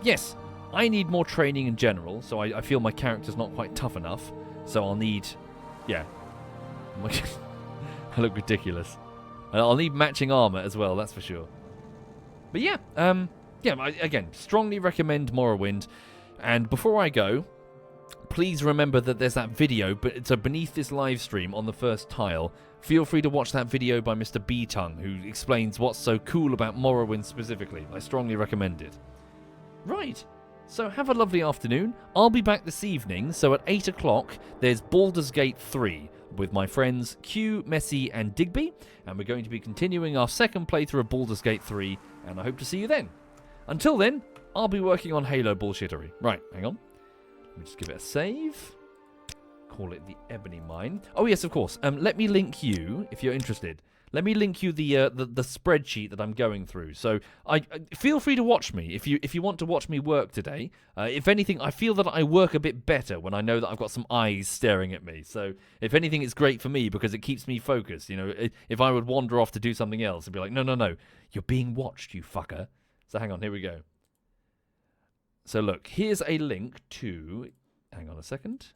Yes. I need more training in general, so I feel my character's not quite tough enough. So I'll need... Yeah. I look ridiculous. I'll need matching armor as well, that's for sure. But yeah, again, strongly recommend Morrowind. And before I go, please remember that there's that video, but it's beneath this live stream on the first tile. Feel free to watch that video by MrBtongue, who explains what's so cool about Morrowind specifically. I strongly recommend it. Right. So have a lovely afternoon. I'll be back this evening, so at 8 o'clock there's Baldur's Gate 3 with my friends Q, Messi and Digby, and we're going to be continuing our second playthrough of Baldur's Gate 3, and I hope to see you then. Until then, I'll be working on Halo bullshittery. Right, hang on. Let me just give it a save. Call it the Ebony Mine. Oh yes, of course. Let me link you, if you're interested. Let me link you the spreadsheet that I'm going through. So I feel free to watch me if you want to watch me work today. If anything, I feel that I work a bit better when I know that I've got some eyes staring at me. So if anything, it's great for me because it keeps me focused. You know, if I would wander off to do something else, I'd be like, no, you're being watched, you fucker. So hang on, here we go. So look, here's a link to. Hang on a second.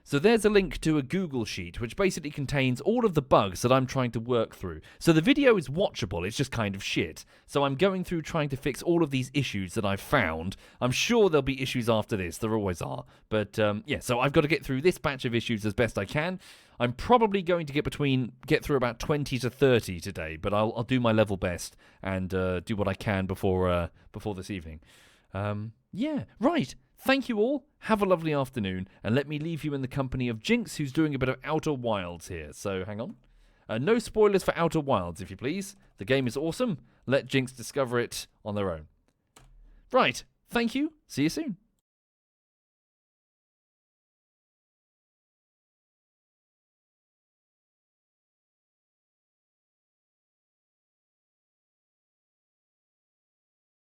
So there's a link to a Google Sheet, which basically contains all of the bugs that I'm trying to work through. So the video is watchable, it's just kind of shit. So I'm going through trying to fix all of these issues that I've found. I'm sure there'll be issues after this, there always are. But yeah, so I've got to get through this batch of issues as best I can. I'm probably going to get through about 20 to 30 today, but I'll do my level best and do what I can before this evening. Yeah, right. Thank you all, have a lovely afternoon, and let me leave you in the company of Jinx, who's doing a bit of Outer Wilds here. So, hang on. No spoilers for Outer Wilds, if you please. The game is awesome. Let Jinx discover it on their own. Right, thank you. See you soon.